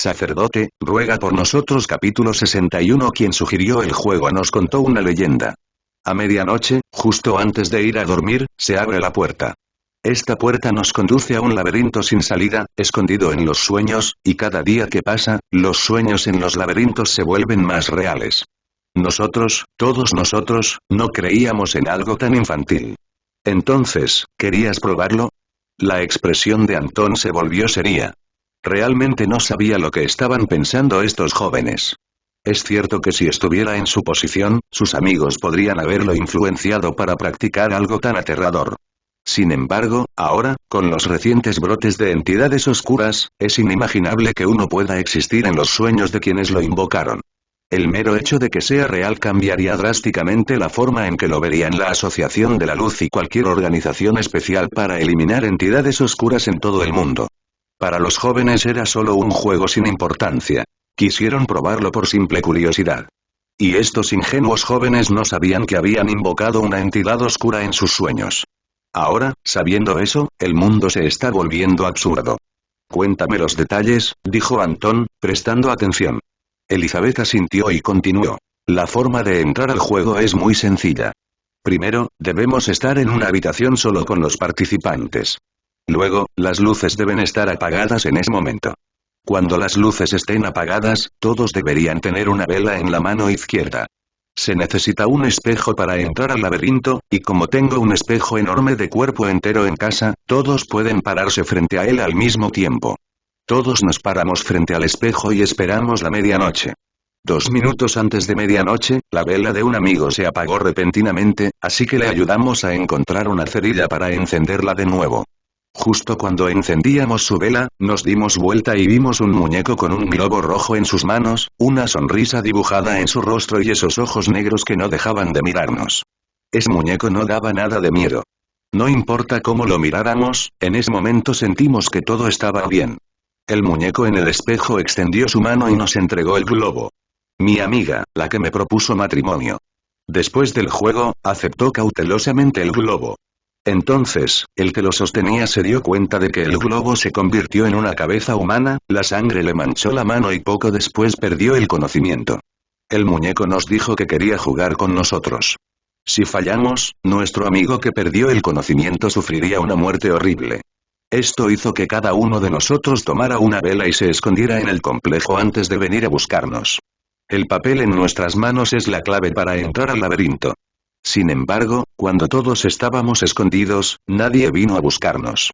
Sacerdote, ruega por nosotros. Capítulo 61. Quien sugirió el juego nos contó una leyenda. A medianoche, justo antes de ir a dormir, se abre la puerta. Esta puerta nos conduce a un laberinto sin salida, escondido en los sueños, y cada día que pasa, los sueños en los laberintos se vuelven más reales. Nosotros, todos nosotros, no creíamos en algo tan infantil. Entonces, ¿querías probarlo? La expresión de Antón se volvió seria. Realmente no sabía lo que estaban pensando estos jóvenes. Es cierto que si estuviera en su posición, sus amigos podrían haberlo influenciado para practicar algo tan aterrador. Sin embargo, ahora, con los recientes brotes de entidades oscuras, es inimaginable que uno pueda existir en los sueños de quienes lo invocaron. El mero hecho de que sea real cambiaría drásticamente la forma en que lo verían la Asociación de la Luz y cualquier organización especial para eliminar entidades oscuras en todo el mundo. Para los jóvenes era solo un juego sin importancia. Quisieron probarlo por simple curiosidad. Y estos ingenuos jóvenes no sabían que habían invocado una entidad oscura en sus sueños. Ahora, sabiendo eso, el mundo se está volviendo absurdo. Cuéntame los detalles, dijo Antón, prestando atención. Elizabeth asintió y continuó. La forma de entrar al juego es muy sencilla. Primero, debemos estar en una habitación solo con los participantes. Luego, las luces deben estar apagadas en ese momento. Cuando las luces estén apagadas, todos deberían tener una vela en la mano izquierda. Se necesita un espejo para entrar al laberinto, y como tengo un espejo enorme de cuerpo entero en casa, todos pueden pararse frente a él al mismo tiempo. Todos nos paramos frente al espejo y esperamos la medianoche. 2 minutos antes de medianoche, la vela de un amigo se apagó repentinamente, así que le ayudamos a encontrar una cerilla para encenderla de nuevo. Justo cuando encendíamos su vela, nos dimos vuelta y vimos un muñeco con un globo rojo en sus manos, una sonrisa dibujada en su rostro y esos ojos negros que no dejaban de mirarnos. Ese muñeco no daba nada de miedo. No importa cómo lo miráramos, en ese momento sentimos que todo estaba bien. El muñeco en el espejo extendió su mano y nos entregó el globo. Mi amiga, la que me propuso matrimonio. Después del juego, aceptó cautelosamente el globo. Entonces, el que lo sostenía se dio cuenta de que el globo se convirtió en una cabeza humana, la sangre le manchó la mano y poco después perdió el conocimiento. El muñeco nos dijo que quería jugar con nosotros. Si fallamos, nuestro amigo que perdió el conocimiento sufriría una muerte horrible. Esto hizo que cada uno de nosotros tomara una vela y se escondiera en el complejo antes de venir a buscarnos. El papel en nuestras manos es la clave para entrar al laberinto. Sin embargo, cuando todos estábamos escondidos, nadie vino a buscarnos.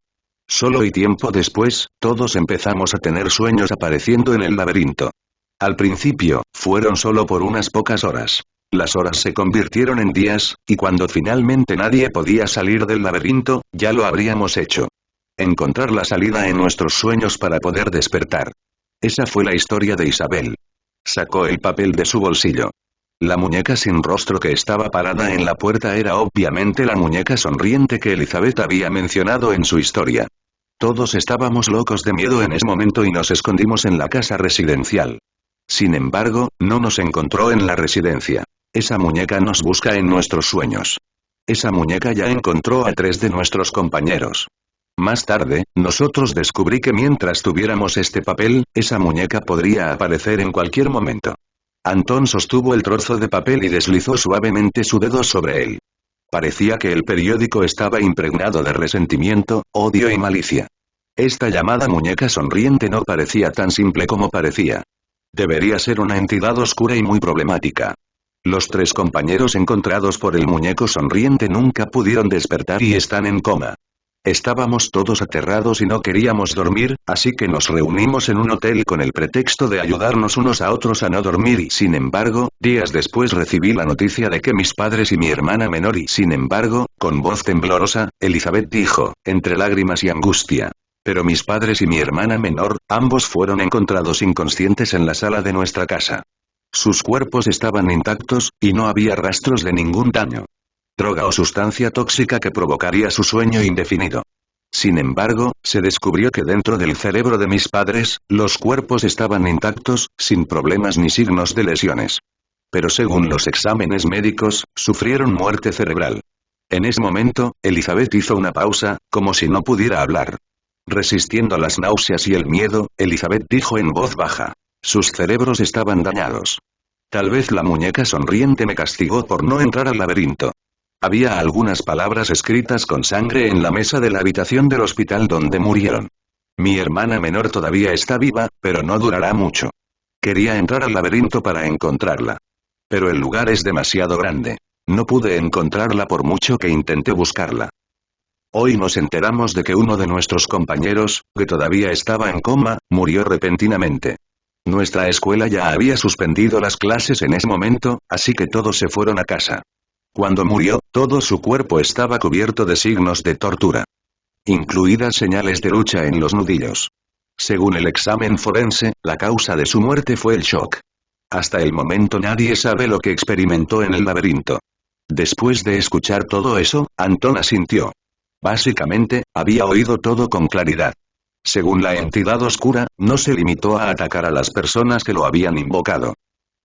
Solo y tiempo después, todos empezamos a tener sueños apareciendo en el laberinto. Al principio, fueron solo por unas pocas horas. Las horas se convirtieron en días, y cuando finalmente nadie podía salir del laberinto, ya lo habríamos hecho. Encontrar la salida en nuestros sueños para poder despertar. Esa fue la historia de Isabel. Sacó el papel de su bolsillo. La muñeca sin rostro que estaba parada en la puerta era obviamente la muñeca sonriente que Elizabeth había mencionado en su historia. Todos estábamos locos de miedo en ese momento y nos escondimos en la casa residencial. Sin embargo, no nos encontró en la residencia. Esa muñeca nos busca en nuestros sueños. Esa muñeca ya encontró a 3 de nuestros compañeros. Más tarde, nosotros descubrí que mientras tuviéramos este papel, esa muñeca podría aparecer en cualquier momento. Antón sostuvo el trozo de papel y deslizó suavemente su dedo sobre él. Parecía que el periódico estaba impregnado de resentimiento, odio y malicia. Esta llamada muñeca sonriente no parecía tan simple como parecía. Debería ser una entidad oscura y muy problemática. Los 3 compañeros encontrados por el muñeco sonriente nunca pudieron despertar y están en coma. Estábamos todos aterrados y no queríamos dormir, así que nos reunimos en un hotel con el pretexto de ayudarnos unos a otros a no dormir y sin embargo, días después recibí la noticia de que mis padres y mi hermana menor y sin embargo, con voz temblorosa, Elizabeth dijo, entre lágrimas y angustia. Pero mis padres y mi hermana menor, ambos fueron encontrados inconscientes en la sala de nuestra casa. Sus cuerpos estaban intactos, y no había rastros de ningún daño. Droga o sustancia tóxica que provocaría su sueño indefinido. Sin embargo, se descubrió que dentro del cerebro de mis padres, los cuerpos estaban intactos, sin problemas ni signos de lesiones. Pero según los exámenes médicos, sufrieron muerte cerebral. En ese momento, Elizabeth hizo una pausa, como si no pudiera hablar. Resistiendo las náuseas y el miedo, Elizabeth dijo en voz baja. Sus cerebros estaban dañados. Tal vez la muñeca sonriente me castigó por no entrar al laberinto. Había algunas palabras escritas con sangre en la mesa de la habitación del hospital donde murieron. Mi hermana menor todavía está viva, pero no durará mucho. Quería entrar al laberinto para encontrarla. Pero el lugar es demasiado grande. No pude encontrarla por mucho que intenté buscarla. Hoy nos enteramos de que uno de nuestros compañeros, que todavía estaba en coma, murió repentinamente. Nuestra escuela ya había suspendido las clases en ese momento, así que todos se fueron a casa. Cuando murió, todo su cuerpo estaba cubierto de signos de tortura, incluidas señales de lucha en los nudillos. Según el examen forense, la causa de su muerte fue el shock. Hasta el momento nadie sabe lo que experimentó en el laberinto. Después de escuchar todo eso, Anton asintió. Básicamente, había oído todo con claridad. Según la entidad oscura, no se limitó a atacar a las personas que lo habían invocado.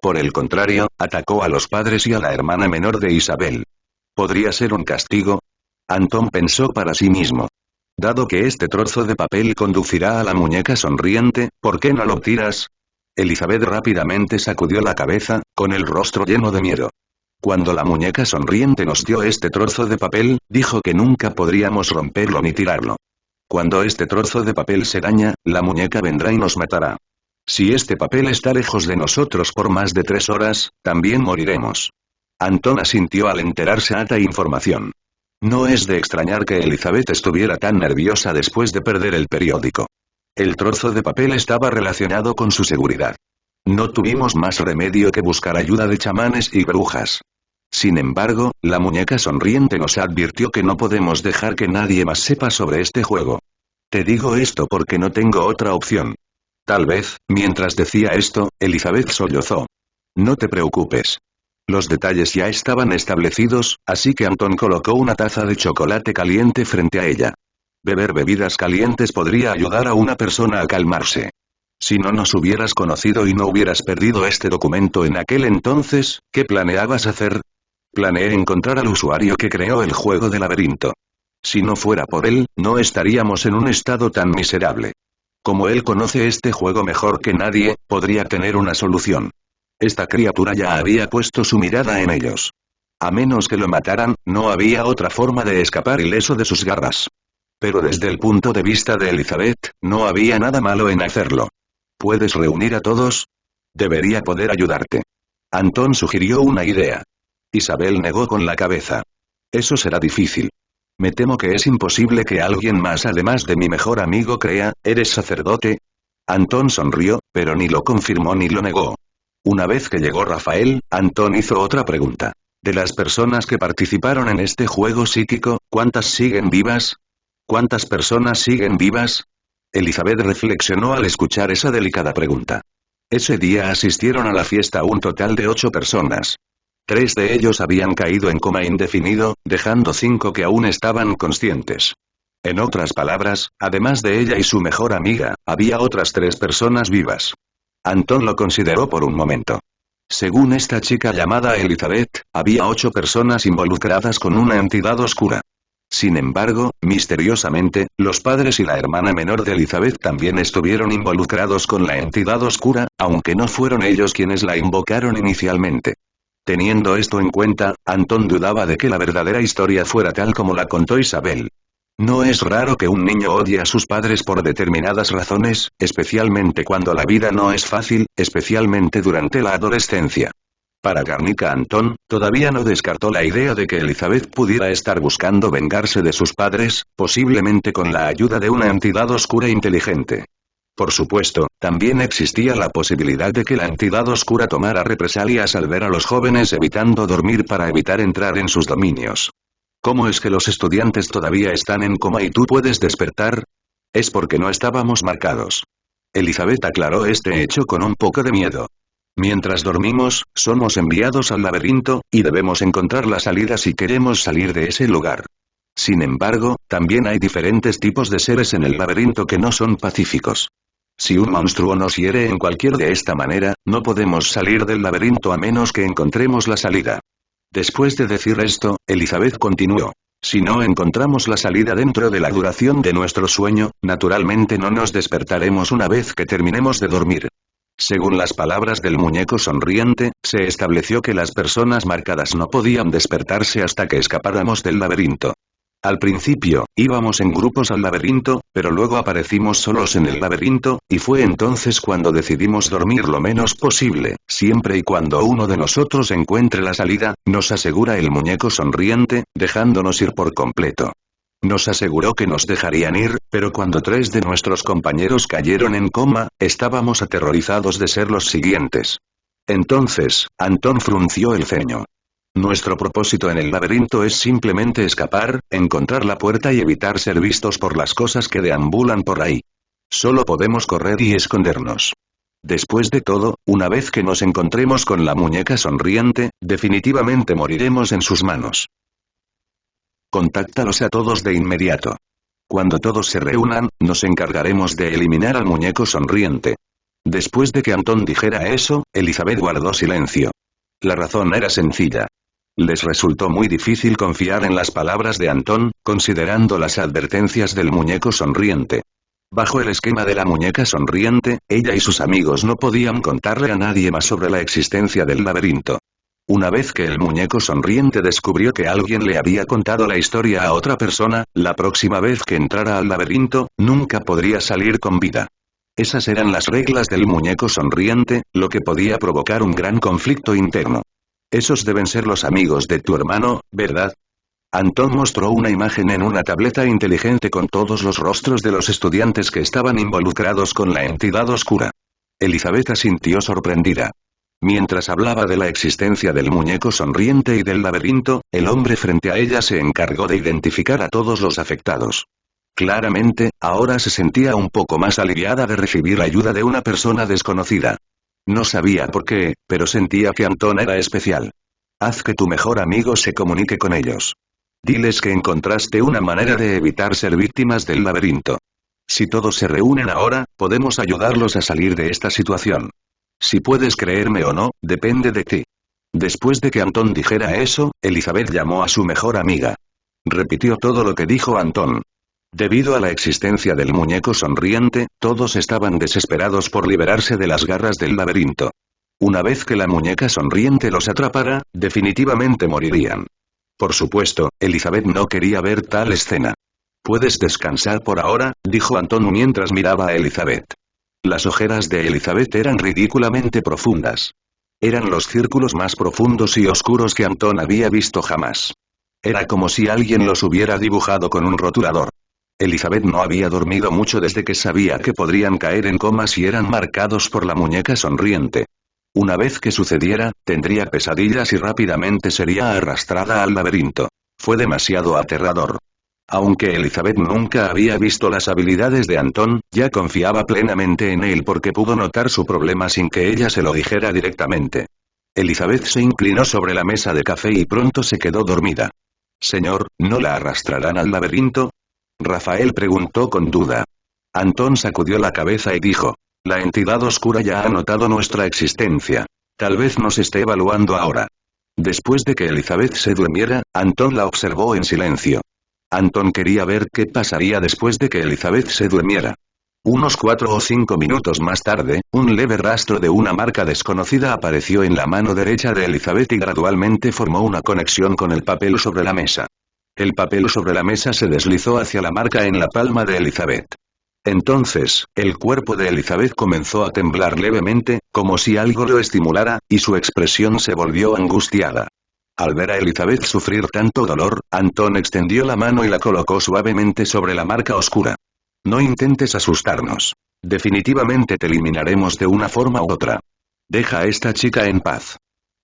Por el contrario, atacó a los padres y a la hermana menor de Isabel. ¿Podría ser un castigo? Anton pensó para sí mismo. Dado que este trozo de papel conducirá a la muñeca sonriente, ¿por qué no lo tiras? Elizabeth rápidamente sacudió la cabeza, con el rostro lleno de miedo. Cuando la muñeca sonriente nos dio este trozo de papel, dijo que nunca podríamos romperlo ni tirarlo. Cuando este trozo de papel se daña, la muñeca vendrá y nos matará. Si este papel está lejos de nosotros por más de 3 horas, también moriremos. Anton asintió al enterarse de esta información. No es de extrañar que Elizabeth estuviera tan nerviosa después de perder el periódico. El trozo de papel estaba relacionado con su seguridad. No tuvimos más remedio que buscar ayuda de chamanes y brujas. Sin embargo, la muñeca sonriente nos advirtió que no podemos dejar que nadie más sepa sobre este juego. Te digo esto porque no tengo otra opción. Tal vez, mientras decía esto, Elizabeth sollozó. No te preocupes. Los detalles ya estaban establecidos, así que Anton colocó una taza de chocolate caliente frente a ella. Beber bebidas calientes podría ayudar a una persona a calmarse. Si no nos hubieras conocido y no hubieras perdido este documento en aquel entonces, ¿qué planeabas hacer? Planeé encontrar al usuario que creó el juego de laberinto. Si no fuera por él, no estaríamos en un estado tan miserable. Como él conoce este juego mejor que nadie, podría tener una solución. Esta criatura ya había puesto su mirada en ellos. A menos que lo mataran, no había otra forma de escapar ileso de sus garras. Pero desde el punto de vista de Elizabeth, no había nada malo en hacerlo. ¿Puedes reunir a todos? Debería poder ayudarte. Anton sugirió una idea. Isabel negó con la cabeza. Eso será difícil. Me temo que es imposible que alguien más además de mi mejor amigo crea, ¿eres sacerdote? Anton sonrió, pero ni lo confirmó ni lo negó. Una vez que llegó Rafael, Anton hizo otra pregunta. De las personas que participaron en este juego psíquico, ¿cuántas siguen vivas? ¿Cuántas personas siguen vivas? Elizabeth reflexionó al escuchar esa delicada pregunta. Ese día asistieron a la fiesta un total de 8 personas. 3 de ellos habían caído en coma indefinido, dejando 5 que aún estaban conscientes. En otras palabras, además de ella y su mejor amiga, había otras 3 personas vivas. Anton lo consideró por un momento. Según esta chica llamada Elizabeth, había 8 personas involucradas con una entidad oscura. Sin embargo, misteriosamente, los padres y la hermana menor de Elizabeth también estuvieron involucrados con la entidad oscura, aunque no fueron ellos quienes la invocaron inicialmente. Teniendo esto en cuenta, Anton dudaba de que la verdadera historia fuera tal como la contó Isabel. No es raro que un niño odie a sus padres por determinadas razones, especialmente cuando la vida no es fácil, especialmente durante la adolescencia. Para Garnica Anton, todavía no descartó la idea de que Elizabeth pudiera estar buscando vengarse de sus padres, posiblemente con la ayuda de una entidad oscura inteligente. Por supuesto, también existía la posibilidad de que la entidad oscura tomara represalias al ver a los jóvenes evitando dormir para evitar entrar en sus dominios. ¿Cómo es que los estudiantes todavía están en coma y tú puedes despertar? Es porque no estábamos marcados. Elizabeth aclaró este hecho con un poco de miedo. Mientras dormimos, somos enviados al laberinto, y debemos encontrar la salida si queremos salir de ese lugar. Sin embargo, también hay diferentes tipos de seres en el laberinto que no son pacíficos. Si un monstruo nos hiere en cualquier de esta manera, no podemos salir del laberinto a menos que encontremos la salida. Después de decir esto, Elizabeth continuó. Si no encontramos la salida dentro de la duración de nuestro sueño, naturalmente no nos despertaremos una vez que terminemos de dormir. Según las palabras del muñeco sonriente, se estableció que las personas marcadas no podían despertarse hasta que escapáramos del laberinto. Al principio, íbamos en grupos al laberinto, pero luego aparecimos solos en el laberinto, y fue entonces cuando decidimos dormir lo menos posible, siempre y cuando uno de nosotros encuentre la salida, nos asegura el muñeco sonriente, dejándonos ir por completo. Nos aseguró que nos dejarían ir, pero cuando 3 de nuestros compañeros cayeron en coma, estábamos aterrorizados de ser los siguientes. Entonces, Antón frunció el ceño. Nuestro propósito en el laberinto es simplemente escapar, encontrar la puerta y evitar ser vistos por las cosas que deambulan por ahí. Solo podemos correr y escondernos. Después de todo, una vez que nos encontremos con la muñeca sonriente, definitivamente moriremos en sus manos. Contáctalos a todos de inmediato. Cuando todos se reúnan, nos encargaremos de eliminar al muñeco sonriente. Después de que Antón dijera eso, Elizabeth guardó silencio. La razón era sencilla. Les resultó muy difícil confiar en las palabras de Antón, considerando las advertencias del muñeco sonriente. Bajo el esquema de la muñeca sonriente, ella y sus amigos no podían contarle a nadie más sobre la existencia del laberinto. Una vez que el muñeco sonriente descubrió que alguien le había contado la historia a otra persona, la próxima vez que entrara al laberinto, nunca podría salir con vida. Esas eran las reglas del muñeco sonriente, lo que podía provocar un gran conflicto interno. Esos deben ser los amigos de tu hermano, ¿verdad? Antón mostró una imagen en una tableta inteligente con todos los rostros de los estudiantes que estaban involucrados con la entidad oscura. Elizabeth asintió sorprendida. Mientras hablaba de la existencia del muñeco sonriente y del laberinto, el hombre frente a ella se encargó de identificar a todos los afectados. Claramente, ahora se sentía un poco más aliviada de recibir ayuda de una persona desconocida. No sabía por qué, pero sentía que Antón era especial. Haz que tu mejor amigo se comunique con ellos. Diles que encontraste una manera de evitar ser víctimas del laberinto. Si todos se reúnen ahora, podemos ayudarlos a salir de esta situación. Si puedes creerme o no, depende de ti. Después de que Antón dijera eso, Elizabeth llamó a su mejor amiga. Repitió todo lo que dijo Antón. Debido a la existencia del muñeco sonriente, todos estaban desesperados por liberarse de las garras del laberinto. Una vez que la muñeca sonriente los atrapara, definitivamente morirían. Por supuesto, Elizabeth no quería ver tal escena. Puedes descansar por ahora, dijo Antón mientras miraba a Elizabeth. Las ojeras de Elizabeth eran ridículamente profundas. Eran los círculos más profundos y oscuros que Antón había visto jamás. Era como si alguien los hubiera dibujado con un rotulador. Elizabeth no había dormido mucho desde que sabía que podrían caer en coma si eran marcados por la muñeca sonriente. Una vez que sucediera, tendría pesadillas y rápidamente sería arrastrada al laberinto. Fue demasiado aterrador. Aunque Elizabeth nunca había visto las habilidades de Antón, ya confiaba plenamente en él porque pudo notar su problema sin que ella se lo dijera directamente. Elizabeth se inclinó sobre la mesa de café y pronto se quedó dormida. Señor, ¿no la arrastrarán al laberinto? Rafael preguntó con duda. Antón sacudió la cabeza y dijo, la entidad oscura ya ha notado nuestra existencia. Tal vez nos esté evaluando ahora. Después de que Elizabeth se durmiera, Antón la observó en silencio. Antón quería ver qué pasaría después de que Elizabeth se durmiera. Unos 4 o 5 minutos más tarde, un leve rastro de una marca desconocida apareció en la mano derecha de Elizabeth y gradualmente formó una conexión con el papel sobre la mesa. El papel sobre la mesa se deslizó hacia la marca en la palma de Elizabeth. Entonces, el cuerpo de Elizabeth comenzó a temblar levemente, como si algo lo estimulara, y su expresión se volvió angustiada. Al ver a Elizabeth sufrir tanto dolor, Antón extendió la mano y la colocó suavemente sobre la marca oscura. No intentes asustarnos. Definitivamente te eliminaremos de una forma u otra. Deja a esta chica en paz.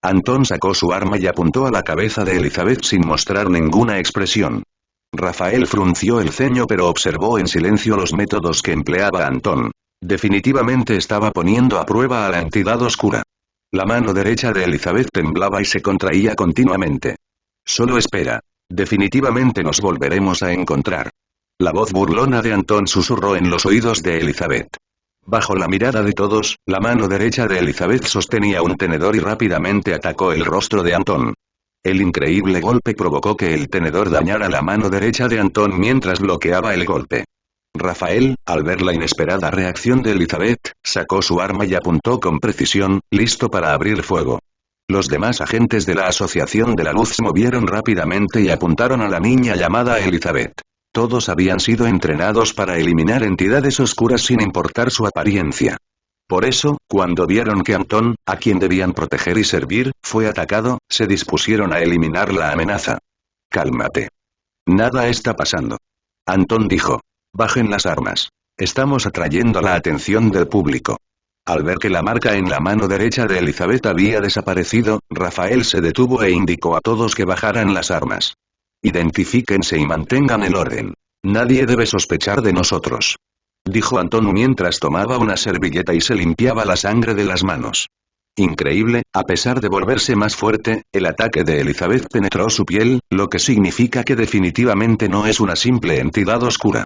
Antón sacó su arma y apuntó a la cabeza de Elizabeth sin mostrar ninguna expresión. Rafael frunció el ceño pero observó en silencio los métodos que empleaba Antón. Definitivamente estaba poniendo a prueba a la entidad oscura. La mano derecha de Elizabeth temblaba y se contraía continuamente. Solo espera. Definitivamente nos volveremos a encontrar. La voz burlona de Antón susurró en los oídos de Elizabeth. Bajo la mirada de todos, la mano derecha de Elizabeth sostenía un tenedor y rápidamente atacó el rostro de Antón. El increíble golpe provocó que el tenedor dañara la mano derecha de Antón mientras bloqueaba el golpe. Rafael, al ver la inesperada reacción de Elizabeth, sacó su arma y apuntó con precisión, listo para abrir fuego. Los demás agentes de la Asociación de la Luz se movieron rápidamente y apuntaron a la niña llamada Elizabeth. Todos habían sido entrenados para eliminar entidades oscuras sin importar su apariencia. Por eso, cuando vieron que Antón, a quien debían proteger y servir, fue atacado, se dispusieron a eliminar la amenaza. Cálmate. Nada está pasando. Antón dijo. Bajen las armas. Estamos atrayendo la atención del público. Al ver que la marca en la mano derecha de Elizabeth había desaparecido, Rafael se detuvo e indicó a todos que bajaran las armas. Identifíquense y mantengan el orden. Nadie debe sospechar de nosotros. Dijo Antón mientras tomaba una servilleta y se limpiaba la sangre de las manos. Increíble, a pesar de volverse más fuerte, el ataque de Elizabeth penetró su piel, lo que significa que definitivamente no es una simple entidad oscura.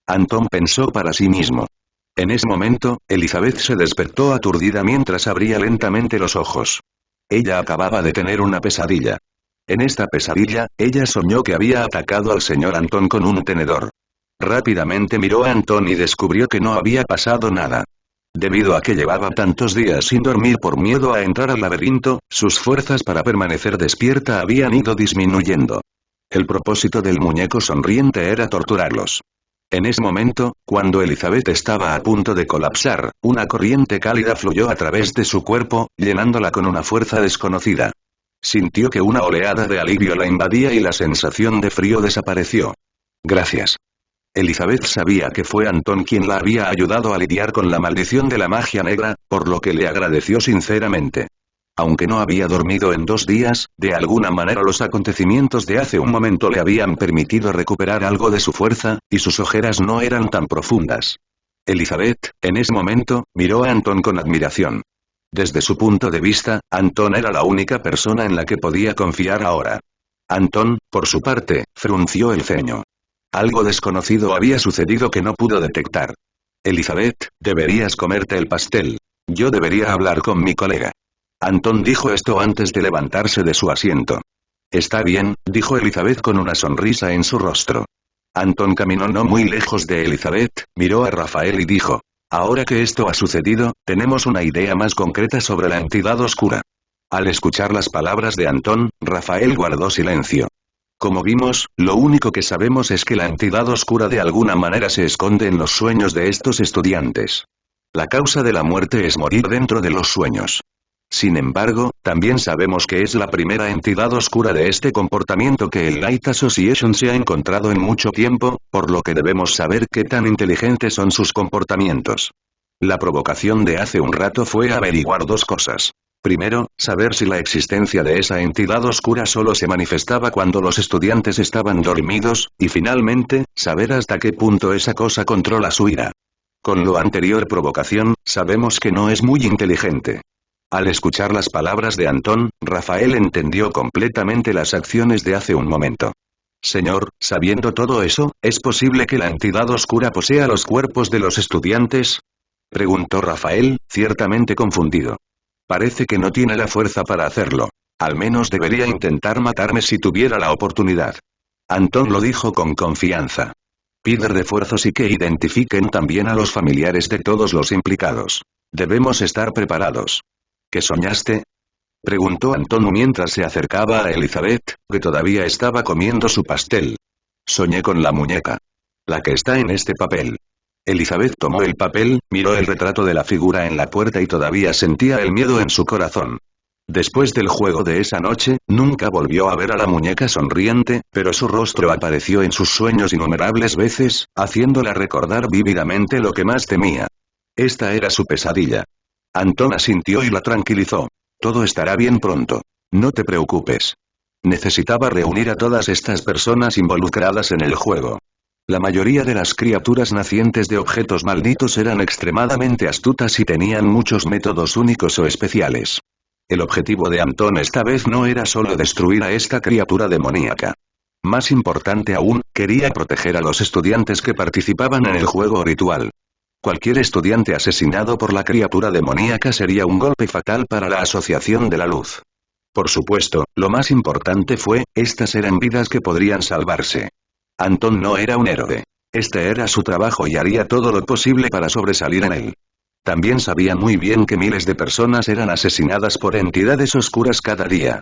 Antón pensó para sí mismo. En ese momento, Elizabeth se despertó aturdida mientras abría lentamente los ojos. Ella acababa de tener una pesadilla. En esta pesadilla, ella soñó que había atacado al señor Antón con un tenedor. Rápidamente miró a Antón y descubrió que no había pasado nada. Debido a que llevaba tantos días sin dormir por miedo a entrar al laberinto, sus fuerzas para permanecer despierta habían ido disminuyendo. El propósito del muñeco sonriente era torturarlos. En ese momento, cuando Elizabeth estaba a punto de colapsar, una corriente cálida fluyó a través de su cuerpo, llenándola con una fuerza desconocida. Sintió que una oleada de alivio la invadía y la sensación de frío desapareció. Gracias. Elizabeth sabía que fue Antón quien la había ayudado a lidiar con la maldición de la magia negra, por lo que le agradeció sinceramente. Aunque no había dormido en 2 días, de alguna manera los acontecimientos de hace un momento le habían permitido recuperar algo de su fuerza, y sus ojeras no eran tan profundas. Elizabeth, en ese momento, miró a Antón con admiración. Desde su punto de vista, Antón era la única persona en la que podía confiar ahora. Antón, por su parte, frunció el ceño. Algo desconocido había sucedido que no pudo detectar. Elizabeth, deberías comerte el pastel. Yo debería hablar con mi colega. Antón dijo esto antes de levantarse de su asiento. Está bien, dijo Elizabeth con una sonrisa en su rostro. Antón caminó no muy lejos de Elizabeth, miró a Rafael y dijo. Ahora que esto ha sucedido, tenemos una idea más concreta sobre la entidad oscura. Al escuchar las palabras de Antón, Rafael guardó silencio. Como vimos, lo único que sabemos es que la entidad oscura de alguna manera se esconde en los sueños de estos estudiantes. La causa de la muerte es morir dentro de los sueños. Sin embargo, también sabemos que es la primera entidad oscura de este comportamiento que el Light Association se ha encontrado en mucho tiempo, por lo que debemos saber qué tan inteligentes son sus comportamientos. La provocación de hace un rato fue averiguar 2 cosas. Primero, saber si la existencia de esa entidad oscura solo se manifestaba cuando los estudiantes estaban dormidos, y finalmente, saber hasta qué punto esa cosa controla su ira. Con lo anterior provocación, sabemos que no es muy inteligente. Al escuchar las palabras de Antón, Rafael entendió completamente las acciones de hace un momento. Señor, sabiendo todo eso, ¿es posible que la entidad oscura posea los cuerpos de los estudiantes? Preguntó Rafael, ciertamente confundido. Parece que no tiene la fuerza para hacerlo. Al menos debería intentar matarme si tuviera la oportunidad. Antón lo dijo con confianza. Pide refuerzos y que identifiquen también a los familiares de todos los implicados. Debemos estar preparados. ¿Qué soñaste? Preguntó Antón mientras se acercaba a Elizabeth, que todavía estaba comiendo su pastel. Soñé con la muñeca. La que está en este papel. Elizabeth tomó el papel, miró el retrato de la figura en la puerta y todavía sentía el miedo en su corazón. Después del juego de esa noche, nunca volvió a ver a la muñeca sonriente, pero su rostro apareció en sus sueños innumerables veces, haciéndola recordar vívidamente lo que más temía. Esta era su pesadilla. Antón asintió y la tranquilizó. Todo estará bien pronto. No te preocupes. Necesitaba reunir a todas estas personas involucradas en el juego. La mayoría de las criaturas nacientes de objetos malditos eran extremadamente astutas y tenían muchos métodos únicos o especiales. El objetivo de Antón esta vez no era solo destruir a esta criatura demoníaca. Más importante aún, quería proteger a los estudiantes que participaban en el juego ritual. Cualquier estudiante asesinado por la criatura demoníaca sería un golpe fatal para la Asociación de la Luz. Por supuesto, lo más importante fue, estas eran vidas que podrían salvarse. Anton no era un héroe. Este era su trabajo y haría todo lo posible para sobresalir en él. También sabía muy bien que miles de personas eran asesinadas por entidades oscuras cada día.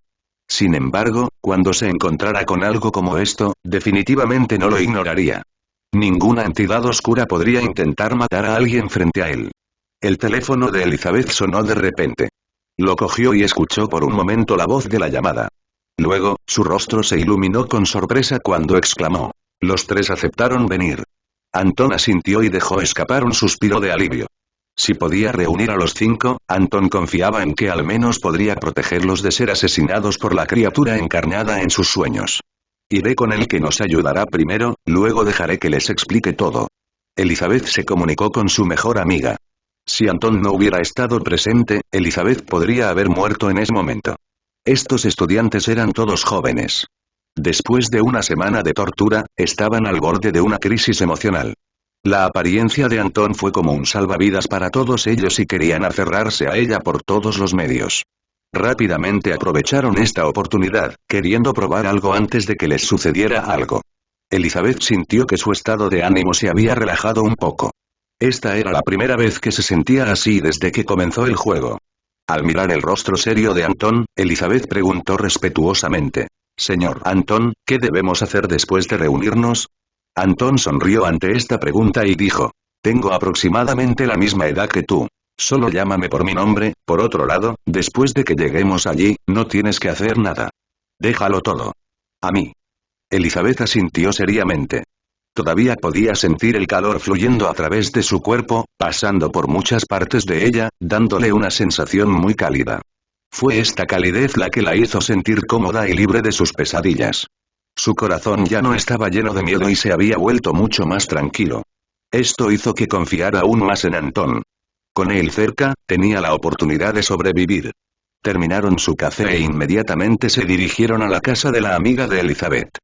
Sin embargo, cuando se encontrara con algo como esto, definitivamente no lo ignoraría. Ninguna entidad oscura podría intentar matar a alguien frente a él. El teléfono de Elizabeth sonó de repente. Lo cogió y escuchó por un momento la voz de la llamada. Luego, su rostro se iluminó con sorpresa cuando exclamó. Los tres aceptaron venir. Anton asintió y dejó escapar un suspiro de alivio. Si podía reunir a los 5, Anton confiaba en que al menos podría protegerlos de ser asesinados por la criatura encarnada en sus sueños. Iré con el que nos ayudará primero, luego dejaré que les explique todo. Elizabeth se comunicó con su mejor amiga. Si Anton no hubiera estado presente, Elizabeth podría haber muerto en ese momento. Estos estudiantes eran todos jóvenes. Después de una semana de tortura, estaban al borde de una crisis emocional. La apariencia de Anton fue como un salvavidas para todos ellos y querían aferrarse a ella por todos los medios. Rápidamente aprovecharon esta oportunidad, queriendo probar algo antes de que les sucediera algo. Elizabeth sintió que su estado de ánimo se había relajado un poco. Esta era la primera vez que se sentía así desde que comenzó el juego. Al mirar el rostro serio de Anton, Elizabeth preguntó respetuosamente. Señor Anton, ¿qué debemos hacer después de reunirnos? Anton sonrió ante esta pregunta y dijo. Tengo aproximadamente la misma edad que tú. Solo llámame por mi nombre, por otro lado, después de que lleguemos allí, no tienes que hacer nada. Déjalo todo. A mí. Elizabeth asintió seriamente. Todavía podía sentir el calor fluyendo a través de su cuerpo, pasando por muchas partes de ella, dándole una sensación muy cálida. Fue esta calidez la que la hizo sentir cómoda y libre de sus pesadillas. Su corazón ya no estaba lleno de miedo y se había vuelto mucho más tranquilo. Esto hizo que confiara aún más en Anton. Con él cerca, tenía la oportunidad de sobrevivir. Terminaron su café e inmediatamente se dirigieron a la casa de la amiga de Elizabeth.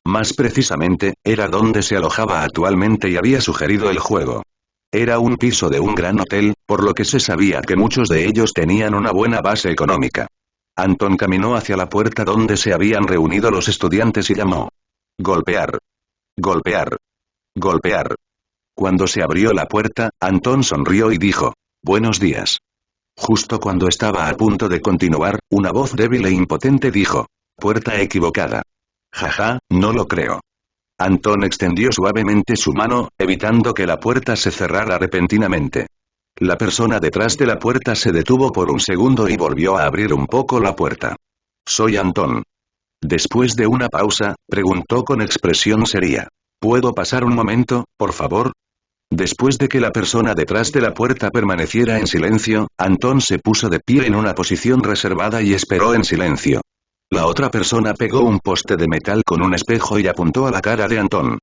Más precisamente, era donde se alojaba actualmente y había sugerido el juego. Era un piso de un gran hotel, por lo que se sabía que muchos de ellos tenían una buena base económica. Anton caminó hacia la puerta donde se habían reunido los estudiantes y llamó. Golpear. Golpear. Golpear. Cuando se abrió la puerta, Anton sonrió y dijo. Buenos días. Justo cuando estaba a punto de continuar, una voz débil e impotente dijo. Puerta equivocada. Jaja, no lo creo. Anton extendió suavemente su mano, evitando que la puerta se cerrara repentinamente. La persona detrás de la puerta se detuvo por un segundo y volvió a abrir un poco la puerta. Soy Anton. Después de una pausa, preguntó con expresión seria. ¿Puedo pasar un momento, por favor? Después de que la persona detrás de la puerta permaneciera en silencio, Anton se puso de pie en una posición reservada y esperó en silencio. La otra persona pegó un poste de metal con un espejo y apuntó a la cara de Anton.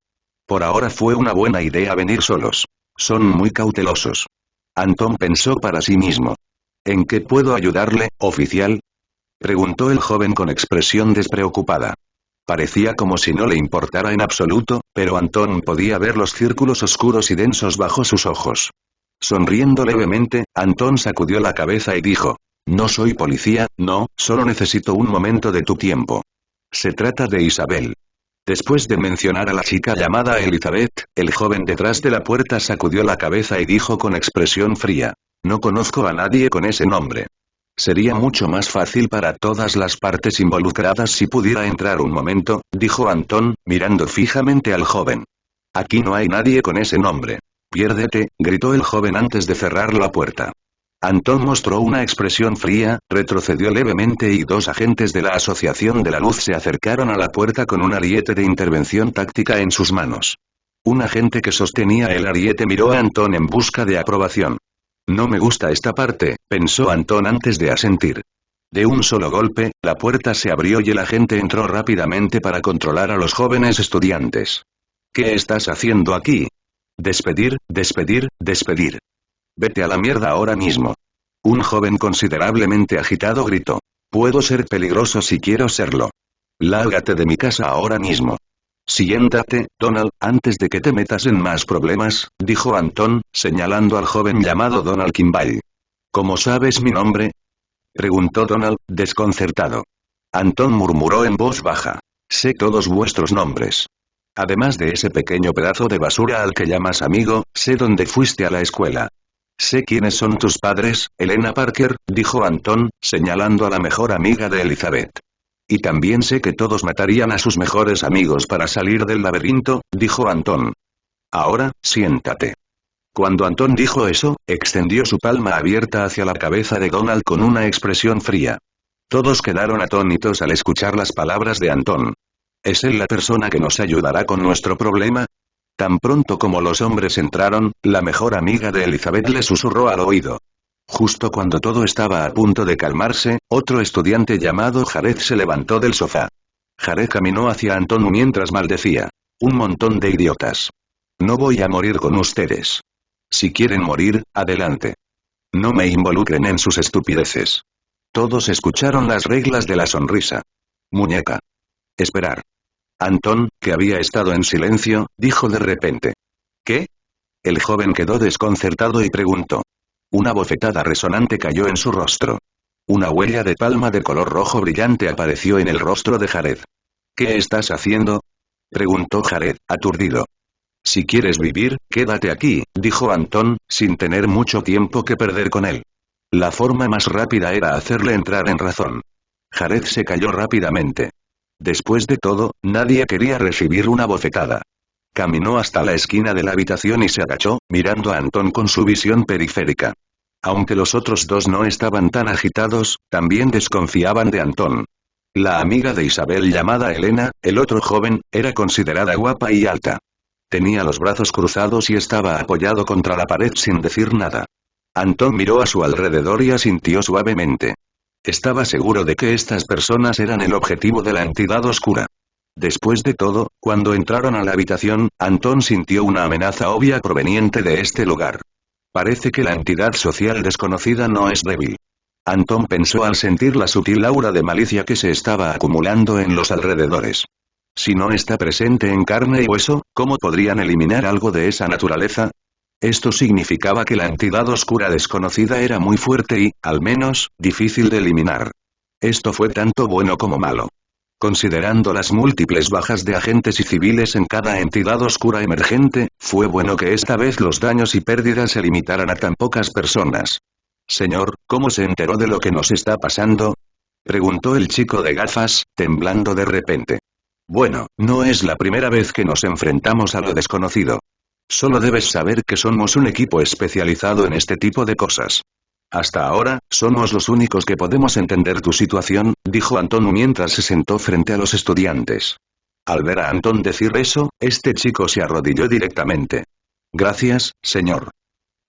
Por ahora fue una buena idea venir solos. Son muy cautelosos. Anton pensó para sí mismo. ¿En qué puedo ayudarle, oficial? Preguntó el joven con expresión despreocupada. Parecía como si no le importara en absoluto, pero Anton podía ver los círculos oscuros y densos bajo sus ojos. Sonriendo levemente, Anton sacudió la cabeza y dijo. No soy policía, no, solo necesito un momento de tu tiempo. Se trata de Isabel. Después de mencionar a la chica llamada Elizabeth, el joven detrás de la puerta sacudió la cabeza y dijo con expresión fría. No conozco a nadie con ese nombre. Sería mucho más fácil para todas las partes involucradas si pudiera entrar un momento, dijo Anton, mirando fijamente al joven. Aquí no hay nadie con ese nombre. Piérdete, gritó el joven antes de cerrar la puerta. Anton mostró una expresión fría, retrocedió levemente y dos agentes de la Asociación de la Luz se acercaron a la puerta con un ariete de intervención táctica en sus manos. Un agente que sostenía el ariete miró a Anton en busca de aprobación. No me gusta esta parte, pensó Anton antes de asentir. De un solo golpe, la puerta se abrió y el agente entró rápidamente para controlar a los jóvenes estudiantes. ¿Qué estás haciendo aquí? Despedir, despedir, despedir. Vete a la mierda ahora mismo. Un joven considerablemente agitado gritó. Puedo ser peligroso si quiero serlo. Lárgate de mi casa ahora mismo. Siéntate, Donald, antes de que te metas en más problemas, dijo Anton, señalando al joven llamado Donald Kimball. ¿Cómo sabes mi nombre? Preguntó Donald, desconcertado. Antón murmuró en voz baja. Sé todos vuestros nombres. Además de ese pequeño pedazo de basura al que llamas amigo, sé dónde fuiste a la escuela. Sé quiénes son tus padres, Elena Parker, dijo Antón, señalando a la mejor amiga de Elizabeth. Y también sé que todos matarían a sus mejores amigos para salir del laberinto, dijo Antón. Ahora, siéntate. Cuando Antón dijo eso, extendió su palma abierta hacia la cabeza de Donald con una expresión fría. Todos quedaron atónitos al escuchar las palabras de Antón. ¿Es él la persona que nos ayudará con nuestro problema? Tan pronto como los hombres entraron, la mejor amiga de Elizabeth le susurró al oído. Justo cuando todo estaba a punto de calmarse, otro estudiante llamado Jared se levantó del sofá. Jared caminó hacia Antón mientras maldecía. Un montón de idiotas. No voy a morir con ustedes. Si quieren morir, adelante. No me involucren en sus estupideces. Todos escucharon las reglas de la sonrisa. Muñeca. Esperar. Antón, que había estado en silencio, dijo de repente. ¿Qué? El joven quedó desconcertado y preguntó. Una bofetada resonante cayó en su rostro. Una huella de palma de color rojo brillante apareció en el rostro de Jared. ¿Qué estás haciendo? Preguntó Jared, aturdido. Si quieres vivir, quédate aquí, dijo Antón, sin tener mucho tiempo que perder con él. La forma más rápida era hacerle entrar en razón. Jared se cayó rápidamente. Después de todo, nadie quería recibir una bofetada. Caminó hasta la esquina de la habitación y se agachó, mirando a Antón con su visión periférica. Aunque los otros dos no estaban tan agitados, también desconfiaban de Antón. La amiga de Isabel llamada Elena, el otro joven, era considerada guapa y alta. Tenía los brazos cruzados y estaba apoyado contra la pared sin decir nada. Antón miró a su alrededor y asintió suavemente. Estaba seguro de que estas personas eran el objetivo de la entidad oscura. Después de todo, cuando entraron a la habitación, Antón sintió una amenaza obvia proveniente de este lugar. Parece que la entidad social desconocida no es débil. Antón pensó al sentir la sutil aura de malicia que se estaba acumulando en los alrededores. Si no está presente en carne y hueso, ¿cómo podrían eliminar algo de esa naturaleza? Esto significaba que la entidad oscura desconocida era muy fuerte y, al menos, difícil de eliminar. Esto fue tanto bueno como malo. Considerando las múltiples bajas de agentes y civiles en cada entidad oscura emergente, fue bueno que esta vez los daños y pérdidas se limitaran a tan pocas personas. Señor, ¿cómo se enteró de lo que nos está pasando? Preguntó el chico de gafas, temblando de repente. Bueno, no es la primera vez que nos enfrentamos a lo desconocido. Solo debes saber que somos un equipo especializado en este tipo de cosas. Hasta ahora, somos los únicos que podemos entender tu situación, dijo Antón mientras se sentó frente a los estudiantes. Al ver a Antón decir eso, este chico se arrodilló directamente. Gracias, señor.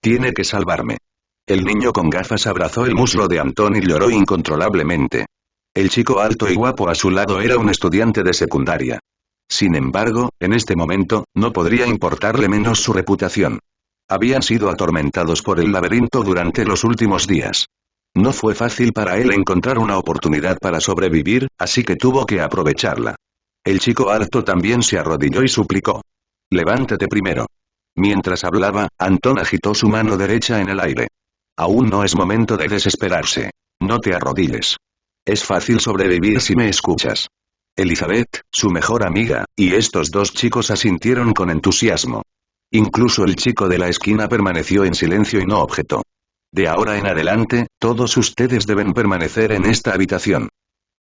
Tiene que salvarme. El niño con gafas abrazó el muslo de Antón y lloró incontrolablemente. El chico alto y guapo a su lado era un estudiante de secundaria. Sin embargo, en este momento, no podría importarle menos su reputación. Habían sido atormentados por el laberinto durante los últimos días. No fue fácil para él encontrar una oportunidad para sobrevivir, así que tuvo que aprovecharla. El chico alto también se arrodilló y suplicó. Levántate primero. Mientras hablaba, Antón agitó su mano derecha en el aire. Aún no es momento de desesperarse. No te arrodilles. Es fácil sobrevivir si me escuchas. Elizabeth, su mejor amiga, y estos dos chicos asintieron con entusiasmo. Incluso el chico de la esquina permaneció en silencio y no objetó. De ahora en adelante, todos ustedes deben permanecer en esta habitación.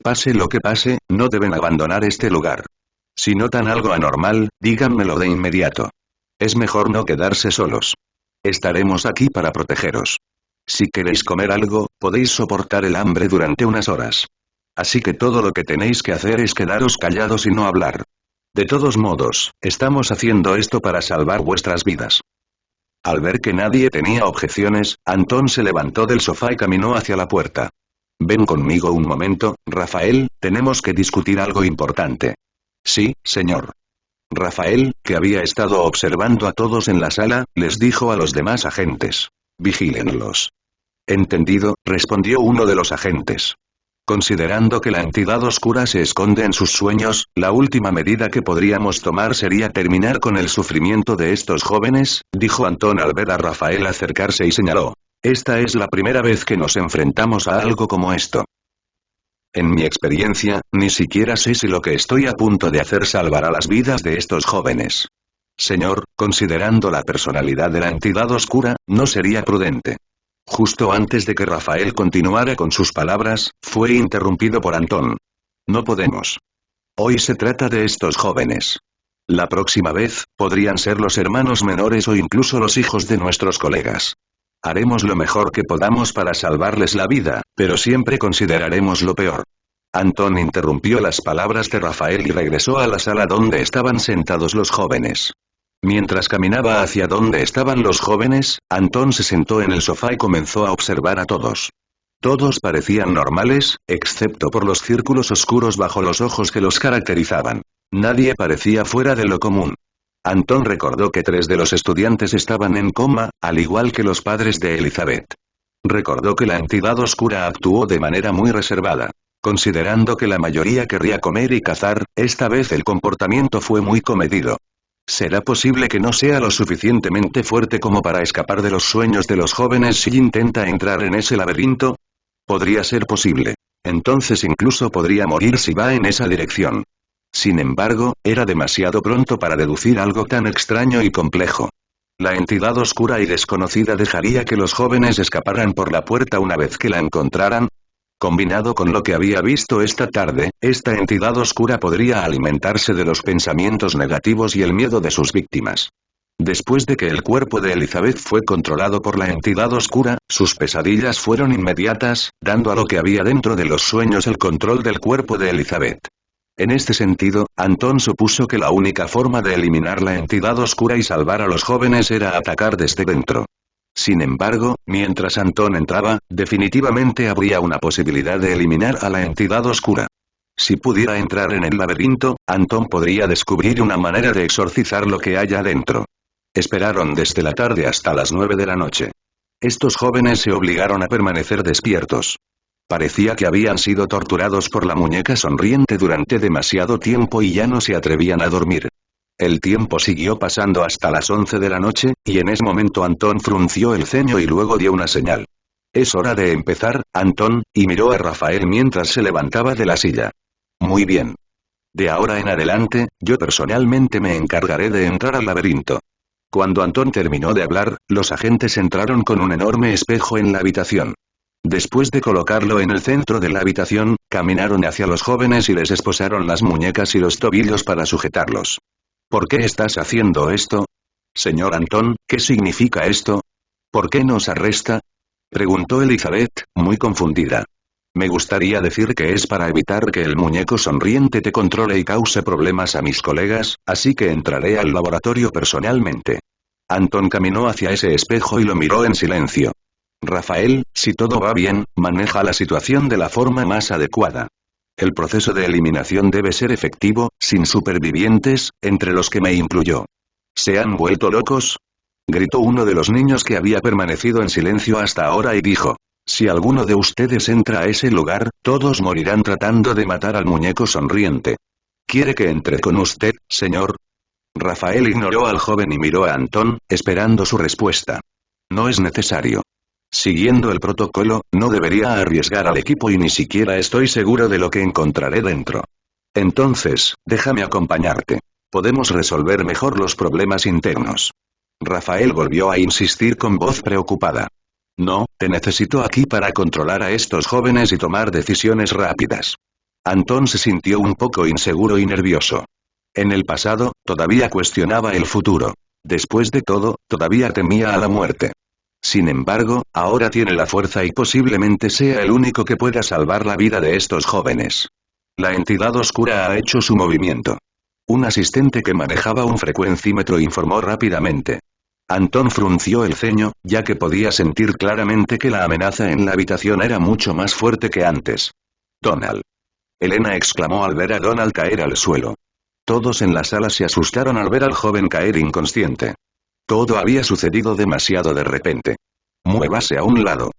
Pase lo que pase, no deben abandonar este lugar. Si notan algo anormal, díganmelo de inmediato. Es mejor no quedarse solos. Estaremos aquí para protegeros. Si queréis comer algo, podéis soportar el hambre durante unas horas. Así que todo lo que tenéis que hacer es quedaros callados y no hablar. De todos modos, estamos haciendo esto para salvar vuestras vidas. Al ver que nadie tenía objeciones, Antón se levantó del sofá y caminó hacia la puerta. Ven conmigo un momento, Rafael, tenemos que discutir algo importante. Sí, señor. Rafael, que había estado observando a todos en la sala, les dijo a los demás agentes. Vigílenlos. Entendido, respondió uno de los agentes. Considerando que la entidad oscura se esconde en sus sueños, la última medida que podríamos tomar sería terminar con el sufrimiento de estos jóvenes, dijo Antón al ver a Rafael acercarse y señaló. Esta es la primera vez que nos enfrentamos a algo como esto. En mi experiencia, ni siquiera sé si lo que estoy a punto de hacer salvará las vidas de estos jóvenes. Señor, considerando la personalidad de la entidad oscura, no sería prudente. Justo antes de que Rafael continuara con sus palabras, fue interrumpido por Antón. No podemos. Hoy se trata de estos jóvenes. La próxima vez, podrían ser los hermanos menores o incluso los hijos de nuestros colegas. Haremos lo mejor que podamos para salvarles la vida, pero siempre consideraremos lo peor. Antón interrumpió las palabras de Rafael y regresó a la sala donde estaban sentados los jóvenes. Mientras caminaba hacia donde estaban los jóvenes, Antón se sentó en el sofá y comenzó a observar a todos. Todos parecían normales, excepto por los círculos oscuros bajo los ojos que los caracterizaban. Nadie parecía fuera de lo común. Antón recordó que 3 de los estudiantes estaban en coma, al igual que los padres de Elizabeth. Recordó que la entidad oscura actuó de manera muy reservada. Considerando que la mayoría querría comer y cazar, esta vez el comportamiento fue muy comedido. ¿Será posible que no sea lo suficientemente fuerte como para escapar de los sueños de los jóvenes si intenta entrar en ese laberinto? Podría ser posible. Entonces incluso podría morir si va en esa dirección. Sin embargo, era demasiado pronto para deducir algo tan extraño y complejo. La entidad oscura y desconocida dejaría que los jóvenes escaparan por la puerta una vez que la encontraran. Combinado con lo que había visto esta tarde, esta entidad oscura podría alimentarse de los pensamientos negativos y el miedo de sus víctimas. Después de que el cuerpo de Elizabeth fue controlado por la entidad oscura, sus pesadillas fueron inmediatas, dando a lo que había dentro de los sueños el control del cuerpo de Elizabeth. En este sentido, Antón supuso que la única forma de eliminar la entidad oscura y salvar a los jóvenes era atacar desde dentro. Sin embargo, mientras Antón entraba, definitivamente habría una posibilidad de eliminar a la entidad oscura. Si pudiera entrar en el laberinto, Antón podría descubrir una manera de exorcizar lo que haya dentro. Esperaron desde la tarde hasta las 9 de la noche. Estos jóvenes se obligaron a permanecer despiertos. Parecía que habían sido torturados por la muñeca sonriente durante demasiado tiempo y ya no se atrevían a dormir. El tiempo siguió pasando hasta las 11 de la noche, y en ese momento Antón frunció el ceño y luego dio una señal. «Es hora de empezar, Antón», y miró a Rafael mientras se levantaba de la silla. «Muy bien. De ahora en adelante, yo personalmente me encargaré de entrar al laberinto». Cuando Antón terminó de hablar, los agentes entraron con un enorme espejo en la habitación. Después de colocarlo en el centro de la habitación, caminaron hacia los jóvenes y les esposaron las muñecas y los tobillos para sujetarlos. «¿Por qué estás haciendo esto? Señor Antón, ¿qué significa esto? ¿Por qué nos arresta?», preguntó Elizabeth, muy confundida. «Me gustaría decir que es para evitar que el muñeco sonriente te controle y cause problemas a mis colegas, así que entraré al laboratorio personalmente». Antón caminó hacia ese espejo y lo miró en silencio. «Rafael, si todo va bien, maneja la situación de la forma más adecuada. El proceso de eliminación debe ser efectivo, sin supervivientes, entre los que me incluyó». «¿Se han vuelto locos?», gritó uno de los niños que había permanecido en silencio hasta ahora y dijo. «Si alguno de ustedes entra a ese lugar, todos morirán tratando de matar al muñeco sonriente. ¿Quiere que entre con usted, señor?». Rafael ignoró al joven y miró a Antón, esperando su respuesta. «No es necesario. Siguiendo el protocolo, no debería arriesgar al equipo y ni siquiera estoy seguro de lo que encontraré dentro. Entonces, déjame acompañarte. Podemos resolver mejor los problemas internos». Rafael volvió a insistir con voz preocupada. «No, te necesito aquí para controlar a estos jóvenes y tomar decisiones rápidas». Antón se sintió un poco inseguro y nervioso. En el pasado, todavía cuestionaba el futuro. Después de todo, todavía temía a la muerte. Sin embargo, ahora tiene la fuerza y posiblemente sea el único que pueda salvar la vida de estos jóvenes. La entidad oscura ha hecho su movimiento. Un asistente que manejaba un frecuencímetro informó rápidamente. Antón frunció el ceño, ya que podía sentir claramente que la amenaza en la habitación era mucho más fuerte que antes. «Donald». Elena exclamó al ver a Donald caer al suelo. Todos en la sala se asustaron al ver al joven caer inconsciente. Todo había sucedido demasiado de repente. «Muévase a un lado».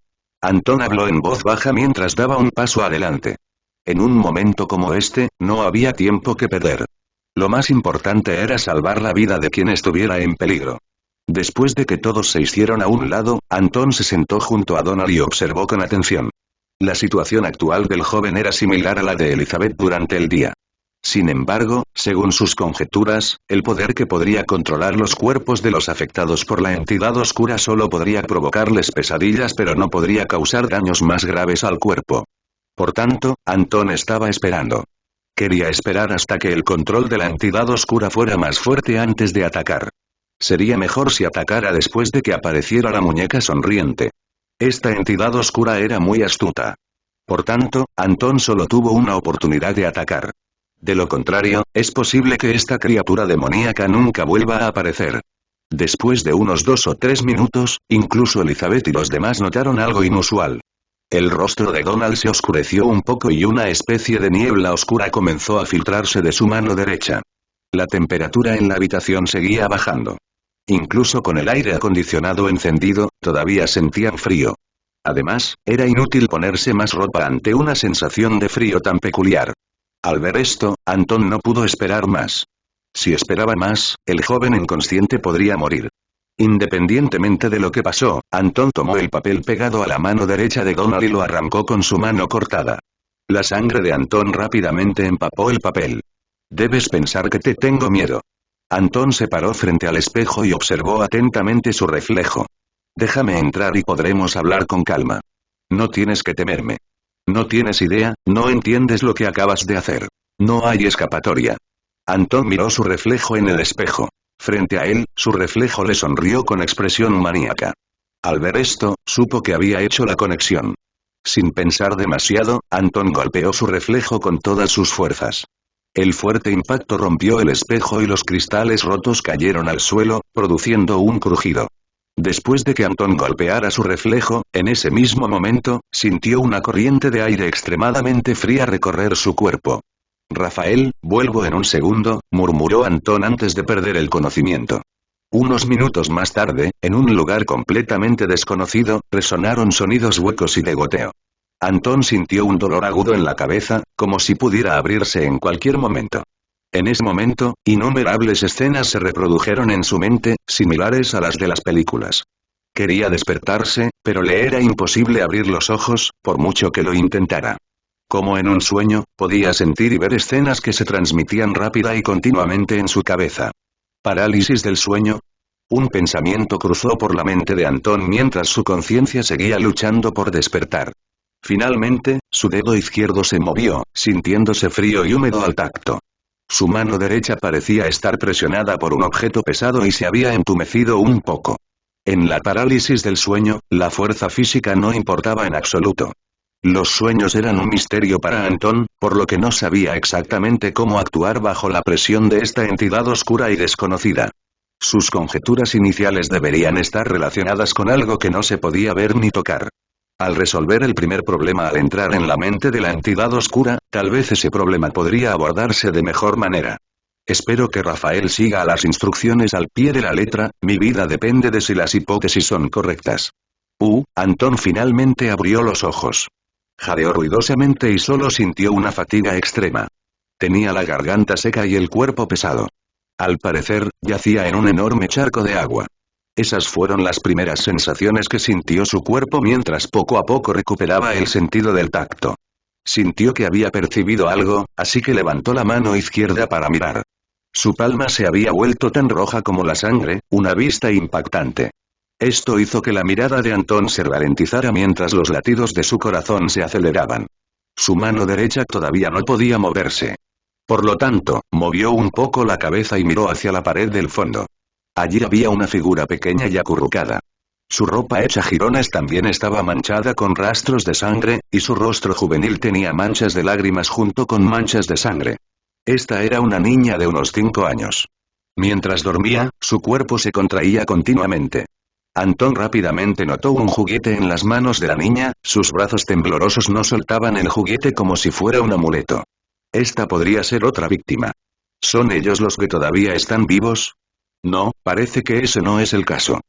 Antón habló en voz baja mientras daba un paso adelante. En un momento como este, no había tiempo que perder. Lo más importante era salvar la vida de quien estuviera en peligro. Después de que todos se hicieron a un lado, Antón se sentó junto a Donald y observó con atención. La situación actual del joven era similar a la de Elizabeth durante el día. Sin embargo, según sus conjeturas, el poder que podría controlar los cuerpos de los afectados por la entidad oscura solo podría provocarles pesadillas pero no podría causar daños más graves al cuerpo. Por tanto, Anton estaba esperando. Quería esperar hasta que el control de la entidad oscura fuera más fuerte antes de atacar. Sería mejor si atacara después de que apareciera la muñeca sonriente. Esta entidad oscura era muy astuta. Por tanto, Anton solo tuvo una oportunidad de atacar. De lo contrario, es posible que esta criatura demoníaca nunca vuelva a aparecer. Después de unos 2 o 3 minutos, incluso Elizabeth y los demás notaron algo inusual. El rostro de Donald se oscureció un poco y una especie de niebla oscura comenzó a filtrarse de su mano derecha. La temperatura en la habitación seguía bajando. Incluso con el aire acondicionado encendido, todavía sentían frío. Además, era inútil ponerse más ropa ante una sensación de frío tan peculiar. Al ver esto, Anton no pudo esperar más. Si esperaba más, el joven inconsciente podría morir. Independientemente de lo que pasó, Anton tomó el papel pegado a la mano derecha de Donald y lo arrancó con su mano cortada. La sangre de Anton rápidamente empapó el papel. Debes pensar que te tengo miedo. Anton se paró frente al espejo y observó atentamente su reflejo. Déjame entrar y podremos hablar con calma. No tienes que temerme. No tienes idea, no entiendes lo que acabas de hacer. No hay escapatoria. Anton miró su reflejo en el espejo. Frente a él, su reflejo le sonrió con expresión maníaca. Al ver esto, supo que había hecho la conexión. Sin pensar demasiado, Anton golpeó su reflejo con todas sus fuerzas. El fuerte impacto rompió el espejo y los cristales rotos cayeron al suelo, produciendo un crujido. Después de que Anton golpeara su reflejo, en ese mismo momento, sintió una corriente de aire extremadamente fría recorrer su cuerpo. Rafael, vuelvo en un segundo, murmuró Anton antes de perder el conocimiento. Unos minutos más tarde, en un lugar completamente desconocido, resonaron sonidos huecos y de goteo. Anton sintió un dolor agudo en la cabeza, como si pudiera abrirse en cualquier momento. En ese momento, innumerables escenas se reprodujeron en su mente, similares a las de las películas. Quería despertarse, pero le era imposible abrir los ojos, por mucho que lo intentara. Como en un sueño, podía sentir y ver escenas que se transmitían rápida y continuamente en su cabeza. ¿Parálisis del sueño? Un pensamiento cruzó por la mente de Anton mientras su conciencia seguía luchando por despertar. Finalmente, su dedo izquierdo se movió, sintiéndose frío y húmedo al tacto. Su mano derecha parecía estar presionada por un objeto pesado y se había entumecido un poco. En la parálisis del sueño, la fuerza física no importaba en absoluto. Los sueños eran un misterio para Anton, por lo que no sabía exactamente cómo actuar bajo la presión de esta entidad oscura y desconocida. Sus conjeturas iniciales deberían estar relacionadas con algo que no se podía ver ni tocar. Al resolver el primer problema al entrar en la mente de la entidad oscura, tal vez ese problema podría abordarse de mejor manera. Espero que Rafael siga las instrucciones al pie de la letra, mi vida depende de si las hipótesis son correctas. Anton finalmente abrió los ojos. Jadeó ruidosamente y solo sintió una fatiga extrema. Tenía la garganta seca y el cuerpo pesado. Al parecer, yacía en un enorme charco de agua. Esas fueron las primeras sensaciones que sintió su cuerpo mientras poco a poco recuperaba el sentido del tacto. Sintió que había percibido algo, así que levantó la mano izquierda para mirar. Su palma se había vuelto tan roja como la sangre, una vista impactante. Esto hizo que la mirada de Anton se ralentizara mientras los latidos de su corazón se aceleraban. Su mano derecha todavía no podía moverse. Por lo tanto, movió un poco la cabeza y miró hacia la pared del fondo. Allí había una figura pequeña y acurrucada. Su ropa hecha jirones también estaba manchada con rastros de sangre, y su rostro juvenil tenía manchas de lágrimas junto con manchas de sangre. Esta era una niña de unos 5 años. Mientras dormía, su cuerpo se contraía continuamente. Anton rápidamente notó un juguete en las manos de la niña, sus brazos temblorosos no soltaban el juguete como si fuera un amuleto. Esta podría ser otra víctima. ¿Son ellos los que todavía están vivos? No, parece que ese no es el caso.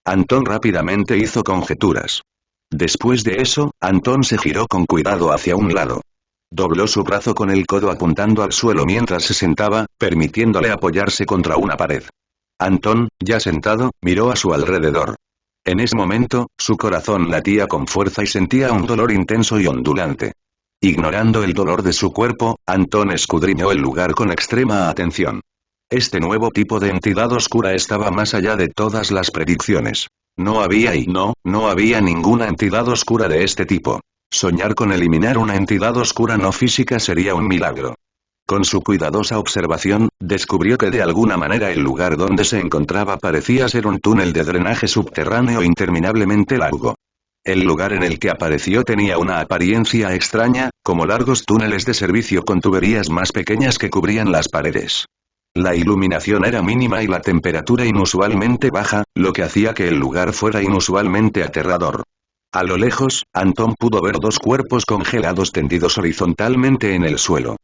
Anton rápidamente hizo conjeturas. Después de eso, Anton se giró con cuidado hacia un lado. Dobló su brazo con el codo apuntando al suelo mientras se sentaba, permitiéndole apoyarse contra una pared. Anton, ya sentado, miró a su alrededor. En ese momento, su corazón latía con fuerza y sentía un dolor intenso y ondulante. Ignorando el dolor de su cuerpo, Antón escudriñó el lugar con extrema atención. Este nuevo tipo de entidad oscura estaba más allá de todas las predicciones. No había ninguna entidad oscura de este tipo. Soñar con eliminar una entidad oscura no física sería un milagro. Con su cuidadosa observación, descubrió que de alguna manera el lugar donde se encontraba parecía ser un túnel de drenaje subterráneo interminablemente largo. El lugar en el que apareció tenía una apariencia extraña, como largos túneles de servicio con tuberías más pequeñas que cubrían las paredes. La iluminación era mínima y la temperatura inusualmente baja, lo que hacía que el lugar fuera inusualmente aterrador. A lo lejos, Antón pudo ver dos cuerpos congelados tendidos horizontalmente en el suelo.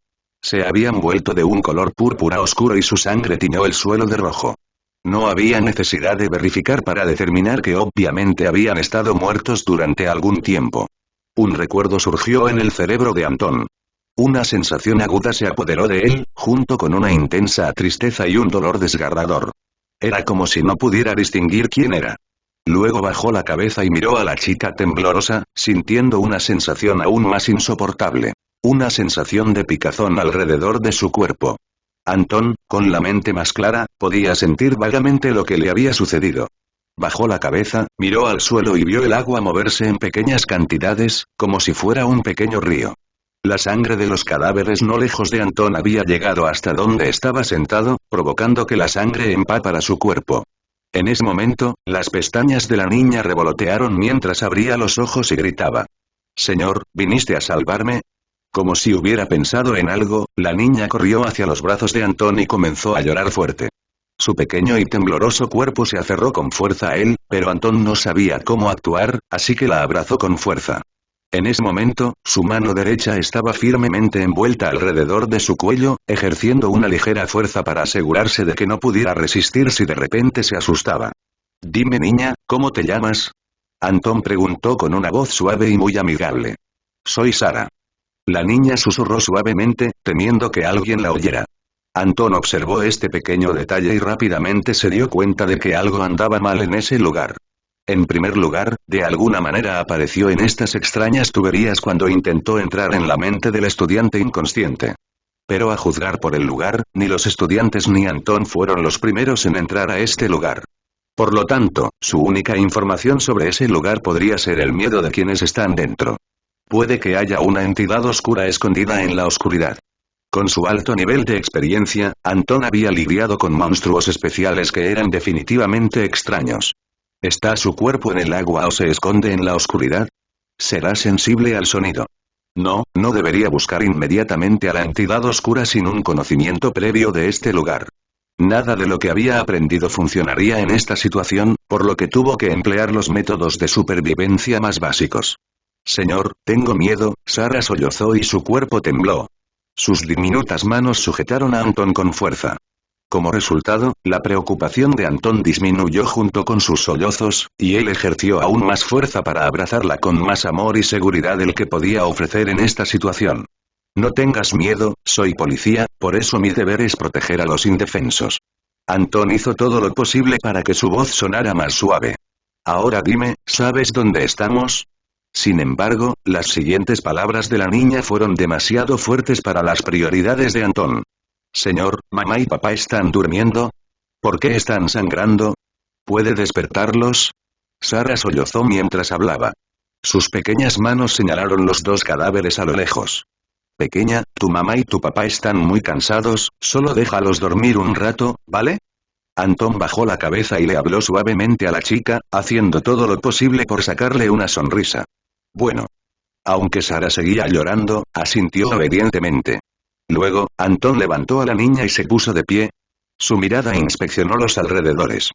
Se habían vuelto de un color púrpura oscuro y su sangre tiñó el suelo de rojo. No había necesidad de verificar para determinar que obviamente habían estado muertos durante algún tiempo. Un recuerdo surgió en el cerebro de Antón. Una sensación aguda se apoderó de él, junto con una intensa tristeza y un dolor desgarrador. Era como si no pudiera distinguir quién era. Luego bajó la cabeza y miró a la chica temblorosa, sintiendo una sensación aún más insoportable. Una sensación de picazón alrededor de su cuerpo. Antón, con la mente más clara, podía sentir vagamente lo que le había sucedido. Bajó la cabeza, miró al suelo y vio el agua moverse en pequeñas cantidades, como si fuera un pequeño río. La sangre de los cadáveres no lejos de Antón había llegado hasta donde estaba sentado, provocando que la sangre empapara su cuerpo. En ese momento, las pestañas de la niña revolotearon mientras abría los ojos y gritaba. «Señor, ¿viniste a salvarme?» Como si hubiera pensado en algo, la niña corrió hacia los brazos de Antón y comenzó a llorar fuerte. Su pequeño y tembloroso cuerpo se aferró con fuerza a él, pero Antón no sabía cómo actuar, así que la abrazó con fuerza. En ese momento, su mano derecha estaba firmemente envuelta alrededor de su cuello, ejerciendo una ligera fuerza para asegurarse de que no pudiera resistir si de repente se asustaba. «Dime niña, ¿cómo te llamas?» Antón preguntó con una voz suave y muy amigable. «Soy Sara». La niña susurró suavemente, temiendo que alguien la oyera. Antón observó este pequeño detalle y rápidamente se dio cuenta de que algo andaba mal en ese lugar. En primer lugar, de alguna manera apareció en estas extrañas tuberías cuando intentó entrar en la mente del estudiante inconsciente. Pero a juzgar por el lugar, ni los estudiantes ni Antón fueron los primeros en entrar a este lugar. Por lo tanto, su única información sobre ese lugar podría ser el miedo de quienes están dentro. Puede que haya una entidad oscura escondida en la oscuridad. Con su alto nivel de experiencia, Antón había lidiado con monstruos especiales que eran definitivamente extraños. ¿Está su cuerpo en el agua o se esconde en la oscuridad? ¿Será sensible al sonido? No debería buscar inmediatamente a la entidad oscura sin un conocimiento previo de este lugar. Nada de lo que había aprendido funcionaría en esta situación, por lo que tuvo que emplear los métodos de supervivencia más básicos. «Señor, tengo miedo», Sara sollozó y su cuerpo tembló. Sus diminutas manos sujetaron a Antón con fuerza. Como resultado, la preocupación de Antón disminuyó junto con sus sollozos, y él ejerció aún más fuerza para abrazarla con más amor y seguridad del que podía ofrecer en esta situación. «No tengas miedo, soy policía, por eso mi deber es proteger a los indefensos». Antón hizo todo lo posible para que su voz sonara más suave. «Ahora dime, ¿sabes dónde estamos?» Sin embargo, las siguientes palabras de la niña fueron demasiado fuertes para las prioridades de Antón. «Señor, mamá y papá están durmiendo. ¿Por qué están sangrando? ¿Puede despertarlos?» Sara sollozó mientras hablaba. Sus pequeñas manos señalaron los dos cadáveres a lo lejos. «Pequeña, tu mamá y tu papá están muy cansados, solo déjalos dormir un rato, ¿vale?» Antón bajó la cabeza y le habló suavemente a la chica, haciendo todo lo posible por sacarle una sonrisa. «Bueno». Aunque Sara seguía llorando, asintió obedientemente. Luego, Antón levantó a la niña y se puso de pie. Su mirada inspeccionó los alrededores.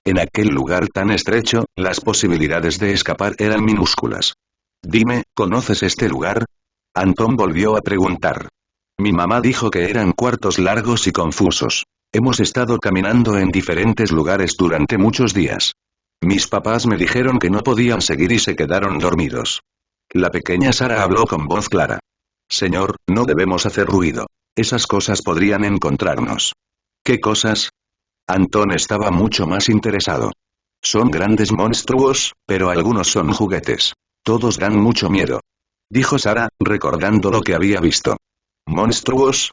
En aquel lugar tan estrecho, las posibilidades de escapar eran minúsculas. «Dime, ¿conoces este lugar?» Antón volvió a preguntar. «Mi mamá dijo que eran cuartos largos y confusos. Hemos estado caminando en diferentes lugares durante muchos días. Mis papás me dijeron que no podían seguir y se quedaron dormidos». La pequeña Sara habló con voz clara. «Señor, no debemos hacer ruido. Esas cosas podrían encontrarnos». «¿Qué cosas?» Antón estaba mucho más interesado. Son grandes monstruos, pero algunos son juguetes. Todos dan mucho miedo. Dijo Sara, recordando lo que había visto. ¿Monstruos?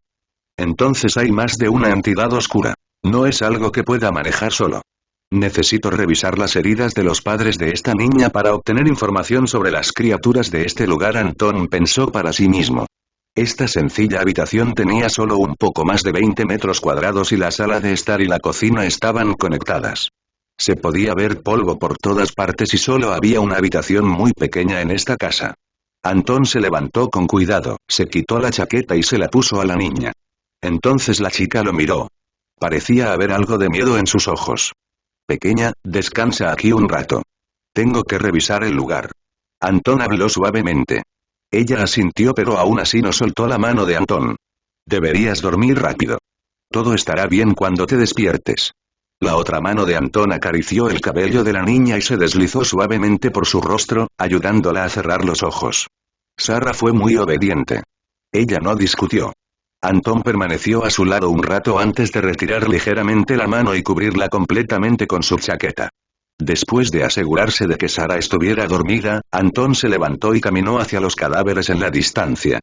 Entonces hay más de una entidad oscura. No es algo que pueda manejar solo. Necesito revisar las heridas de los padres de esta niña para obtener información sobre las criaturas de este lugar. Antón pensó para sí mismo. Esta sencilla habitación tenía solo un poco más de 20 metros cuadrados y la sala de estar y la cocina estaban conectadas. Se podía ver polvo por todas partes y solo había una habitación muy pequeña en esta casa. Antón se levantó con cuidado, se quitó la chaqueta y se la puso a la niña. Entonces la chica lo miró. Parecía haber algo de miedo en sus ojos. Pequeña, descansa aquí un rato. Tengo que revisar el lugar. Antón habló suavemente. Ella asintió pero aún así no soltó la mano de Antón. Deberías dormir rápido. Todo estará bien cuando te despiertes. La otra mano de Antón acarició el cabello de la niña y se deslizó suavemente por su rostro, ayudándola a cerrar los ojos. Sara fue muy obediente. Ella no discutió. Antón permaneció a su lado un rato antes de retirar ligeramente la mano y cubrirla completamente con su chaqueta. Después de asegurarse de que Sara estuviera dormida, Antón se levantó y caminó hacia los cadáveres en la distancia.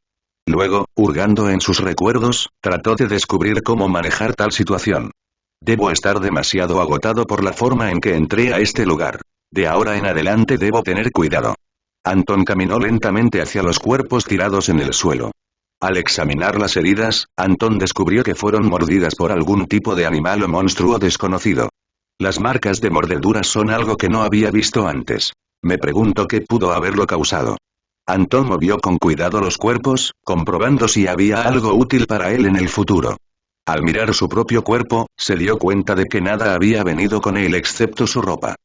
Luego, hurgando en sus recuerdos, trató de descubrir cómo manejar tal situación. Debo estar demasiado agotado por la forma en que entré a este lugar. De ahora en adelante debo tener cuidado. Antón caminó lentamente hacia los cuerpos tirados en el suelo. Al examinar las heridas, Antón descubrió que fueron mordidas por algún tipo de animal o monstruo desconocido. Las marcas de mordeduras son algo que no había visto antes. Me pregunto qué pudo haberlo causado. Antón movió con cuidado los cuerpos, comprobando si había algo útil para él en el futuro. Al mirar su propio cuerpo, se dio cuenta de que nada había venido con él excepto su ropa.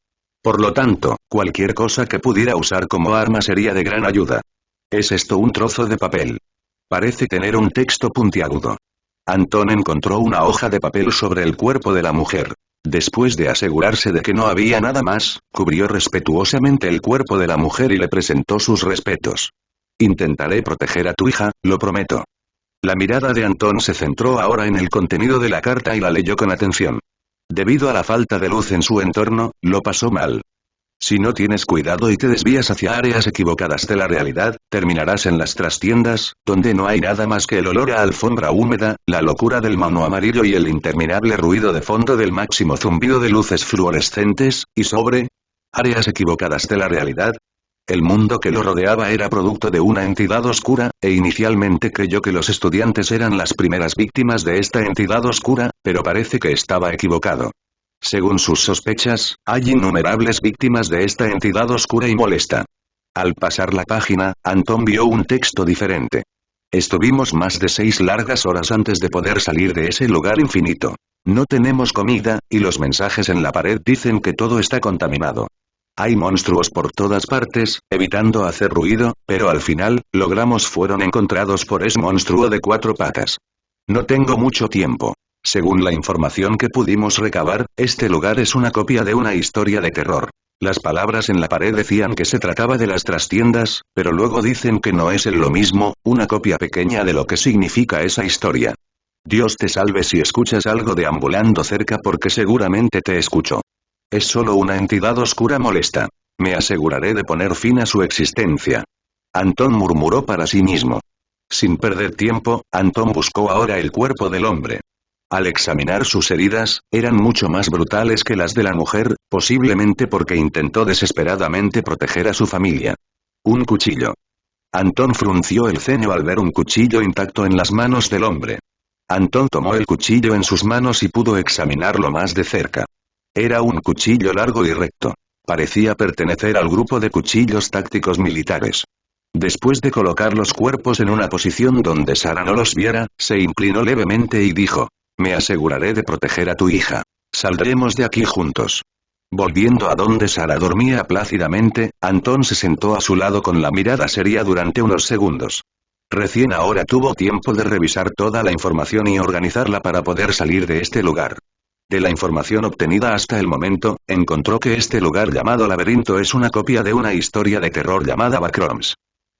Por lo tanto, cualquier cosa que pudiera usar como arma sería de gran ayuda. ¿Es esto un trozo de papel? Parece tener un texto puntiagudo. Antón encontró una hoja de papel sobre el cuerpo de la mujer. Después de asegurarse de que no había nada más, cubrió respetuosamente el cuerpo de la mujer y le presentó sus respetos. Intentaré proteger a tu hija, lo prometo. La mirada de Antón se centró ahora en el contenido de la carta y la leyó con atención. Debido a la falta de luz en su entorno, lo pasó mal. Si no tienes cuidado y te desvías hacia áreas equivocadas de la realidad, terminarás en las trastiendas, donde no hay nada más que el olor a alfombra húmeda, la locura del mono amarillo y el interminable ruido de fondo del máximo zumbido de luces fluorescentes, y sobre áreas equivocadas de la realidad. El mundo que lo rodeaba era producto de una entidad oscura, e inicialmente creyó que los estudiantes eran las primeras víctimas de esta entidad oscura, pero parece que estaba equivocado. Según sus sospechas, hay innumerables víctimas de esta entidad oscura y molesta. Al pasar la página, Antón vio un texto diferente. Estuvimos más de 6 largas horas antes de poder salir de ese lugar infinito. No tenemos comida, y los mensajes en la pared dicen que todo está contaminado. Hay monstruos por todas partes, evitando hacer ruido, pero al final, logramos fueron encontrados por ese monstruo de 4 patas. No tengo mucho tiempo. Según la información que pudimos recabar, este lugar es una copia de una historia de terror. Las palabras en la pared decían que se trataba de las trastiendas, pero luego dicen que no es lo mismo, una copia pequeña de lo que significa esa historia. Dios te salve si escuchas algo deambulando cerca porque seguramente te escucho. Es solo una entidad oscura molesta. Me aseguraré de poner fin a su existencia. Antón murmuró para sí mismo. Sin perder tiempo, Antón buscó ahora el cuerpo del hombre. Al examinar sus heridas, eran mucho más brutales que las de la mujer, posiblemente porque intentó desesperadamente proteger a su familia. Un cuchillo. Antón frunció el ceño al ver un cuchillo intacto en las manos del hombre. Antón tomó el cuchillo en sus manos y pudo examinarlo más de cerca. Era un cuchillo largo y recto. Parecía pertenecer al grupo de cuchillos tácticos militares. Después de colocar los cuerpos en una posición donde Sara no los viera, se inclinó levemente y dijo: me aseguraré de proteger a tu hija. Saldremos de aquí juntos. Volviendo a donde Sara dormía plácidamente, Antón se sentó a su lado con la mirada seria durante unos segundos. Recién ahora tuvo tiempo de revisar toda la información y organizarla para poder salir de este lugar. De la información obtenida hasta el momento, encontró que este lugar llamado laberinto es una copia de una historia de terror llamada Backrooms.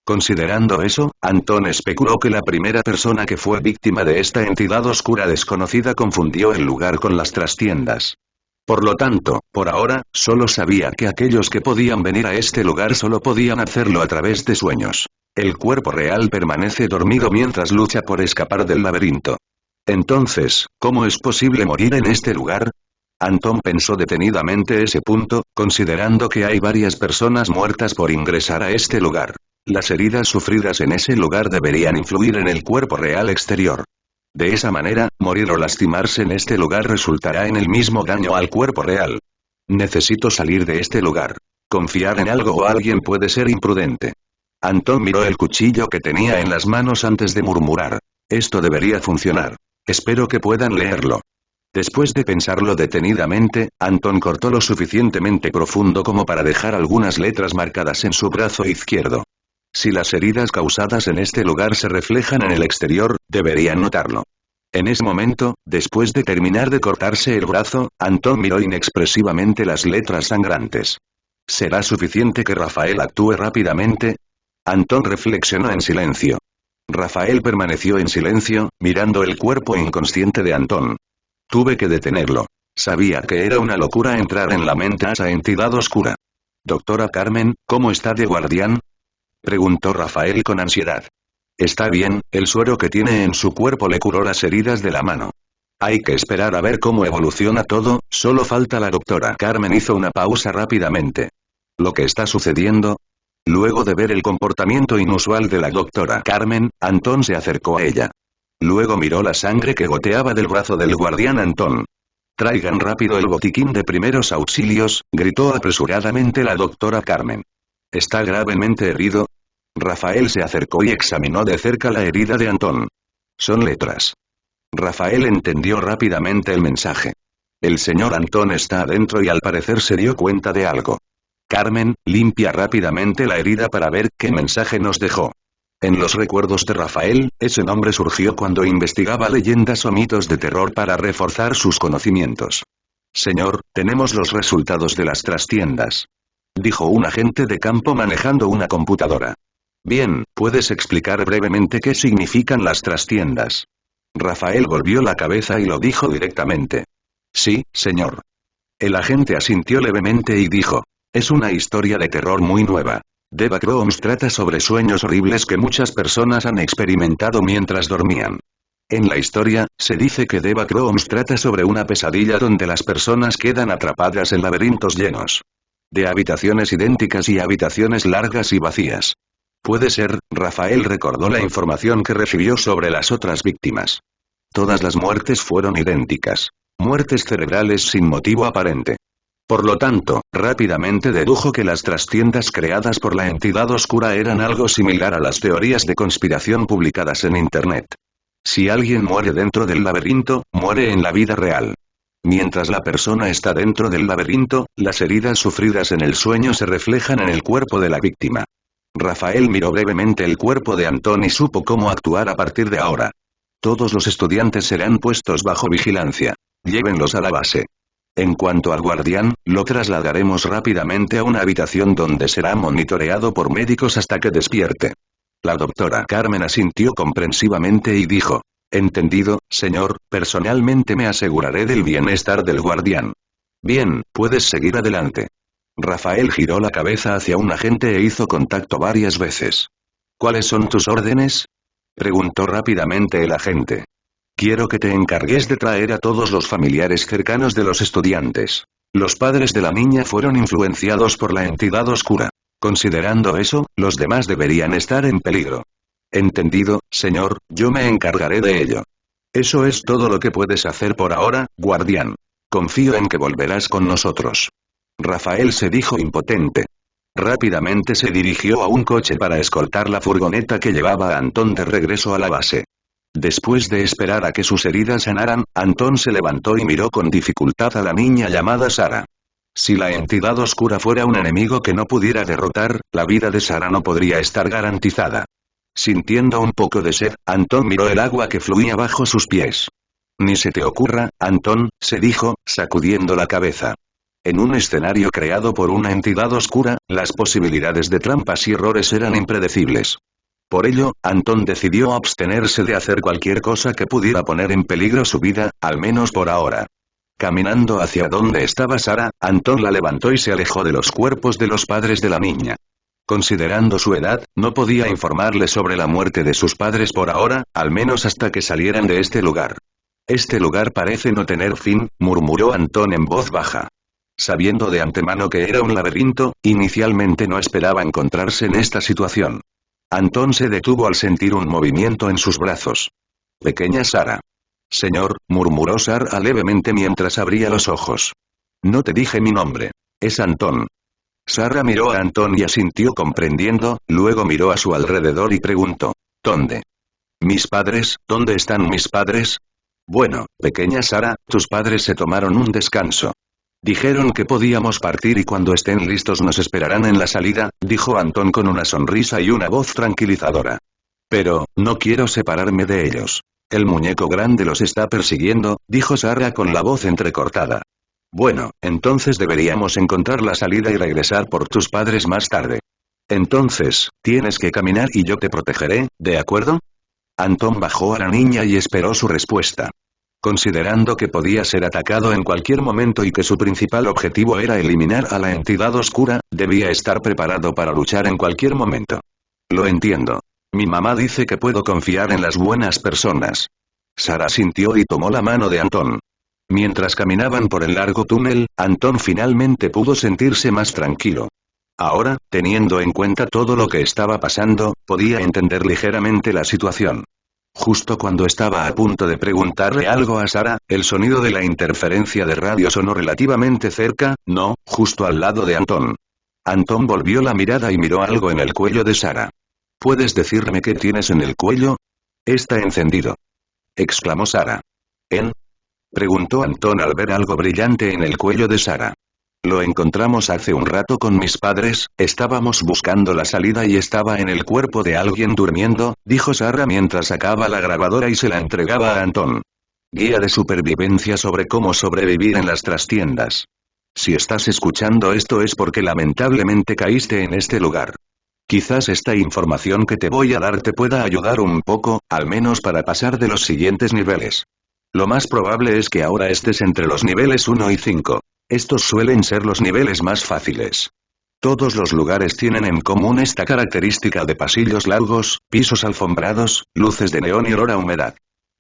Considerando eso, Antón especuló que la primera persona que fue víctima de esta entidad oscura desconocida confundió el lugar con las trastiendas. Por lo tanto, por ahora, solo sabía que aquellos que podían venir a este lugar solo podían hacerlo a través de sueños. El cuerpo real permanece dormido mientras lucha por escapar del laberinto. Entonces, ¿cómo es posible morir en este lugar? Anton pensó detenidamente ese punto, considerando que hay varias personas muertas por ingresar a este lugar. Las heridas sufridas en ese lugar deberían influir en el cuerpo real exterior. De esa manera, morir o lastimarse en este lugar resultará en el mismo daño al cuerpo real. Necesito salir de este lugar. Confiar en algo o alguien puede ser imprudente. Anton miró el cuchillo que tenía en las manos antes de murmurar. Esto debería funcionar. Espero que puedan leerlo. Después de pensarlo detenidamente, Anton cortó lo suficientemente profundo como para dejar algunas letras marcadas en su brazo izquierdo. Si las heridas causadas en este lugar se reflejan en el exterior, deberían notarlo. En ese momento, después de terminar de cortarse el brazo, Anton miró inexpresivamente las letras sangrantes. ¿Será suficiente que Rafael actúe rápidamente? Anton reflexionó en silencio. Rafael permaneció en silencio, mirando el cuerpo inconsciente de Anton. Tuve que detenerlo. Sabía que era una locura entrar en la mente a esa entidad oscura. Doctora Carmen, ¿cómo está de guardián? Preguntó Rafael con ansiedad. Está bien, el suero que tiene en su cuerpo le curó las heridas de la mano. Hay que esperar a ver cómo evoluciona todo, solo falta la doctora. Carmen hizo una pausa rápidamente. ¿Lo que está sucediendo? Luego de ver el comportamiento inusual de la doctora Carmen, Anton se acercó a ella. Luego miró la sangre que goteaba del brazo del guardián Anton. Traigan rápido el botiquín de primeros auxilios, gritó apresuradamente la doctora Carmen. ¿Está gravemente herido? Rafael se acercó y examinó de cerca la herida de Anton. Son letras. Rafael entendió rápidamente el mensaje. El señor Anton está adentro y al parecer se dio cuenta de algo. Carmen, limpia rápidamente la herida para ver qué mensaje nos dejó. En los recuerdos de Rafael, ese nombre surgió cuando investigaba leyendas o mitos de terror para reforzar sus conocimientos. Señor, tenemos los resultados de las trastiendas. Dijo un agente de campo manejando una computadora. Bien, ¿puedes explicar brevemente qué significan las trastiendas? Rafael volvió la cabeza y lo dijo directamente. Sí, señor. El agente asintió levemente y dijo. Es una historia de terror muy nueva. The Backrooms trata sobre sueños horribles que muchas personas han experimentado mientras dormían. En la historia, se dice que The Backrooms trata sobre una pesadilla donde las personas quedan atrapadas en laberintos llenos de habitaciones idénticas y habitaciones largas y vacías. Puede ser, Rafael recordó la información que recibió sobre las otras víctimas. Todas las muertes fueron idénticas. Muertes cerebrales sin motivo aparente. Por lo tanto, rápidamente dedujo que las trastiendas creadas por la entidad oscura eran algo similar a las teorías de conspiración publicadas en Internet. Si alguien muere dentro del laberinto, muere en la vida real. Mientras la persona está dentro del laberinto, las heridas sufridas en el sueño se reflejan en el cuerpo de la víctima. Rafael miró brevemente el cuerpo de Anton y supo cómo actuar a partir de ahora. Todos los estudiantes serán puestos bajo vigilancia. Llévenlos a la base. En cuanto al guardián, lo trasladaremos rápidamente a una habitación donde será monitoreado por médicos hasta que despierte. La doctora Carmen asintió comprensivamente y dijo. Entendido, señor, personalmente me aseguraré del bienestar del guardián. Bien, puedes seguir adelante. Rafael giró la cabeza hacia un agente e hizo contacto varias veces. ¿Cuáles son tus órdenes? Preguntó rápidamente el agente. Quiero que te encargues de traer a todos los familiares cercanos de los estudiantes. Los padres de la niña fueron influenciados por la entidad oscura. Considerando eso, los demás deberían estar en peligro. Entendido, señor, yo me encargaré de ello. Eso es todo lo que puedes hacer por ahora, guardián. Confío en que volverás con nosotros. Rafael se dijo impotente. Rápidamente se dirigió a un coche para escoltar la furgoneta que llevaba a Anton de regreso a la base. Después de esperar a que sus heridas sanaran, Anton se levantó y miró con dificultad a la niña llamada Sara. Si la entidad oscura fuera un enemigo que no pudiera derrotar, la vida de Sara no podría estar garantizada. Sintiendo un poco de sed, Anton miró el agua que fluía bajo sus pies. Ni se te ocurra, Anton, se dijo, sacudiendo la cabeza. En un escenario creado por una entidad oscura, las posibilidades de trampas y errores eran impredecibles. Por ello, Anton decidió abstenerse de hacer cualquier cosa que pudiera poner en peligro su vida, al menos por ahora. Caminando hacia donde estaba Sara, Antón la levantó y se alejó de los cuerpos de los padres de la niña. Considerando su edad, no podía informarle sobre la muerte de sus padres por ahora, al menos hasta que salieran de este lugar. Este lugar parece no tener fin, murmuró Antón en voz baja. Sabiendo de antemano que era un laberinto, inicialmente no esperaba encontrarse en esta situación. Antón se detuvo al sentir un movimiento en sus brazos. Pequeña Sara. Señor, murmuró Sara levemente mientras abría los ojos. No te dije mi nombre. Es Antón. Sara miró a Antón y asintió comprendiendo, luego miró a su alrededor y preguntó. ¿Dónde? ¿Mis padres? ¿Dónde están mis padres? Bueno, pequeña Sara, tus padres se tomaron un descanso. Dijeron que podíamos partir y cuando estén listos nos esperarán en la salida, dijo Antón con una sonrisa y una voz tranquilizadora. Pero, no quiero separarme de ellos. El muñeco grande los está persiguiendo, dijo Sara con la voz entrecortada. Bueno, entonces deberíamos encontrar la salida y regresar por tus padres más tarde. Entonces, tienes que caminar y yo te protegeré, ¿de acuerdo? Antón bajó a la niña y esperó su respuesta. Considerando que podía ser atacado en cualquier momento y que su principal objetivo era eliminar a la entidad oscura, debía estar preparado para luchar en cualquier momento. Lo entiendo. Mi mamá dice que puedo confiar en las buenas personas. Sara sintió y tomó la mano de Antón. Mientras caminaban por el largo túnel, Antón finalmente pudo sentirse más tranquilo. Ahora, teniendo en cuenta todo lo que estaba pasando, podía entender ligeramente la situación. Justo cuando estaba a punto de preguntarle algo a Sara, el sonido de la interferencia de radio sonó relativamente cerca, no, justo al lado de Antón. Antón volvió la mirada y miró algo en el cuello de Sara. ¿Puedes decirme qué tienes en el cuello? Está encendido. Exclamó Sara. ¿En? Preguntó Antón al ver algo brillante en el cuello de Sara. Lo encontramos hace un rato con mis padres, estábamos buscando la salida y estaba en el cuerpo de alguien durmiendo, dijo Sara mientras sacaba la grabadora y se la entregaba a Antón. Guía de supervivencia sobre cómo sobrevivir en las trastiendas. Si estás escuchando esto es porque lamentablemente caíste en este lugar. Quizás esta información que te voy a dar te pueda ayudar un poco, al menos para pasar de los siguientes niveles. Lo más probable es que ahora estés entre los niveles 1 y 5. Estos suelen ser los niveles más fáciles. Todos los lugares tienen en común esta característica de pasillos largos, pisos alfombrados, luces de neón y olor a humedad.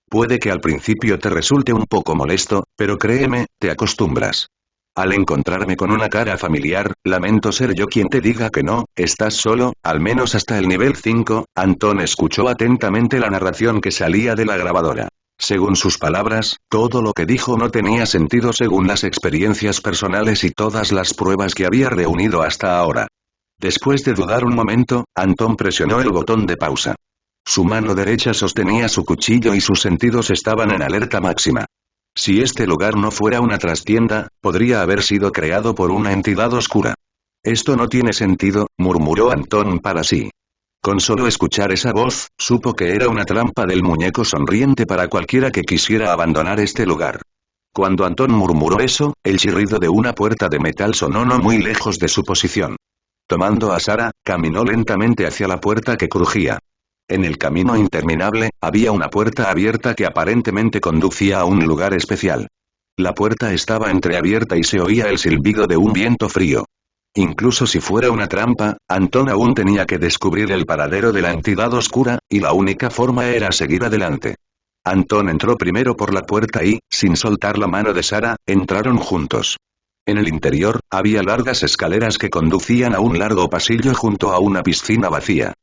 Puede que al principio te resulte un poco molesto, pero créeme, te acostumbras. Al encontrarme con una cara familiar, lamento ser yo quien te diga que no, estás solo, al menos hasta el nivel 5, Antón escuchó atentamente la narración que salía de la grabadora. Según sus palabras, todo lo que dijo no tenía sentido según las experiencias personales y todas las pruebas que había reunido hasta ahora. Después de dudar un momento, Antón presionó el botón de pausa. Su mano derecha sostenía su cuchillo y sus sentidos estaban en alerta máxima. Si este lugar no fuera una trastienda, podría haber sido creado por una entidad oscura. Esto no tiene sentido, murmuró Antón para sí. Con solo escuchar esa voz, supo que era una trampa del muñeco sonriente para cualquiera que quisiera abandonar este lugar. Cuando Antón murmuró eso, el chirrido de una puerta de metal sonó no muy lejos de su posición. Tomando a Sara, caminó lentamente hacia la puerta que crujía. En el camino interminable, había una puerta abierta que aparentemente conducía a un lugar especial. La puerta estaba entreabierta y se oía el silbido de un viento frío. Incluso si fuera una trampa, Antón aún tenía que descubrir el paradero de la entidad oscura, y la única forma era seguir adelante. Antón entró primero por la puerta y, sin soltar la mano de Sara, entraron juntos. En el interior, había largas escaleras que conducían a un largo pasillo junto a una piscina vacía.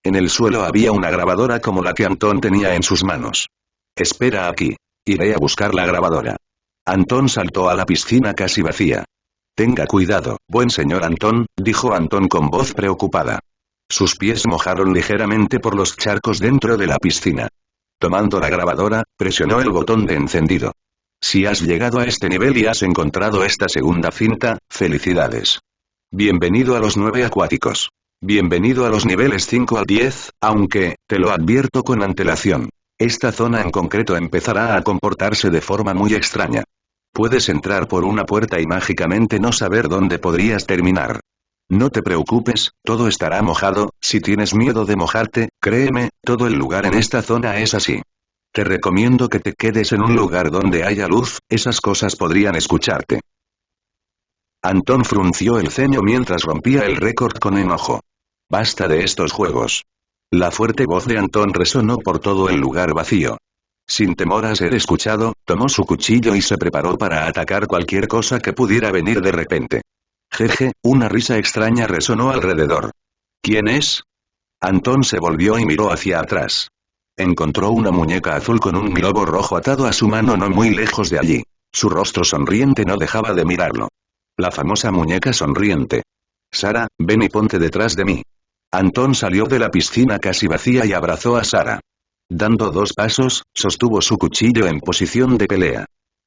En el suelo había una grabadora como la que Antón tenía en sus manos. Espera aquí. Iré a buscar la grabadora. Antón saltó a la piscina casi vacía. Tenga cuidado, buen señor Antón, dijo Antón con voz preocupada. Sus pies mojaron ligeramente por los charcos dentro de la piscina. Tomando la grabadora, presionó el botón de encendido. Si has llegado a este nivel y has encontrado esta segunda cinta, felicidades. Bienvenido a los 9 acuáticos. Bienvenido a los niveles 5 al 10, aunque, te lo advierto con antelación. Esta zona en concreto empezará a comportarse de forma muy extraña. Puedes entrar por una puerta y mágicamente no saber dónde podrías terminar. No te preocupes, todo estará mojado, si tienes miedo de mojarte, créeme, todo el lugar en esta zona es así. Te recomiendo que te quedes en un lugar donde haya luz, esas cosas podrían escucharte. Antón frunció el ceño mientras rompía el récord con enojo. Basta de estos juegos. La fuerte voz de Antón resonó por todo el lugar vacío. Sin temor a ser escuchado, tomó su cuchillo y se preparó para atacar cualquier cosa que pudiera venir de repente. Jeje, una risa extraña resonó alrededor. ¿Quién es? Antón se volvió y miró hacia atrás. Encontró una muñeca azul con un globo rojo atado a su mano no muy lejos de allí. Su rostro sonriente no dejaba de mirarlo. La famosa muñeca sonriente. Sara, ven y ponte detrás de mí. Antón salió de la piscina casi vacía y abrazó a Sara. Dando 2 pasos, sostuvo su cuchillo en posición de pelea.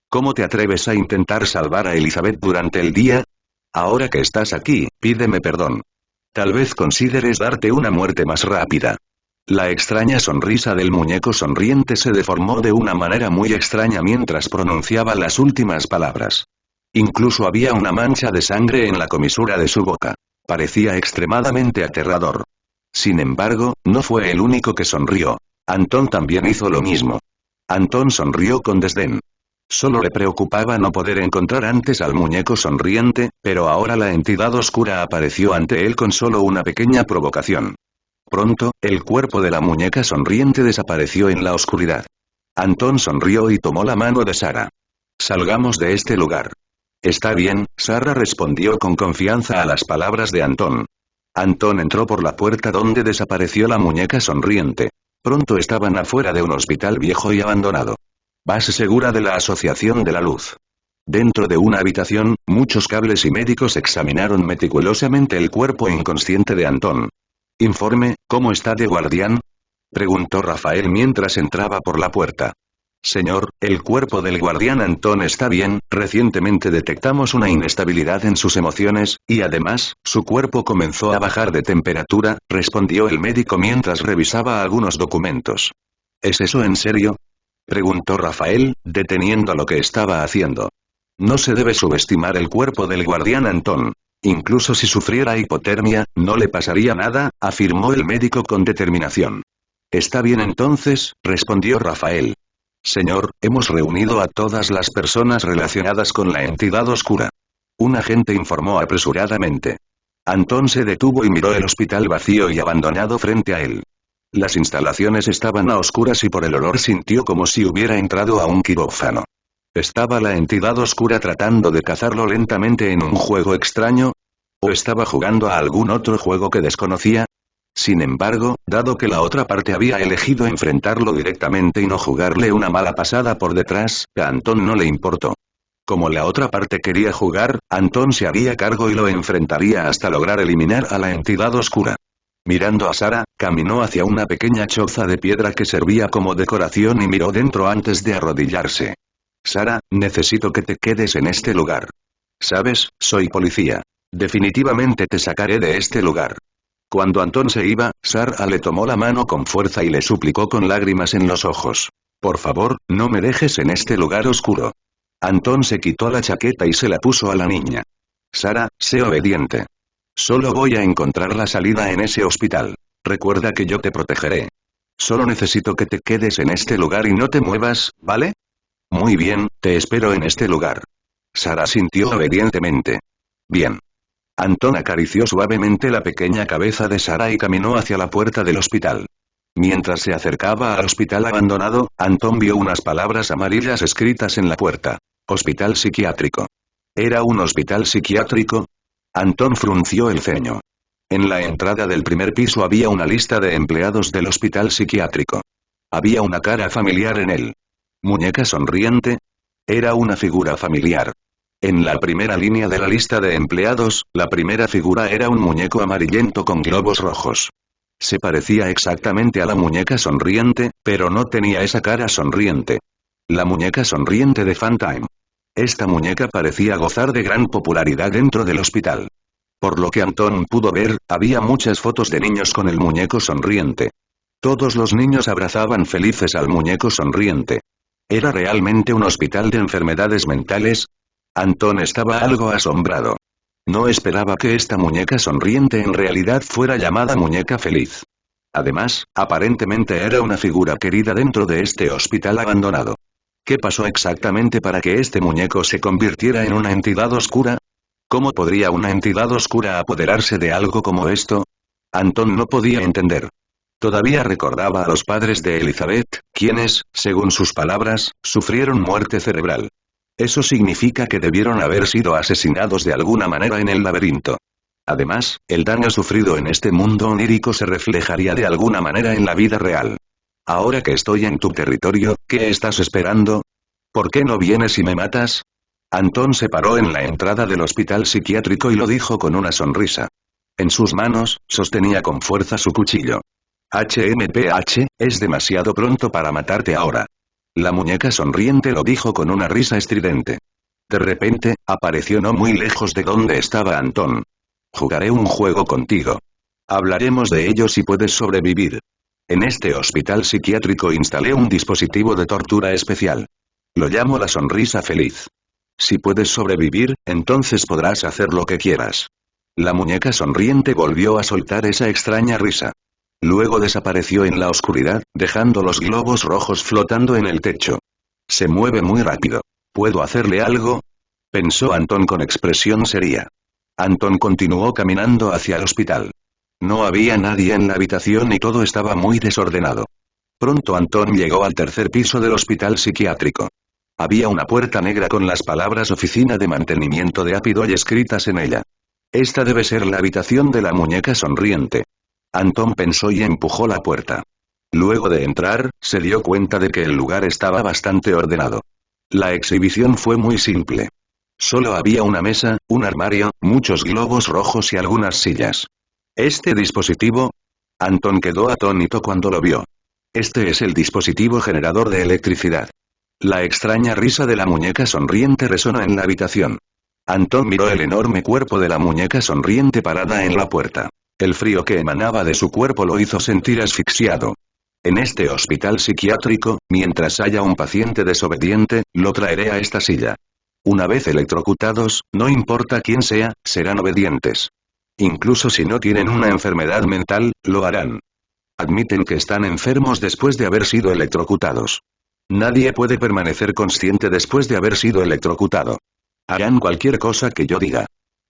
¿Cómo te atreves a intentar salvar a Elizabeth durante el día? Ahora que estás aquí, pídeme perdón. Tal vez consideres darte una muerte más rápida. La extraña sonrisa del muñeco sonriente se deformó de una manera muy extraña mientras pronunciaba las últimas palabras. Incluso había una mancha de sangre en la comisura de su boca. Parecía extremadamente aterrador. Sin embargo, no fue el único que sonrió. Antón también hizo lo mismo. Antón sonrió con desdén. Solo le preocupaba no poder encontrar antes al muñeco sonriente, pero ahora la entidad oscura apareció ante él con solo una pequeña provocación. Pronto, el cuerpo de la muñeca sonriente desapareció en la oscuridad. Antón sonrió y tomó la mano de Sara. Salgamos de este lugar. Está bien, Sara respondió con confianza a las palabras de Antón. Antón entró por la puerta donde desapareció la muñeca sonriente. Pronto estaban afuera de un hospital viejo y abandonado. Base segura de la Asociación de la Luz. Dentro de una habitación, muchos cables y médicos examinaron meticulosamente el cuerpo inconsciente de Antón. Informe, ¿cómo está de guardián? Preguntó Rafael mientras entraba por la puerta. Señor, el cuerpo del guardián Antón está bien, recientemente detectamos una inestabilidad en sus emociones, y además, su cuerpo comenzó a bajar de temperatura, respondió el médico mientras revisaba algunos documentos. ¿Es eso en serio? Preguntó Rafael, deteniendo lo que estaba haciendo. No se debe subestimar el cuerpo del guardián Antón. Incluso si sufriera hipotermia, no le pasaría nada, afirmó el médico con determinación. Está bien entonces, respondió Rafael. Señor, hemos reunido a todas las personas relacionadas con la entidad oscura. Un agente informó apresuradamente. Antón se detuvo y miró el hospital vacío y abandonado frente a él. Las instalaciones estaban a oscuras y por el olor sintió como si hubiera entrado a un quirófano. ¿Estaba la entidad oscura tratando de cazarlo lentamente en un juego extraño? ¿O estaba jugando a algún otro juego que desconocía? Sin embargo, dado que la otra parte había elegido enfrentarlo directamente y no jugarle una mala pasada por detrás, a Antón no le importó. Como la otra parte quería jugar, Antón se haría cargo y lo enfrentaría hasta lograr eliminar a la entidad oscura. Mirando a Sara, caminó hacia una pequeña choza de piedra que servía como decoración y miró dentro antes de arrodillarse. Sara, necesito que te quedes en este lugar. ¿Sabes? Soy policía. Definitivamente te sacaré de este lugar. Cuando Antón se iba, Sara le tomó la mano con fuerza y le suplicó con lágrimas en los ojos. Por favor, no me dejes en este lugar oscuro. Antón se quitó la chaqueta y se la puso a la niña. Sara, sé obediente. Solo voy a encontrar la salida en ese hospital. Recuerda que yo te protegeré. Solo necesito que te quedes en este lugar y no te muevas, ¿vale? Muy bien, te espero en este lugar. Sara sintió obedientemente. Bien. Antón acarició suavemente la pequeña cabeza de Sara y caminó hacia la puerta del hospital. Mientras se acercaba al hospital abandonado, Antón vio unas palabras amarillas escritas en la puerta. Hospital psiquiátrico. ¿Era un hospital psiquiátrico? Antón frunció el ceño. En la entrada del primer piso había una lista de empleados del hospital psiquiátrico. Había una cara familiar en él. ¿Muñeca sonriente? Era una figura familiar. En la primera línea de la lista de empleados, la primera figura era un muñeco amarillento con globos rojos. Se parecía exactamente a la muñeca sonriente, pero no tenía esa cara sonriente. La muñeca sonriente de Funtime. Esta muñeca parecía gozar de gran popularidad dentro del hospital. Por lo que Antón pudo ver, había muchas fotos de niños con el muñeco sonriente. Todos los niños abrazaban felices al muñeco sonriente. ¿Era realmente un hospital de enfermedades mentales? Antón estaba algo asombrado. No esperaba que esta muñeca sonriente en realidad fuera llamada muñeca feliz. Además, aparentemente era una figura querida dentro de este hospital abandonado. ¿Qué pasó exactamente para que este muñeco se convirtiera en una entidad oscura? ¿Cómo podría una entidad oscura apoderarse de algo como esto? Anton no podía entender. Todavía recordaba a los padres de Elizabeth, quienes, según sus palabras, sufrieron muerte cerebral. Eso significa que debieron haber sido asesinados de alguna manera en el laberinto. Además, el daño sufrido en este mundo onírico se reflejaría de alguna manera en la vida real. Ahora que estoy en tu territorio, ¿qué estás esperando? ¿Por qué no vienes y me matas? Anton se paró en la entrada del hospital psiquiátrico y lo dijo con una sonrisa. En sus manos, sostenía con fuerza su cuchillo. HMPH, es demasiado pronto para matarte ahora. La muñeca sonriente lo dijo con una risa estridente. De repente, apareció no muy lejos de donde estaba Anton. Jugaré un juego contigo. Hablaremos de ello si puedes sobrevivir. En este hospital psiquiátrico instalé un dispositivo de tortura especial. Lo llamo la sonrisa feliz. Si puedes sobrevivir, entonces podrás hacer lo que quieras. La muñeca sonriente volvió a soltar esa extraña risa. Luego desapareció en la oscuridad, dejando los globos rojos flotando en el techo. Se mueve muy rápido. ¿Puedo hacerle algo? Pensó Anton con expresión seria. Anton continuó caminando hacia el hospital. No había nadie en la habitación y todo estaba muy desordenado. Pronto Anton llegó al tercer piso del hospital psiquiátrico. Había una puerta negra con las palabras Oficina de Mantenimiento de Apidoy escritas en ella. Esta debe ser la habitación de la muñeca sonriente. Anton pensó y empujó la puerta. Luego de entrar, se dio cuenta de que el lugar estaba bastante ordenado. La exhibición fue muy simple. Solo había una mesa, un armario, muchos globos rojos y algunas sillas. ¿Este dispositivo? Anton quedó atónito cuando lo vio. Este es el dispositivo generador de electricidad. La extraña risa de la muñeca sonriente resonó en la habitación. Anton miró el enorme cuerpo de la muñeca sonriente parada en la puerta. El frío que emanaba de su cuerpo lo hizo sentir asfixiado. En este hospital psiquiátrico, mientras haya un paciente desobediente, lo traeré a esta silla. Una vez electrocutados, no importa quién sea, serán obedientes. Incluso si no tienen una enfermedad mental, lo harán. Admiten que están enfermos después de haber sido electrocutados. Nadie puede permanecer consciente después de haber sido electrocutado. Harán cualquier cosa que yo diga.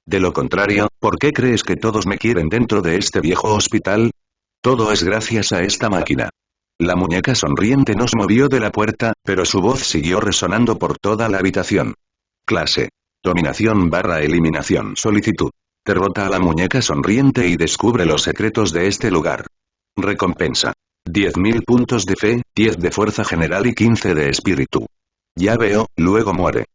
De lo contrario, ¿por qué crees que todos me quieren dentro de este viejo hospital? Todo es gracias a esta máquina. La muñeca sonriente no se movió de la puerta, pero su voz siguió resonando por toda la habitación. Clase. Dominación/eliminación. Solicitud. Derrota a la muñeca sonriente y descubre los secretos de este lugar. Recompensa. 10.000 puntos de fe, 10 de fuerza general y 15 de espíritu. Ya veo, luego muere.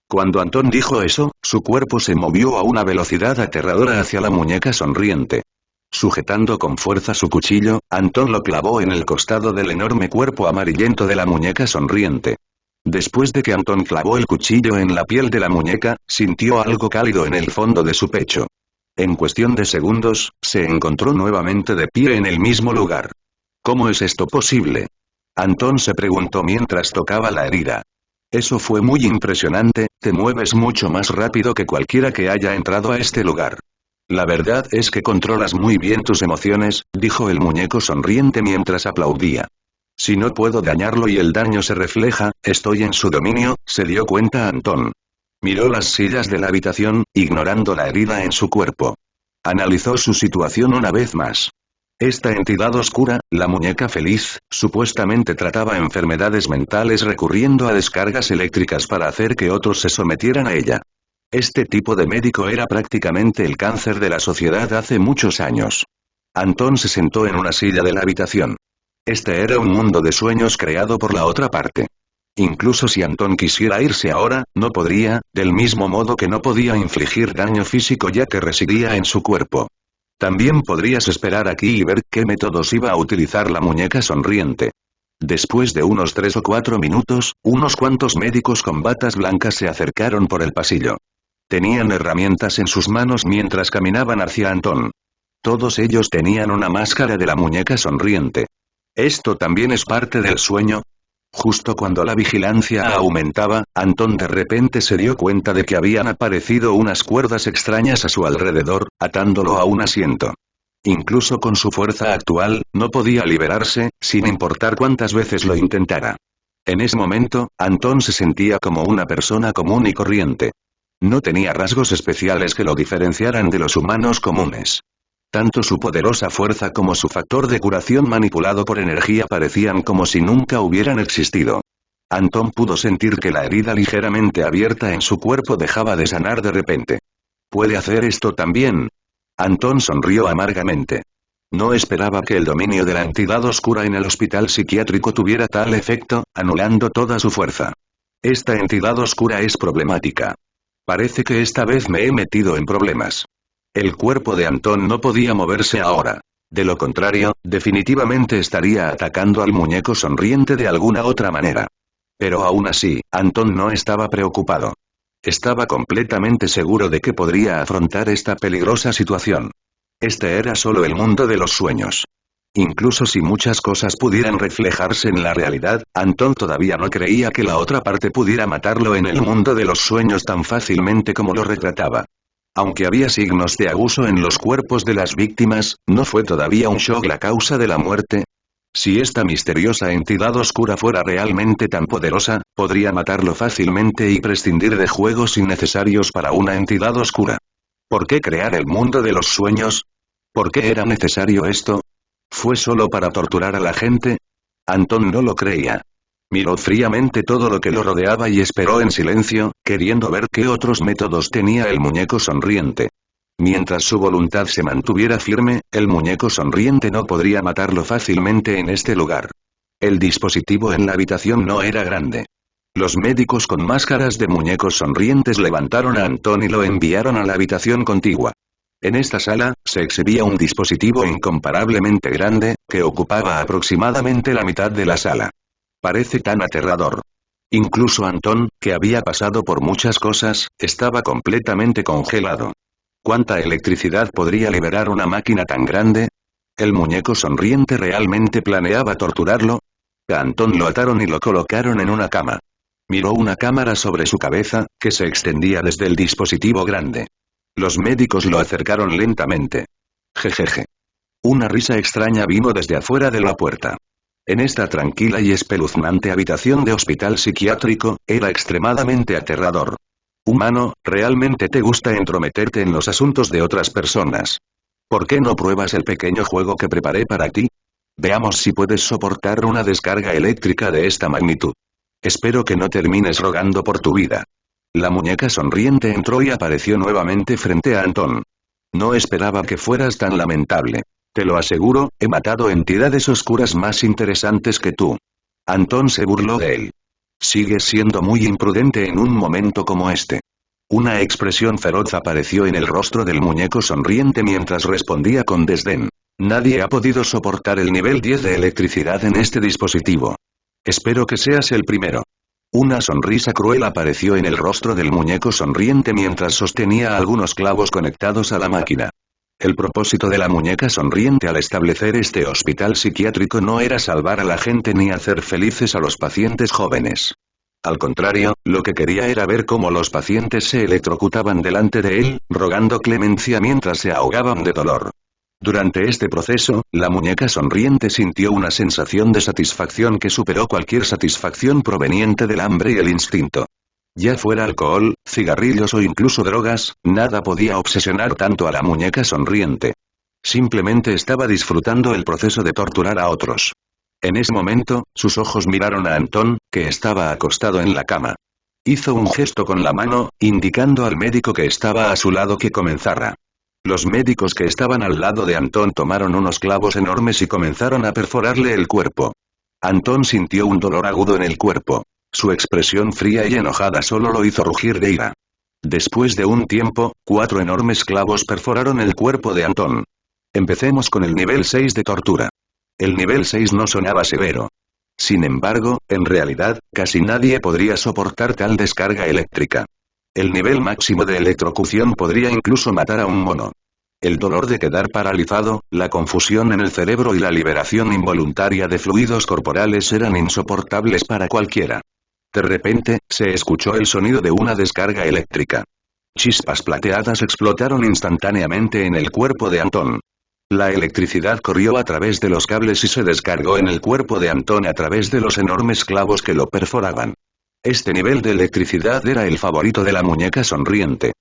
Cuando Anton dijo eso, su cuerpo se movió a una velocidad aterradora hacia la muñeca sonriente. Sujetando con fuerza su cuchillo, Anton lo clavó en el costado del enorme cuerpo amarillento de la muñeca sonriente. Después de que Anton clavó el cuchillo en la piel de la muñeca, sintió algo cálido en el fondo de su pecho. En cuestión de segundos, se encontró nuevamente de pie en el mismo lugar. ¿Cómo es esto posible? Anton se preguntó mientras tocaba la herida. Eso fue muy impresionante, te mueves mucho más rápido que cualquiera que haya entrado a este lugar. La verdad es que controlas muy bien tus emociones, dijo el muñeco sonriente mientras aplaudía. Si no puedo dañarlo y el daño se refleja, estoy en su dominio, se dio cuenta Anton. Miró las sillas de la habitación, ignorando la herida en su cuerpo. Analizó su situación una vez más. Esta entidad oscura, la muñeca feliz, supuestamente trataba enfermedades mentales recurriendo a descargas eléctricas para hacer que otros se sometieran a ella. Este tipo de médico era prácticamente el cáncer de la sociedad hace muchos años. Anton se sentó en una silla de la habitación. Este era un mundo de sueños creado por la otra parte. Incluso si Anton quisiera irse ahora, no podría, del mismo modo que no podía infligir daño físico ya que residía en su cuerpo. También podrías esperar aquí y ver qué métodos iba a utilizar la muñeca sonriente. Después de unos 3 o 4 minutos, unos cuantos médicos con batas blancas se acercaron por el pasillo. Tenían herramientas en sus manos mientras caminaban hacia Anton. Todos ellos tenían una máscara de la muñeca sonriente. ¿Esto también es parte del sueño? Justo cuando la vigilancia aumentaba, Anton de repente se dio cuenta de que habían aparecido unas cuerdas extrañas a su alrededor, atándolo a un asiento. Incluso con su fuerza actual, no podía liberarse, sin importar cuántas veces lo intentara. En ese momento, Antón se sentía como una persona común y corriente. No tenía rasgos especiales que lo diferenciaran de los humanos comunes. Tanto su poderosa fuerza como su factor de curación manipulado por energía parecían como si nunca hubieran existido. Antón pudo sentir que la herida ligeramente abierta en su cuerpo dejaba de sanar de repente. ¿Puede hacer esto también? Antón sonrió amargamente. No esperaba que el dominio de la entidad oscura en el hospital psiquiátrico tuviera tal efecto, anulando toda su fuerza. Esta entidad oscura es problemática. Parece que esta vez me he metido en problemas. El cuerpo de Antón no podía moverse ahora. De lo contrario, definitivamente estaría atacando al muñeco sonriente de alguna otra manera. Pero aún así, Antón no estaba preocupado. Estaba completamente seguro de que podría afrontar esta peligrosa situación. Este era solo el mundo de los sueños. Incluso si muchas cosas pudieran reflejarse en la realidad, Antón todavía no creía que la otra parte pudiera matarlo en el mundo de los sueños tan fácilmente como lo retrataba. Aunque había signos de abuso en los cuerpos de las víctimas, ¿no fue todavía un shock la causa de la muerte? Si esta misteriosa entidad oscura fuera realmente tan poderosa, podría matarlo fácilmente y prescindir de juegos innecesarios para una entidad oscura. ¿Por qué crear el mundo de los sueños? ¿Por qué era necesario esto? ¿Fue solo para torturar a la gente? Antón no lo creía. Miró fríamente todo lo que lo rodeaba y esperó en silencio, queriendo ver qué otros métodos tenía el muñeco sonriente. Mientras su voluntad se mantuviera firme, el muñeco sonriente no podría matarlo fácilmente en este lugar. El dispositivo en la habitación no era grande. Los médicos con máscaras de muñecos sonrientes levantaron a Antón y lo enviaron a la habitación contigua. En esta sala, se exhibía un dispositivo incomparablemente grande, que ocupaba aproximadamente la mitad de la sala. Parece tan aterrador. Incluso Antón, que había pasado por muchas cosas, estaba completamente congelado. ¿Cuánta electricidad podría liberar una máquina tan grande? ¿El muñeco sonriente realmente planeaba torturarlo? A Antón lo ataron y lo colocaron en una cama. Miró una cámara sobre su cabeza, que se extendía desde el dispositivo grande. Los médicos lo acercaron lentamente. Jejeje. Una risa extraña vino desde afuera de la puerta. En esta tranquila y espeluznante habitación de hospital psiquiátrico, era extremadamente aterrador. Humano, ¿realmente te gusta entrometerte en los asuntos de otras personas? ¿Por qué no pruebas el pequeño juego que preparé para ti? Veamos si puedes soportar una descarga eléctrica de esta magnitud. Espero que no termines rogando por tu vida. La muñeca sonriente entró y apareció nuevamente frente a Antón. No esperaba que fueras tan lamentable. Te lo aseguro, he matado entidades oscuras más interesantes que tú. Antón se burló de él. Sigues siendo muy imprudente en un momento como este. Una expresión feroz apareció en el rostro del muñeco sonriente mientras respondía con desdén. Nadie ha podido soportar el nivel 10 de electricidad en este dispositivo. Espero que seas el primero. Una sonrisa cruel apareció en el rostro del muñeco sonriente mientras sostenía algunos clavos conectados a la máquina. El propósito de la muñeca sonriente al establecer este hospital psiquiátrico no era salvar a la gente ni hacer felices a los pacientes jóvenes. Al contrario, lo que quería era ver cómo los pacientes se electrocutaban delante de él, rogando clemencia mientras se ahogaban de dolor. Durante este proceso, la muñeca sonriente sintió una sensación de satisfacción que superó cualquier satisfacción proveniente del hambre y el instinto. Ya fuera alcohol, cigarrillos o incluso drogas, nada podía obsesionar tanto a la muñeca sonriente. Simplemente estaba disfrutando el proceso de torturar a otros. En ese momento, sus ojos miraron a Antón, que estaba acostado en la cama. Hizo un gesto con la mano, indicando al médico que estaba a su lado que comenzara. Los médicos que estaban al lado de Antón tomaron unos clavos enormes y comenzaron a perforarle el cuerpo. Antón sintió un dolor agudo en el cuerpo. Su expresión fría y enojada solo lo hizo rugir de ira. Después de un tiempo, 4 enormes clavos perforaron el cuerpo de Antón. Empecemos con el nivel 6 de tortura. El nivel 6 no sonaba severo. Sin embargo, en realidad, casi nadie podría soportar tal descarga eléctrica. El nivel máximo de electrocución podría incluso matar a un mono. El dolor de quedar paralizado, la confusión en el cerebro y la liberación involuntaria de fluidos corporales eran insoportables para cualquiera. De repente, se escuchó el sonido de una descarga eléctrica. Chispas plateadas explotaron instantáneamente en el cuerpo de Antón. La electricidad corrió a través de los cables y se descargó en el cuerpo de Antón a través de los enormes clavos que lo perforaban. Este nivel de electricidad era el favorito de la muñeca sonriente.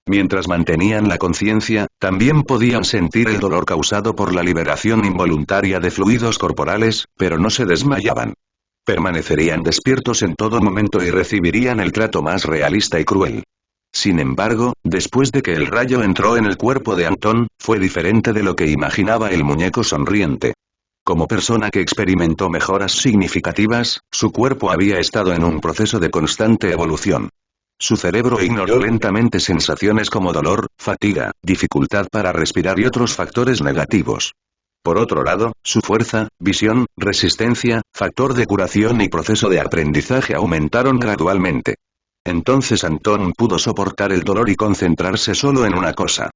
Mientras mantenían la conciencia, también podían sentir el dolor causado por la liberación involuntaria de fluidos corporales, pero no se desmayaban. Permanecerían despiertos en todo momento y recibirían el trato más realista y cruel. Sin embargo, después de que el rayo entró en el cuerpo de Antón, fue diferente de lo que imaginaba el muñeco sonriente. Como persona que experimentó mejoras significativas, su cuerpo había estado en un proceso de constante evolución. Su cerebro ignoró lentamente sensaciones como dolor, fatiga, dificultad para respirar y otros factores negativos. Por otro lado, su fuerza, visión, resistencia, factor de curación y proceso de aprendizaje aumentaron gradualmente. Entonces Antón pudo soportar el dolor y concentrarse solo en una cosa.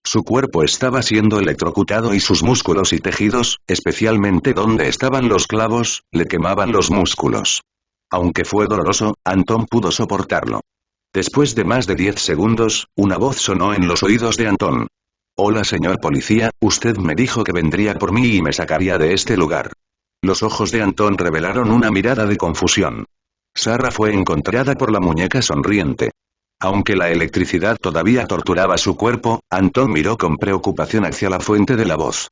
Su cuerpo estaba siendo electrocutado y sus músculos y tejidos, especialmente donde estaban los clavos, le quemaban los músculos. Aunque fue doloroso, Antón pudo soportarlo. Después de más de 10 segundos, una voz sonó en los oídos de Antón. «Hola señor policía, usted me dijo que vendría por mí y me sacaría de este lugar». Los ojos de Antón revelaron una mirada de confusión. Sara fue encontrada por la muñeca sonriente. Aunque la electricidad todavía torturaba su cuerpo, Antón miró con preocupación hacia la fuente de la voz.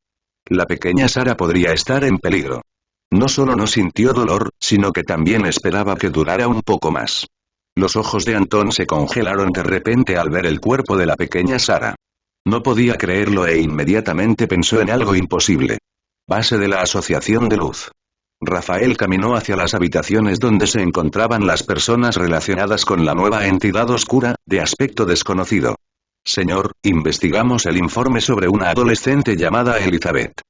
La pequeña Sara podría estar en peligro. No solo no sintió dolor, sino que también esperaba que durara un poco más. Los ojos de Antón se congelaron de repente al ver el cuerpo de la pequeña Sara. No podía creerlo e inmediatamente pensó en algo imposible. Base de la Asociación de Luz. Rafael caminó hacia las habitaciones donde se encontraban las personas relacionadas con la nueva entidad oscura, de aspecto desconocido. Señor, investigamos el informe sobre una adolescente llamada Elizabeth.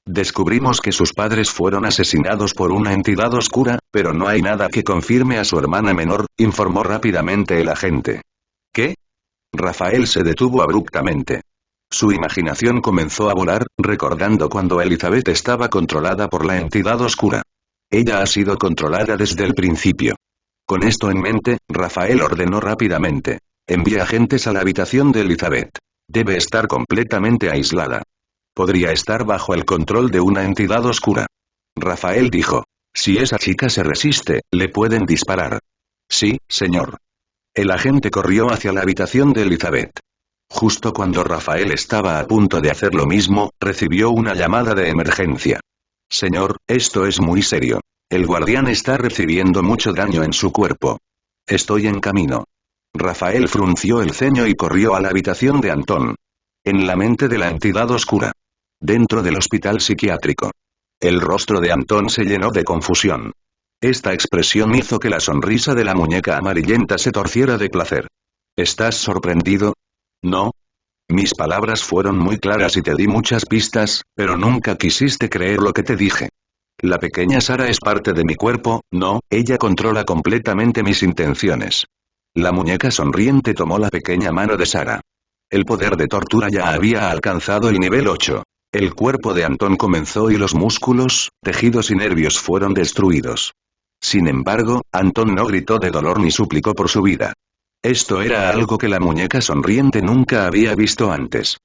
Descubrimos que sus padres fueron asesinados por una entidad oscura, pero no hay nada que confirme a su hermana menor, informó rápidamente el agente. ¿Qué? Rafael se detuvo abruptamente. Su imaginación comenzó a volar, recordando cuando Elizabeth estaba controlada por la entidad oscura. Ella ha sido controlada desde el principio. Con esto en mente, Rafael ordenó rápidamente. Envía agentes a la habitación de Elizabeth. Debe estar completamente aislada. Podría estar bajo el control de una entidad oscura. Rafael dijo. Si esa chica se resiste, le pueden disparar. Sí, señor. El agente corrió hacia la habitación de Elizabeth. Justo cuando Rafael estaba a punto de hacer lo mismo, recibió una llamada de emergencia. Señor, esto es muy serio. El guardián está recibiendo mucho daño en su cuerpo. Estoy en camino. Rafael frunció el ceño y corrió a la habitación de Antón. En la mente de la entidad oscura. Dentro del hospital psiquiátrico. El rostro de Antón se llenó de confusión. Esta expresión hizo que la sonrisa de la muñeca amarillenta se torciera de placer. ¿Estás sorprendido? No. Mis palabras fueron muy claras y te di muchas pistas, pero nunca quisiste creer lo que te dije. La pequeña Sara es parte de mi cuerpo, no, ella controla completamente mis intenciones. La muñeca sonriente tomó la pequeña mano de Sara. El poder de tortura ya había alcanzado el nivel 8. El cuerpo de Antón comenzó y los músculos, tejidos y nervios fueron destruidos. Sin embargo, Antón no gritó de dolor ni suplicó por su vida. Esto era algo que la muñeca sonriente nunca había visto antes.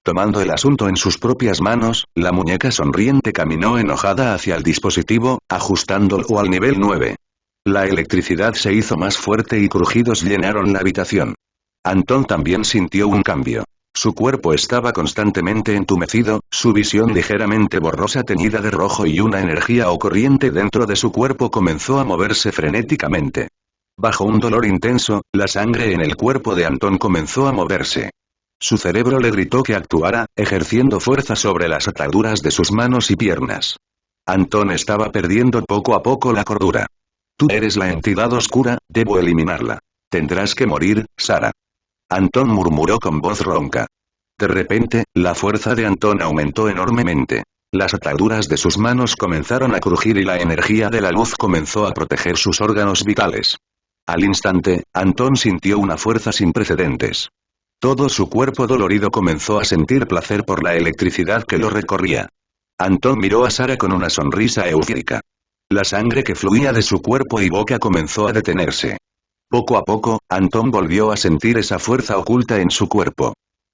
Tomando el asunto en sus propias manos, la muñeca sonriente caminó enojada hacia el dispositivo, ajustándolo al nivel 9. La electricidad se hizo más fuerte y crujidos llenaron la habitación. Antón también sintió un cambio. Su cuerpo estaba constantemente entumecido, su visión ligeramente borrosa teñida de rojo y una energía o corriente dentro de su cuerpo comenzó a moverse frenéticamente. Bajo un dolor intenso, la sangre en el cuerpo de Antón comenzó a moverse. Su cerebro le gritó que actuara, ejerciendo fuerza sobre las ataduras de sus manos y piernas. Antón estaba perdiendo poco a poco la cordura. Tú eres la entidad oscura, debo eliminarla. Tendrás que morir, Sara. Antón murmuró con voz ronca. De repente, la fuerza de Antón aumentó enormemente. Las ataduras de sus manos comenzaron a crujir y la energía de la luz comenzó a proteger sus órganos vitales. Al instante, Antón sintió una fuerza sin precedentes. Todo su cuerpo dolorido comenzó a sentir placer por la electricidad que lo recorría. Antón miró a Sara con una sonrisa eufórica. La sangre que fluía de su cuerpo y boca comenzó a detenerse. Poco a poco, Antón volvió a sentir esa fuerza oculta en su cuerpo.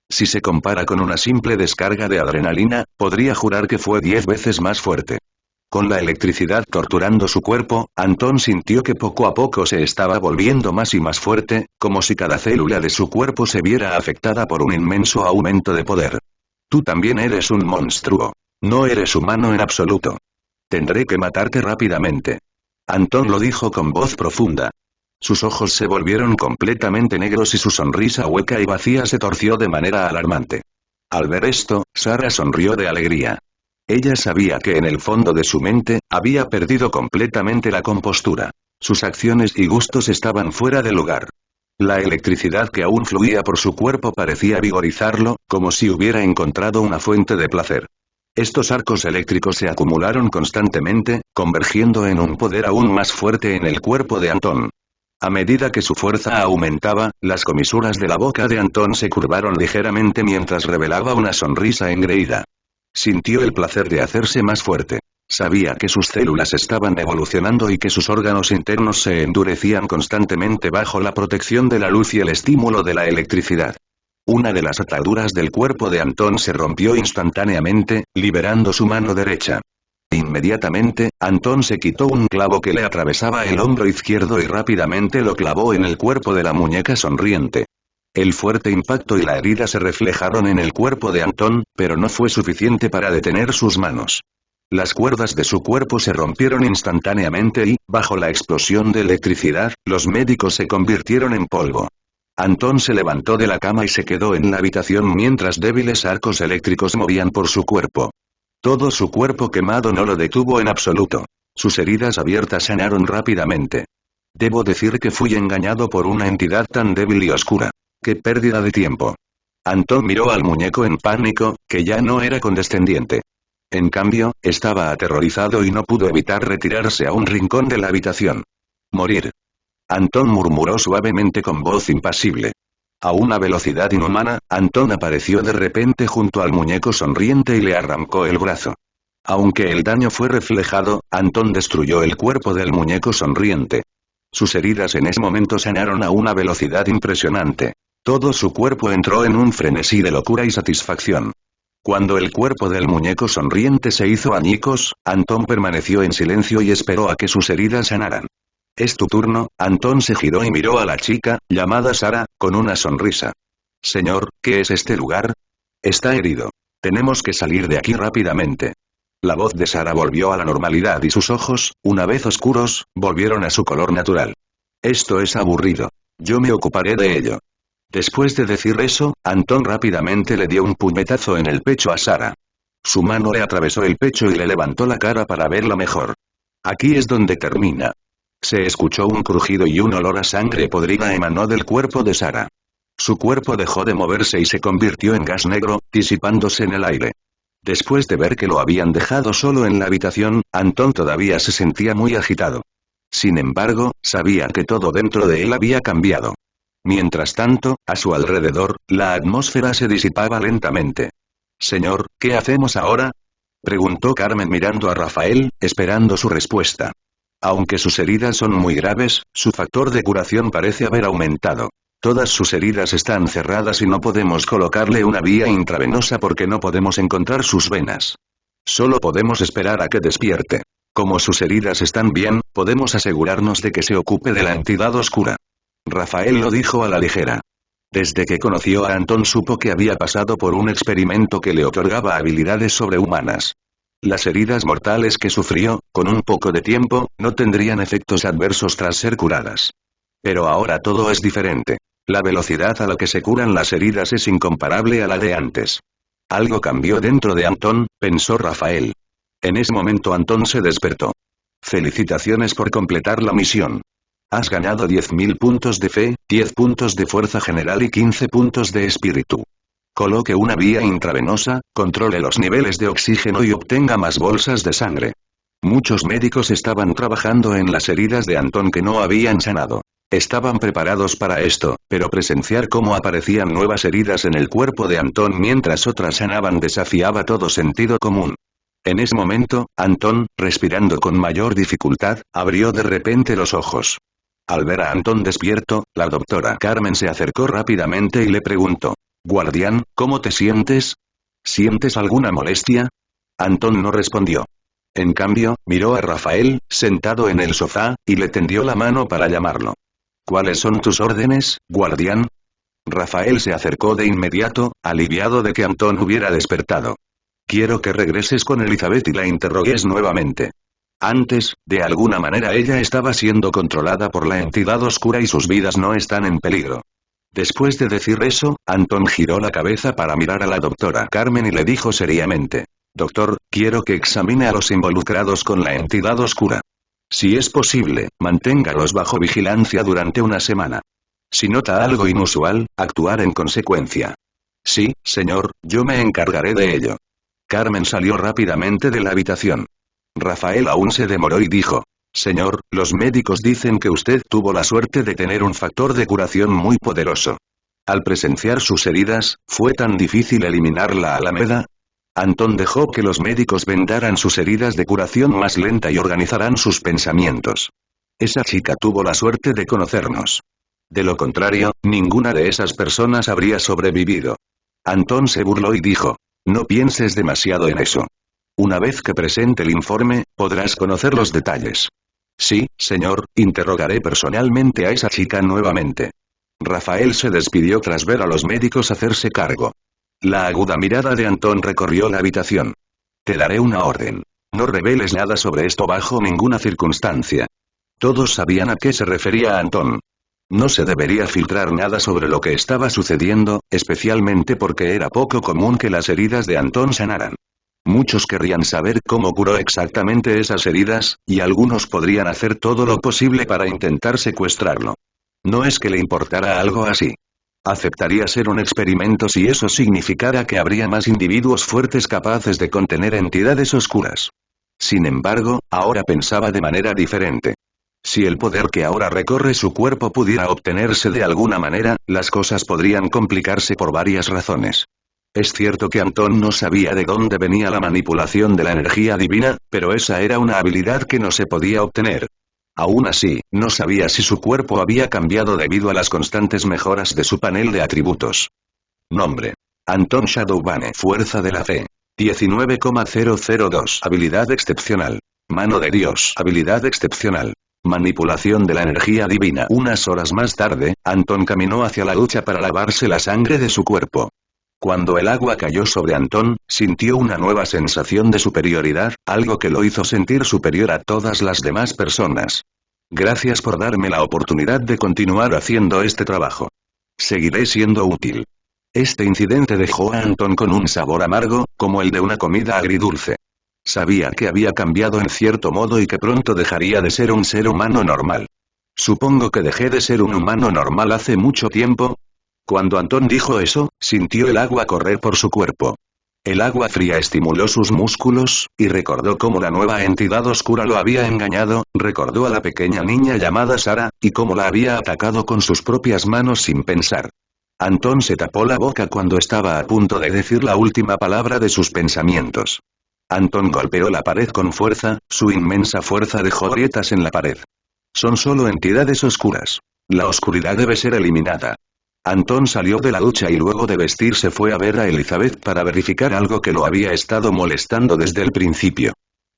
Si se compara con una simple descarga de adrenalina, podría jurar que fue 10 veces más fuerte. Con la electricidad torturando su cuerpo, Anton sintió que poco a poco se estaba volviendo más y más fuerte, como si cada célula de su cuerpo se viera afectada por un inmenso aumento de poder. Tú también eres un monstruo. No eres humano en absoluto. Tendré que matarte rápidamente. Anton lo dijo con voz profunda. Sus ojos se volvieron completamente negros y su sonrisa hueca y vacía se torció de manera alarmante. Al ver esto, Sarah sonrió de alegría. Ella sabía que en el fondo de su mente, había perdido completamente la compostura. Sus acciones y gustos estaban fuera de lugar. La electricidad que aún fluía por su cuerpo parecía vigorizarlo, como si hubiera encontrado una fuente de placer. Estos arcos eléctricos se acumularon constantemente, convergiendo en un poder aún más fuerte en el cuerpo de Anton. A medida que su fuerza aumentaba, las comisuras de la boca de Anton se curvaron ligeramente mientras revelaba una sonrisa engreída. Sintió el placer de hacerse más fuerte. Sabía que sus células estaban evolucionando y que sus órganos internos se endurecían constantemente bajo la protección de la luz y el estímulo de la electricidad. Una de las ataduras del cuerpo de Anton se rompió instantáneamente, liberando su mano derecha. Inmediatamente, Anton se quitó un clavo que le atravesaba el hombro izquierdo y rápidamente lo clavó en el cuerpo de la muñeca sonriente. El fuerte impacto y la herida se reflejaron en el cuerpo de Anton, pero no fue suficiente para detener sus manos. Las cuerdas de su cuerpo se rompieron instantáneamente y, bajo la explosión de electricidad, los médicos se convirtieron en polvo. Anton se levantó de la cama y se quedó en la habitación mientras débiles arcos eléctricos movían por su cuerpo. Todo su cuerpo quemado no lo detuvo en absoluto. Sus heridas abiertas sanaron rápidamente. Debo decir que fui engañado por una entidad tan débil y oscura. ¡Qué pérdida de tiempo! Anton miró al muñeco en pánico, que ya no era condescendiente. En cambio, estaba aterrorizado y no pudo evitar retirarse a un rincón de la habitación. Morir. Anton murmuró suavemente con voz impasible. A una velocidad inhumana, Anton apareció de repente junto al muñeco sonriente y le arrancó el brazo. Aunque el daño fue reflejado, Anton destruyó el cuerpo del muñeco sonriente. Sus heridas en ese momento sanaron a una velocidad impresionante. Todo su cuerpo entró en un frenesí de locura y satisfacción. Cuando el cuerpo del muñeco sonriente se hizo añicos, Anton permaneció en silencio y esperó a que sus heridas sanaran. «Es tu turno», Anton se giró y miró a la chica, llamada Sarah, con una sonrisa. «Señor, ¿qué es este lugar?» «Está herido. Tenemos que salir de aquí rápidamente». La voz de Sarah volvió a la normalidad y sus ojos, una vez oscuros, volvieron a su color natural. «Esto es aburrido. Yo me ocuparé de ello». Después de decir eso, Anton rápidamente le dio un puñetazo en el pecho a Sarah. Su mano le atravesó el pecho y le levantó la cara para verla mejor. Aquí es donde termina. Se escuchó un crujido y un olor a sangre podrida emanó del cuerpo de Sarah. Su cuerpo dejó de moverse y se convirtió en gas negro, disipándose en el aire. Después de ver que lo habían dejado solo en la habitación, Anton todavía se sentía muy agitado. Sin embargo, sabía que todo dentro de él había cambiado. Mientras tanto, a su alrededor, la atmósfera se disipaba lentamente. «Señor, ¿qué hacemos ahora?», preguntó Carmen mirando a Rafael, esperando su respuesta. Aunque sus heridas son muy graves, su factor de curación parece haber aumentado. Todas sus heridas están cerradas y no podemos colocarle una vía intravenosa porque no podemos encontrar sus venas. Solo podemos esperar a que despierte. Como sus heridas están bien, podemos asegurarnos de que se ocupe de la entidad oscura. Rafael lo dijo a la ligera. Desde que conoció a Anton supo que había pasado por un experimento que le otorgaba habilidades sobrehumanas. Las heridas mortales que sufrió, con un poco de tiempo, no tendrían efectos adversos tras ser curadas. Pero ahora todo es diferente. La velocidad a la que se curan las heridas es incomparable a la de antes. Algo cambió dentro de Anton, pensó Rafael. En ese momento Anton se despertó. Felicitaciones por completar la misión. Has ganado 10.000 puntos de fe, 10 puntos de fuerza general y 15 puntos de espíritu. Coloque una vía intravenosa, controle los niveles de oxígeno y obtenga más bolsas de sangre. Muchos médicos estaban trabajando en las heridas de Anton que no habían sanado. Estaban preparados para esto, pero presenciar cómo aparecían nuevas heridas en el cuerpo de Anton mientras otras sanaban desafiaba todo sentido común. En ese momento, Anton, respirando con mayor dificultad, abrió de repente los ojos. Al ver a Anton despierto, la doctora Carmen se acercó rápidamente y le preguntó. Guardián, ¿cómo te sientes? ¿Sientes alguna molestia? Antón no respondió. En cambio, miró a Rafael, sentado en el sofá, y le tendió la mano para llamarlo. ¿Cuáles son tus órdenes, guardián? Rafael se acercó de inmediato, aliviado de que Antón hubiera despertado. Quiero que regreses con Elizabeth y la interrogues nuevamente. Antes, de alguna manera ella estaba siendo controlada por la entidad oscura y sus vidas no están en peligro. Después de decir eso, Antón giró la cabeza para mirar a la doctora Carmen y le dijo seriamente. Doctor, quiero que examine a los involucrados con la entidad oscura. Si es posible, manténgalos bajo vigilancia durante una semana. Si nota algo inusual, actuar en consecuencia. Sí, señor, yo me encargaré de ello. Carmen salió rápidamente de la habitación. Rafael aún se demoró y dijo. Señor, los médicos dicen que usted tuvo la suerte de tener un factor de curación muy poderoso. Al presenciar sus heridas, ¿fue tan difícil eliminar la Alameda? Antón dejó que los médicos vendaran sus heridas de curación más lenta y organizaran sus pensamientos. Esa chica tuvo la suerte de conocernos. De lo contrario, ninguna de esas personas habría sobrevivido. Antón se burló y dijo. No pienses demasiado en eso. Una vez que presente el informe, podrás conocer los detalles. Sí, señor, interrogaré personalmente a esa chica nuevamente. Rafael se despidió tras ver a los médicos hacerse cargo. La aguda mirada de Antón recorrió la habitación. Te daré una orden. No reveles nada sobre esto bajo ninguna circunstancia. Todos sabían a qué se refería Antón. No se debería filtrar nada sobre lo que estaba sucediendo, especialmente porque era poco común que las heridas de Antón sanaran. Muchos querrían saber cómo curó exactamente esas heridas, y algunos podrían hacer todo lo posible para intentar secuestrarlo. No es que le importara algo así. Aceptaría ser un experimento si eso significara que habría más individuos fuertes capaces de contener entidades oscuras. Sin embargo, ahora pensaba de manera diferente. Si el poder que ahora recorre su cuerpo pudiera obtenerse de alguna manera, las cosas podrían complicarse por varias razones. Es cierto que Antón no sabía de dónde venía la manipulación de la energía divina, pero esa era una habilidad que no se podía obtener. Aún así, no sabía si su cuerpo había cambiado debido a las constantes mejoras de su panel de atributos. Nombre. Antón Shadowbane. Fuerza de la fe. 19,002. Habilidad excepcional. Mano de Dios. Habilidad excepcional. Manipulación de la energía divina. Unas horas más tarde, Antón caminó hacia la ducha para lavarse la sangre de su cuerpo. Cuando el agua cayó sobre Antón, sintió una nueva sensación de superioridad, algo que lo hizo sentir superior a todas las demás personas. Gracias por darme la oportunidad de continuar haciendo este trabajo. Seguiré siendo útil. Este incidente dejó a Antón con un sabor amargo, como el de una comida agridulce. Sabía que había cambiado en cierto modo y que pronto dejaría de ser un ser humano normal. Supongo que dejé de ser un humano normal hace mucho tiempo. Cuando Antón dijo eso, sintió el agua correr por su cuerpo. El agua fría estimuló sus músculos, y recordó cómo la nueva entidad oscura lo había engañado, recordó a la pequeña niña llamada Sara, y cómo la había atacado con sus propias manos sin pensar. Antón se tapó la boca cuando estaba a punto de decir la última palabra de sus pensamientos. Antón golpeó la pared con fuerza, su inmensa fuerza dejó grietas en la pared. Son solo entidades oscuras. La oscuridad debe ser eliminada. Antón salió de la ducha y luego de vestirse fue a ver a Elizabeth para verificar algo que lo había estado molestando desde el principio.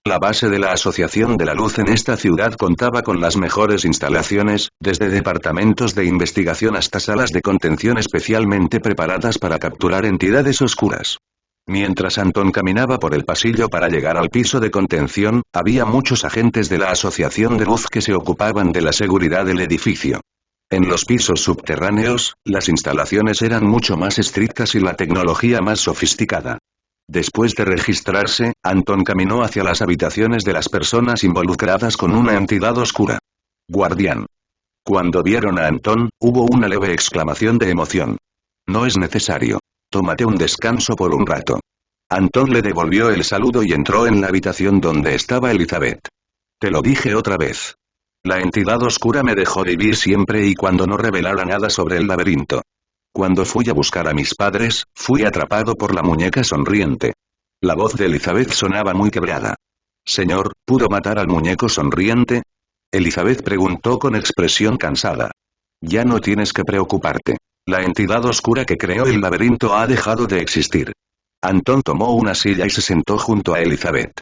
La base de la Asociación de la Luz en esta ciudad contaba con las mejores instalaciones, desde departamentos de investigación hasta salas de contención especialmente preparadas para capturar entidades oscuras. Mientras Antón caminaba por el pasillo para llegar al piso de contención, había muchos agentes de la Asociación de Luz que se ocupaban de la seguridad del edificio. En los pisos subterráneos, las instalaciones eran mucho más estrictas y la tecnología más sofisticada. Después de registrarse, Antón caminó hacia las habitaciones de las personas involucradas con una entidad oscura. Guardián. Cuando vieron a Antón, hubo una leve exclamación de emoción. No es necesario. Tómate un descanso por un rato. Antón le devolvió el saludo y entró en la habitación donde estaba Elizabeth. Te lo dije otra vez. La entidad oscura me dejó vivir siempre y cuando no revelara nada sobre el laberinto. Cuando fui a buscar a mis padres, fui atrapado por la muñeca sonriente. La voz de Elizabeth sonaba muy quebrada. Señor, ¿pudo matar al muñeco sonriente? Elizabeth preguntó con expresión cansada. Ya no tienes que preocuparte. La entidad oscura que creó el laberinto ha dejado de existir. Antón tomó una silla y se sentó junto a Elizabeth.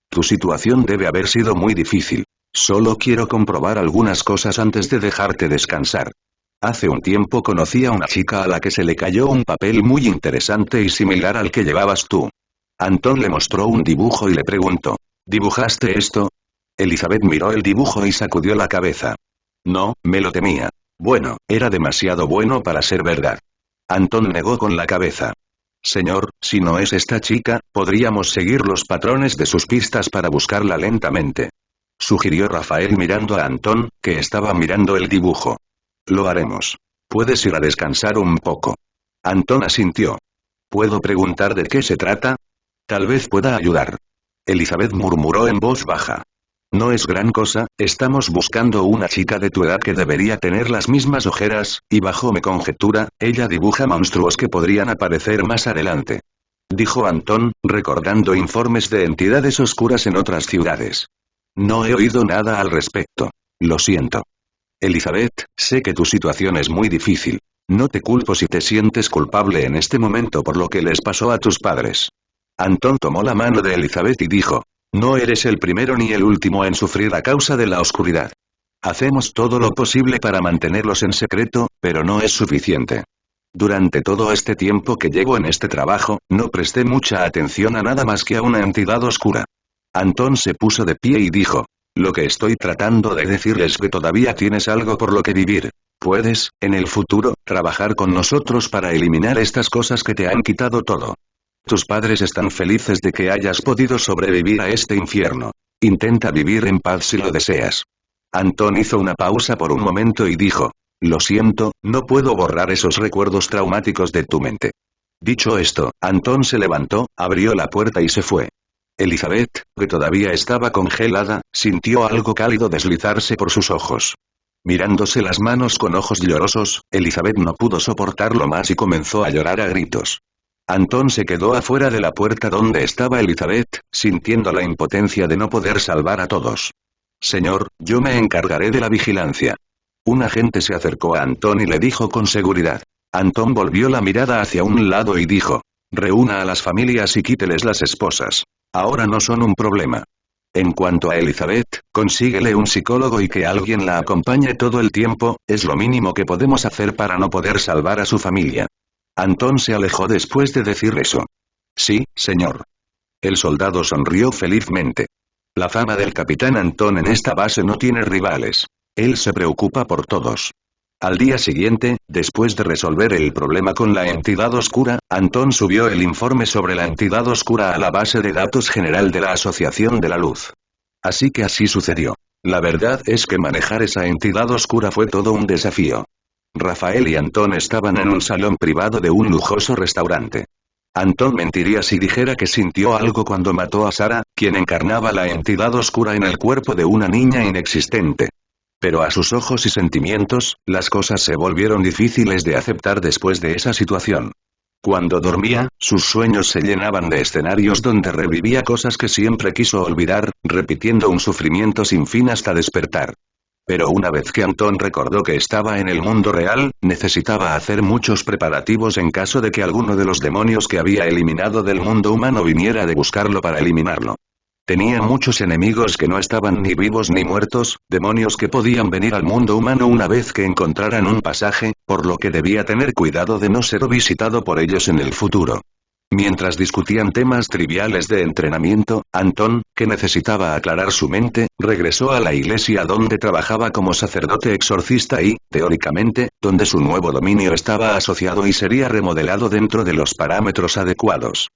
Tu situación debe haber sido muy difícil. Solo quiero comprobar algunas cosas antes de dejarte descansar. Hace un tiempo conocí a una chica a la que se le cayó un papel muy interesante y similar al que llevabas tú. Antón le mostró un dibujo y le preguntó, ¿dibujaste esto? Elizabeth miró el dibujo y sacudió la cabeza. No, me lo temía. Bueno, era demasiado bueno para ser verdad. Antón negó con la cabeza. Señor, si no es esta chica, podríamos seguir los patrones de sus pistas para buscarla lentamente. Sugirió Rafael mirando a Antón, que estaba mirando el dibujo. Lo haremos. Puedes ir a descansar un poco. Antón asintió. ¿Puedo preguntar de qué se trata? Tal vez pueda ayudar. Elizabeth murmuró en voz baja. No es gran cosa, estamos buscando una chica de tu edad que debería tener las mismas ojeras, y bajo mi conjetura, ella dibuja monstruos que podrían aparecer más adelante. Dijo Antón, recordando informes de entidades oscuras en otras ciudades. No he oído nada al respecto. Lo siento. Elizabeth, sé que tu situación es muy difícil. No te culpo si te sientes culpable en este momento por lo que les pasó a tus padres. Antón tomó la mano de Elizabeth y dijo, no eres el primero ni el último en sufrir a causa de la oscuridad. Hacemos todo lo posible para mantenerlos en secreto, pero no es suficiente. Durante todo este tiempo que llevo en este trabajo, no presté mucha atención a nada más que a una entidad oscura. Antón se puso de pie y dijo, lo que estoy tratando de decir es que todavía tienes algo por lo que vivir. Puedes, en el futuro, trabajar con nosotros para eliminar estas cosas que te han quitado todo. Tus padres están felices de que hayas podido sobrevivir a este infierno. Intenta vivir en paz si lo deseas. Antón hizo una pausa por un momento y dijo, lo siento, no puedo borrar esos recuerdos traumáticos de tu mente. Dicho esto, Antón se levantó, abrió la puerta y se fue. Elizabeth, que todavía estaba congelada, sintió algo cálido deslizarse por sus ojos. Mirándose las manos con ojos llorosos, Elizabeth no pudo soportarlo más y comenzó a llorar a gritos. Antón se quedó afuera de la puerta donde estaba Elizabeth, sintiendo la impotencia de no poder salvar a todos. Señor, yo me encargaré de la vigilancia. Un agente se acercó a Antón y le dijo con seguridad. Antón volvió la mirada hacia un lado y dijo, reúna a las familias y quíteles las esposas. Ahora no son un problema. En cuanto a Elizabeth, consíguele un psicólogo y que alguien la acompañe todo el tiempo, es lo mínimo que podemos hacer para no poder salvar a su familia. Antón se alejó después de decir eso. Sí, señor. El soldado sonrió felizmente. La fama del capitán Antón en esta base no tiene rivales. Él se preocupa por todos. Al día siguiente, después de resolver el problema con la entidad oscura, Antón subió el informe sobre la entidad oscura a la base de datos general de la Asociación de la Luz. Así que así sucedió. La verdad es que manejar esa entidad oscura fue todo un desafío. Rafael y Antón estaban en un salón privado de un lujoso restaurante. Antón mentiría si dijera que sintió algo cuando mató a Sara, quien encarnaba la entidad oscura en el cuerpo de una niña inexistente. Pero a sus ojos y sentimientos, las cosas se volvieron difíciles de aceptar después de esa situación. Cuando dormía, sus sueños se llenaban de escenarios donde revivía cosas que siempre quiso olvidar, repitiendo un sufrimiento sin fin hasta despertar. Pero una vez que Antón recordó que estaba en el mundo real, necesitaba hacer muchos preparativos en caso de que alguno de los demonios que había eliminado del mundo humano viniera de buscarlo para eliminarlo. Tenía muchos enemigos que no estaban ni vivos ni muertos, demonios que podían venir al mundo humano una vez que encontraran un pasaje, por lo que debía tener cuidado de no ser visitado por ellos en el futuro. Mientras discutían temas triviales de entrenamiento, Antón, que necesitaba aclarar su mente, regresó a la iglesia donde trabajaba como sacerdote exorcista y, teóricamente, donde su nuevo dominio estaba asociado y sería remodelado dentro de los parámetros adecuados.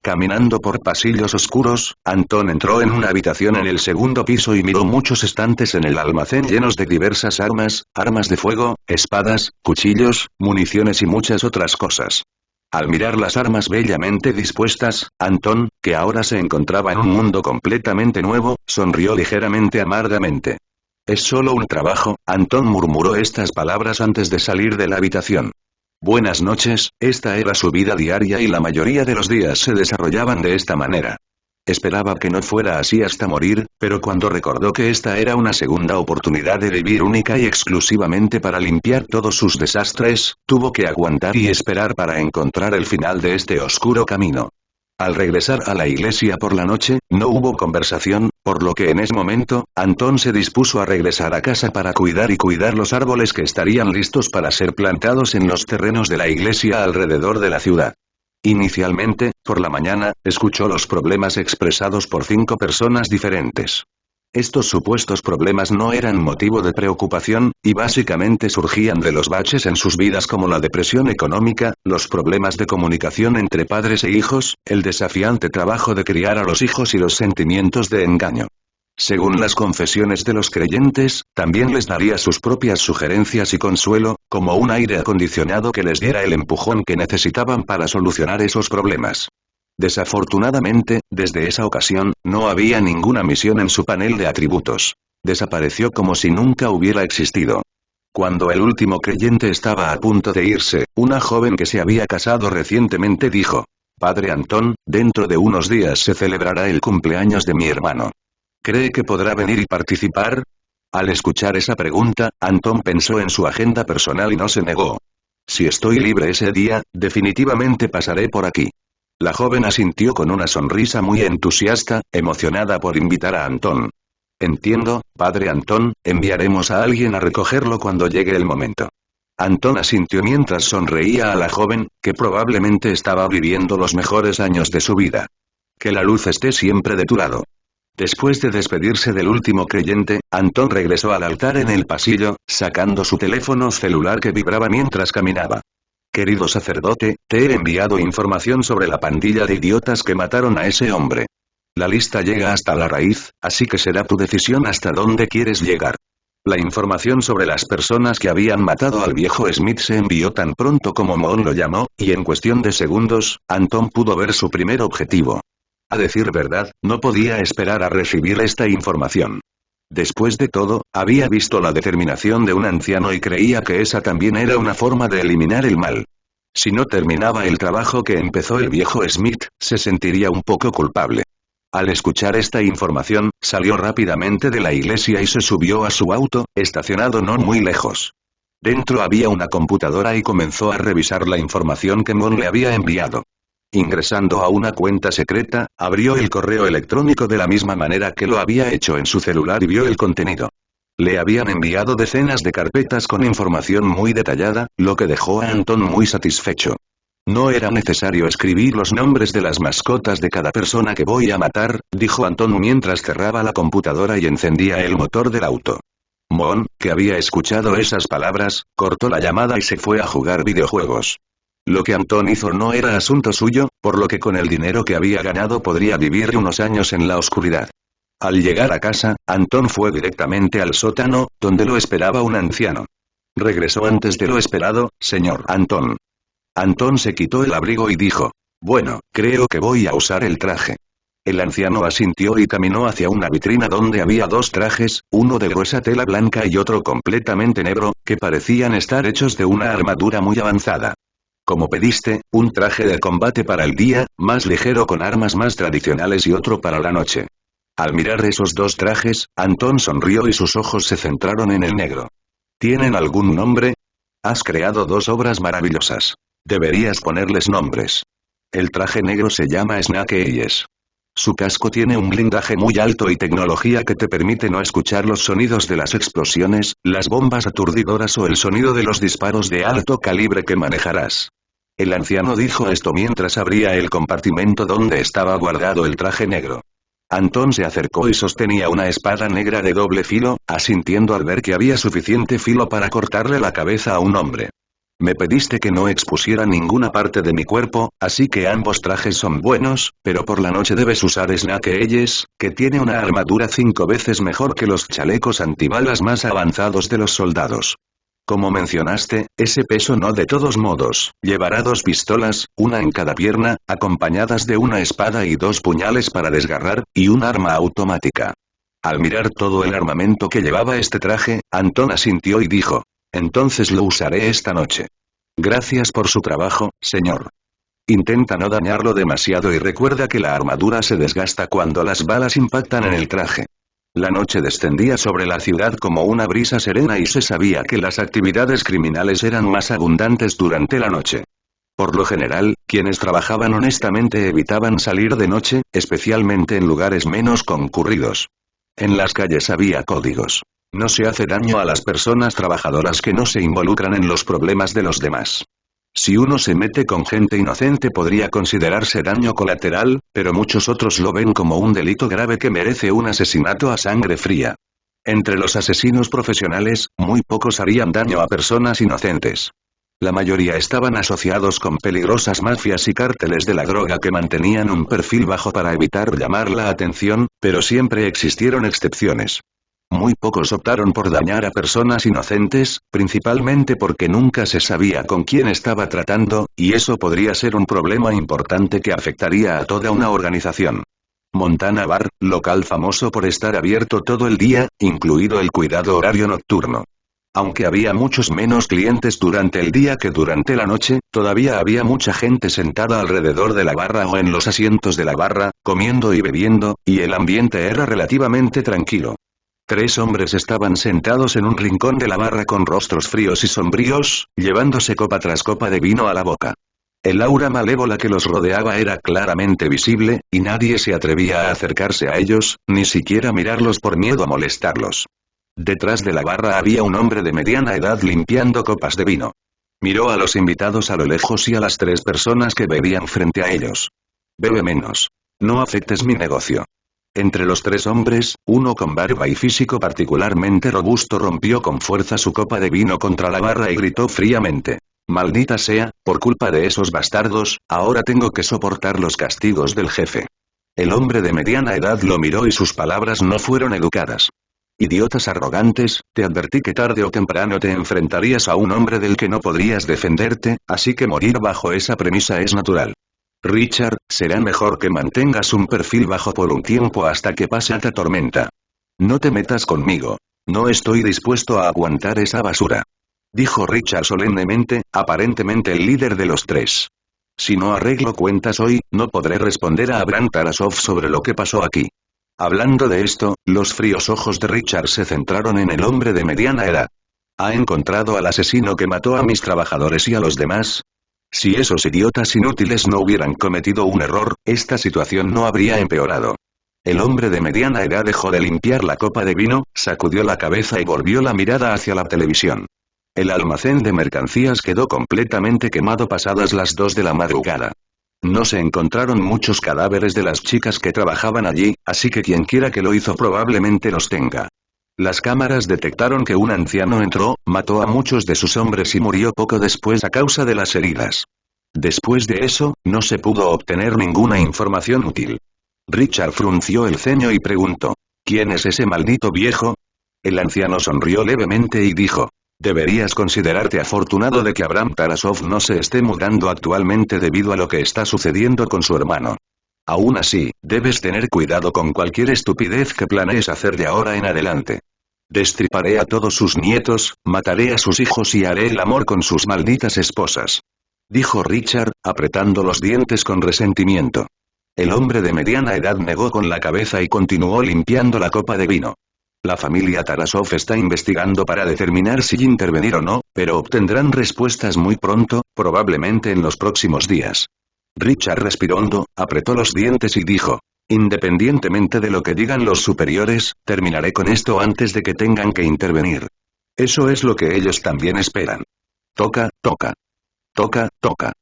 Caminando por pasillos oscuros, Antón entró en una habitación en el segundo piso y miró muchos estantes en el almacén llenos de diversas armas, armas de fuego, espadas, cuchillos, municiones y muchas otras cosas. Al mirar las armas bellamente dispuestas, Antón, que ahora se encontraba en un mundo completamente nuevo, sonrió ligeramente amargamente. Es solo un trabajo, Antón murmuró estas palabras antes de salir de la habitación. Buenas noches, esta era su vida diaria y la mayoría de los días se desarrollaban de esta manera. Esperaba que no fuera así hasta morir, pero cuando recordó que esta era una segunda oportunidad de vivir única y exclusivamente para limpiar todos sus desastres, tuvo que aguantar y esperar para encontrar el final de este oscuro camino. Al regresar a la iglesia por la noche, no hubo conversación, por lo que en ese momento, Antón se dispuso a regresar a casa para cuidar los árboles que estarían listos para ser plantados en los terrenos de la iglesia alrededor de la ciudad. Inicialmente, por la mañana, escuchó los problemas expresados por 5 personas diferentes. Estos supuestos problemas no eran motivo de preocupación, y básicamente surgían de los baches en sus vidas como la depresión económica, los problemas de comunicación entre padres e hijos, el desafiante trabajo de criar a los hijos y los sentimientos de engaño. Según las confesiones de los creyentes, también les daría sus propias sugerencias y consuelo, como un aire acondicionado que les diera el empujón que necesitaban para solucionar esos problemas. Desafortunadamente, desde esa ocasión, no había ninguna misión en su panel de atributos. Desapareció como si nunca hubiera existido. Cuando el último creyente estaba a punto de irse, una joven que se había casado recientemente dijo: «Padre Antón, dentro de unos días se celebrará el cumpleaños de mi hermano. ¿Cree que podrá venir y participar?». Al escuchar esa pregunta, Antón pensó en su agenda personal y no se negó. «Si estoy libre ese día, definitivamente pasaré por aquí». La joven asintió con una sonrisa muy entusiasta, emocionada por invitar a Antón. «Entiendo, padre Antón, enviaremos a alguien a recogerlo cuando llegue el momento». Antón asintió mientras sonreía a la joven, que probablemente estaba viviendo los mejores años de su vida. «Que la luz esté siempre de tu lado». Después de despedirse del último creyente, Antón regresó al altar en el pasillo, sacando su teléfono celular que vibraba mientras caminaba. «Querido sacerdote, te he enviado información sobre la pandilla de idiotas que mataron a ese hombre. La lista llega hasta la raíz, así que será tu decisión hasta dónde quieres llegar». La información sobre las personas que habían matado al viejo Smith se envió tan pronto como Moon lo llamó, y en cuestión de segundos, Antón pudo ver su primer objetivo. A decir verdad, no podía esperar a recibir esta información. Después de todo, había visto la determinación de un anciano y creía que esa también era una forma de eliminar el mal. Si no terminaba el trabajo que empezó el viejo Smith, se sentiría un poco culpable. Al escuchar esta información, salió rápidamente de la iglesia y se subió a su auto, estacionado no muy lejos. Dentro había una computadora y comenzó a revisar la información que Moon le había enviado. Ingresando a una cuenta secreta, abrió el correo electrónico de la misma manera que lo había hecho en su celular y vio el contenido. Le habían enviado decenas de carpetas con información muy detallada, lo que dejó a Antón muy satisfecho. «No era necesario escribir los nombres de las mascotas de cada persona que voy a matar», dijo Antón mientras cerraba la computadora y encendía el motor del auto. Moon, que había escuchado esas palabras, cortó la llamada y se fue a jugar videojuegos. Lo que Antón hizo no era asunto suyo, por lo que con el dinero que había ganado podría vivir unos años en la oscuridad. Al llegar a casa, Antón fue directamente al sótano, donde lo esperaba un anciano. «Regresó antes de lo esperado, señor Antón». Antón se quitó el abrigo y dijo: «Bueno, creo que voy a usar el traje». El anciano asintió y caminó hacia una vitrina donde había 2 trajes, uno de gruesa tela blanca y otro completamente negro, que parecían estar hechos de una armadura muy avanzada. «Como pediste, un traje de combate para el día, más ligero con armas más tradicionales y otro para la noche». Al mirar esos 2 trajes, Antón sonrió y sus ojos se centraron en el negro. «¿Tienen algún nombre? Has creado 2 obras maravillosas. Deberías ponerles nombres. El traje negro se llama Snake Eyes. Su casco tiene un blindaje muy alto y tecnología que te permite no escuchar los sonidos de las explosiones, las bombas aturdidoras o el sonido de los disparos de alto calibre que manejarás». El anciano dijo esto mientras abría el compartimento donde estaba guardado el traje negro. Antón se acercó y sostenía una espada negra de doble filo, asintiendo al ver que había suficiente filo para cortarle la cabeza a un hombre. «Me pediste que no expusiera ninguna parte de mi cuerpo, así que ambos trajes son buenos, pero por la noche debes usar Snake Eyes, que tiene una armadura 5 veces mejor que los chalecos antibalas más avanzados de los soldados. Como mencionaste, ese peso no de todos modos, llevará 2 pistolas, una en cada pierna, acompañadas de una espada y 2 puñales para desgarrar, y un arma automática». Al mirar todo el armamento que llevaba este traje, Antón asintió y dijo: «Entonces lo usaré esta noche. Gracias por su trabajo, señor». Intenta no dañarlo demasiado y recuerda que la armadura se desgasta cuando las balas impactan en el traje. La noche descendía sobre la ciudad como una brisa serena y se sabía que las actividades criminales eran más abundantes durante la noche. Por lo general, quienes trabajaban honestamente evitaban salir de noche, especialmente en lugares menos concurridos. En las calles había códigos. No se hace daño a las personas trabajadoras que no se involucran en los problemas de los demás. Si uno se mete con gente inocente podría considerarse daño colateral, pero muchos otros lo ven como un delito grave que merece un asesinato a sangre fría. Entre los asesinos profesionales, muy pocos harían daño a personas inocentes. La mayoría estaban asociados con peligrosas mafias y cárteles de la droga que mantenían un perfil bajo para evitar llamar la atención, pero siempre existieron excepciones. Muy pocos optaron por dañar a personas inocentes, principalmente porque nunca se sabía con quién estaba tratando, y eso podría ser un problema importante que afectaría a toda una organización. Montana Bar, local famoso por estar abierto todo el día, incluido el cuidado horario nocturno. Aunque había muchos menos clientes durante el día que durante la noche, todavía había mucha gente sentada alrededor de la barra o en los asientos de la barra, comiendo y bebiendo, y el ambiente era relativamente tranquilo. 3 hombres estaban sentados en un rincón de la barra con rostros fríos y sombríos, llevándose copa tras copa de vino a la boca. El aura malévola que los rodeaba era claramente visible, y nadie se atrevía a acercarse a ellos, ni siquiera mirarlos por miedo a molestarlos. Detrás de la barra había un hombre de mediana edad limpiando copas de vino. Miró a los invitados a lo lejos y a las 3 personas que bebían frente a ellos. Bebe menos. No afectes mi negocio. Entre los 3 hombres, uno con barba y físico particularmente robusto rompió con fuerza su copa de vino contra la barra y gritó fríamente. Maldita sea, por culpa de esos bastardos, ahora tengo que soportar los castigos del jefe. El hombre de mediana edad lo miró y sus palabras no fueron educadas. Idiotas arrogantes, te advertí que tarde o temprano te enfrentarías a un hombre del que no podrías defenderte, así que morir bajo esa premisa es natural. Richard, será mejor que mantengas un perfil bajo por un tiempo hasta que pase esta tormenta. No te metas conmigo. No estoy dispuesto a aguantar esa basura. Dijo Richard solemnemente, aparentemente el líder de los 3. Si no arreglo cuentas hoy, no podré responder a Abraham Tarasov sobre lo que pasó aquí. Hablando de esto, los fríos ojos de Richard se centraron en el hombre de mediana edad. ¿Ha encontrado al asesino que mató a mis trabajadores y a los demás? Si esos idiotas inútiles no hubieran cometido un error, esta situación no habría empeorado. El hombre de mediana edad dejó de limpiar la copa de vino, sacudió la cabeza y volvió la mirada hacia la televisión. El almacén de mercancías quedó completamente quemado pasadas las 2 de la madrugada. No se encontraron muchos cadáveres de las chicas que trabajaban allí, así que quienquiera que lo hizo probablemente los tenga. Las cámaras detectaron que un anciano entró, mató a muchos de sus hombres y murió poco después a causa de las heridas. Después de eso, no se pudo obtener ninguna información útil. Richard frunció el ceño y preguntó, ¿quién es ese maldito viejo? El anciano sonrió levemente y dijo, deberías considerarte afortunado de que Abraham Tarasov no se esté mudando actualmente debido a lo que está sucediendo con su hermano. Aún así, debes tener cuidado con cualquier estupidez que planees hacer de ahora en adelante. Destriparé a todos sus nietos, mataré a sus hijos y haré el amor con sus malditas esposas. Dijo Richard, apretando los dientes con resentimiento. El hombre de mediana edad negó con la cabeza y continuó limpiando la copa de vino. La familia Tarasov está investigando para determinar si intervenir o no, pero obtendrán respuestas muy pronto, probablemente en los próximos días. Richard respiró hondo, apretó los dientes y dijo, independientemente de lo que digan los superiores, terminaré con esto antes de que tengan que intervenir. Eso es lo que ellos también esperan. Toca, toca. Toca, toca.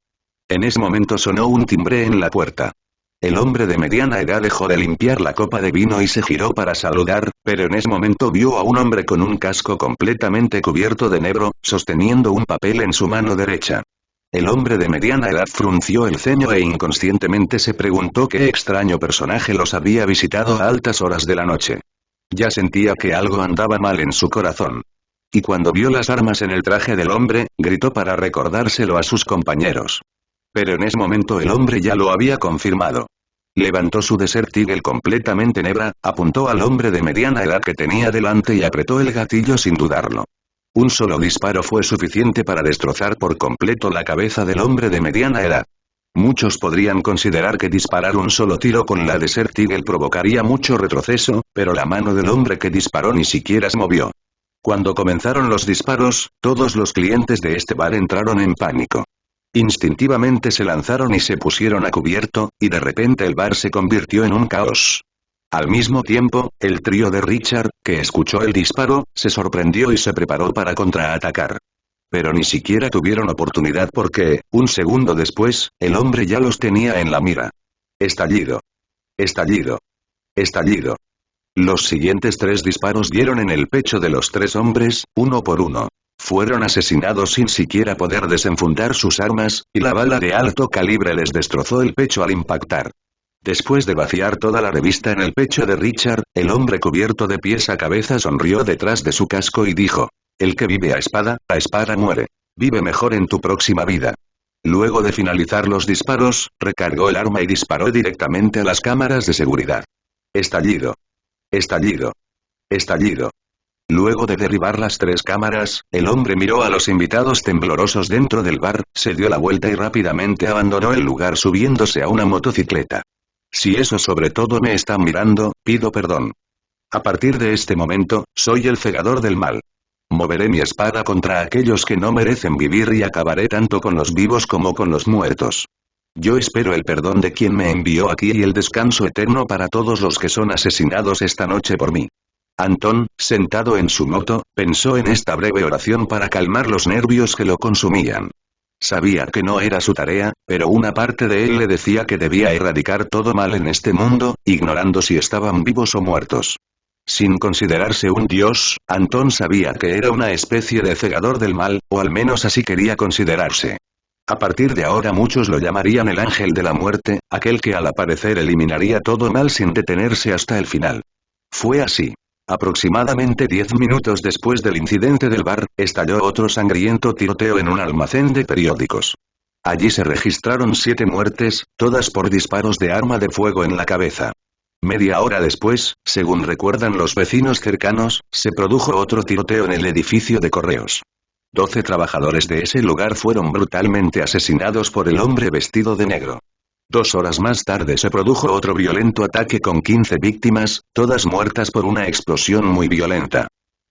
En ese momento sonó un timbre en la puerta. El hombre de mediana edad dejó de limpiar la copa de vino y se giró para saludar, pero en ese momento vio a un hombre con un casco completamente cubierto de negro, sosteniendo un papel en su mano derecha. El hombre de mediana edad frunció el ceño e inconscientemente se preguntó qué extraño personaje los había visitado a altas horas de la noche. Ya sentía que algo andaba mal en su corazón. Y cuando vio las armas en el traje del hombre, gritó para recordárselo a sus compañeros. Pero en ese momento el hombre ya lo había confirmado. Levantó su Desert Eagle completamente negra, apuntó al hombre de mediana edad que tenía delante y apretó el gatillo sin dudarlo. Un solo disparo fue suficiente para destrozar por completo la cabeza del hombre de mediana edad. Muchos podrían considerar que disparar un solo tiro con la Desert Eagle provocaría mucho retroceso, pero la mano del hombre que disparó ni siquiera se movió. Cuando comenzaron los disparos, todos los clientes de este bar entraron en pánico. Instintivamente se lanzaron y se pusieron a cubierto, y de repente el bar se convirtió en un caos. Al mismo tiempo, el trío de Richard, que escuchó el disparo, se sorprendió y se preparó para contraatacar. Pero ni siquiera tuvieron oportunidad porque, un segundo después, el hombre ya los tenía en la mira. Estallido. Estallido. Estallido. Los siguientes 3 disparos dieron en el pecho de los 3 hombres, uno por uno. Fueron asesinados sin siquiera poder desenfundar sus armas, y la bala de alto calibre les destrozó el pecho al impactar. Después de vaciar toda la revista en el pecho de Richard, el hombre cubierto de pies a cabeza sonrió detrás de su casco y dijo: el que vive a espada muere. Vive mejor en tu próxima vida. Luego de finalizar los disparos, recargó el arma y disparó directamente a las cámaras de seguridad. Estallido. Estallido. Estallido. Luego de derribar las 3 cámaras, el hombre miró a los invitados temblorosos dentro del bar, se dio la vuelta y rápidamente abandonó el lugar subiéndose a una motocicleta. Si eso sobre todo me está mirando, pido perdón. A partir de este momento, soy el cegador del mal. Moveré mi espada contra aquellos que no merecen vivir y acabaré tanto con los vivos como con los muertos. Yo espero el perdón de quien me envió aquí y el descanso eterno para todos los que son asesinados esta noche por mí. Anton, sentado en su moto, pensó en esta breve oración para calmar los nervios que lo consumían. Sabía que no era su tarea, pero una parte de él le decía que debía erradicar todo mal en este mundo, ignorando si estaban vivos o muertos. Sin considerarse un dios, Anton sabía que era una especie de cegador del mal, o al menos así quería considerarse. A partir de ahora muchos lo llamarían el ángel de la muerte, aquel que al aparecer eliminaría todo mal sin detenerse hasta el final. Fue así. Aproximadamente 10 minutos después del incidente del bar, estalló otro sangriento tiroteo en un almacén de periódicos. Allí se registraron 7 muertes, todas por disparos de arma de fuego en la cabeza. Media hora después, según recuerdan los vecinos cercanos, se produjo otro tiroteo en el edificio de correos. 12 trabajadores de ese lugar fueron brutalmente asesinados por el hombre vestido de negro. 2 horas más tarde se produjo otro violento ataque con 15 víctimas, todas muertas por una explosión muy violenta.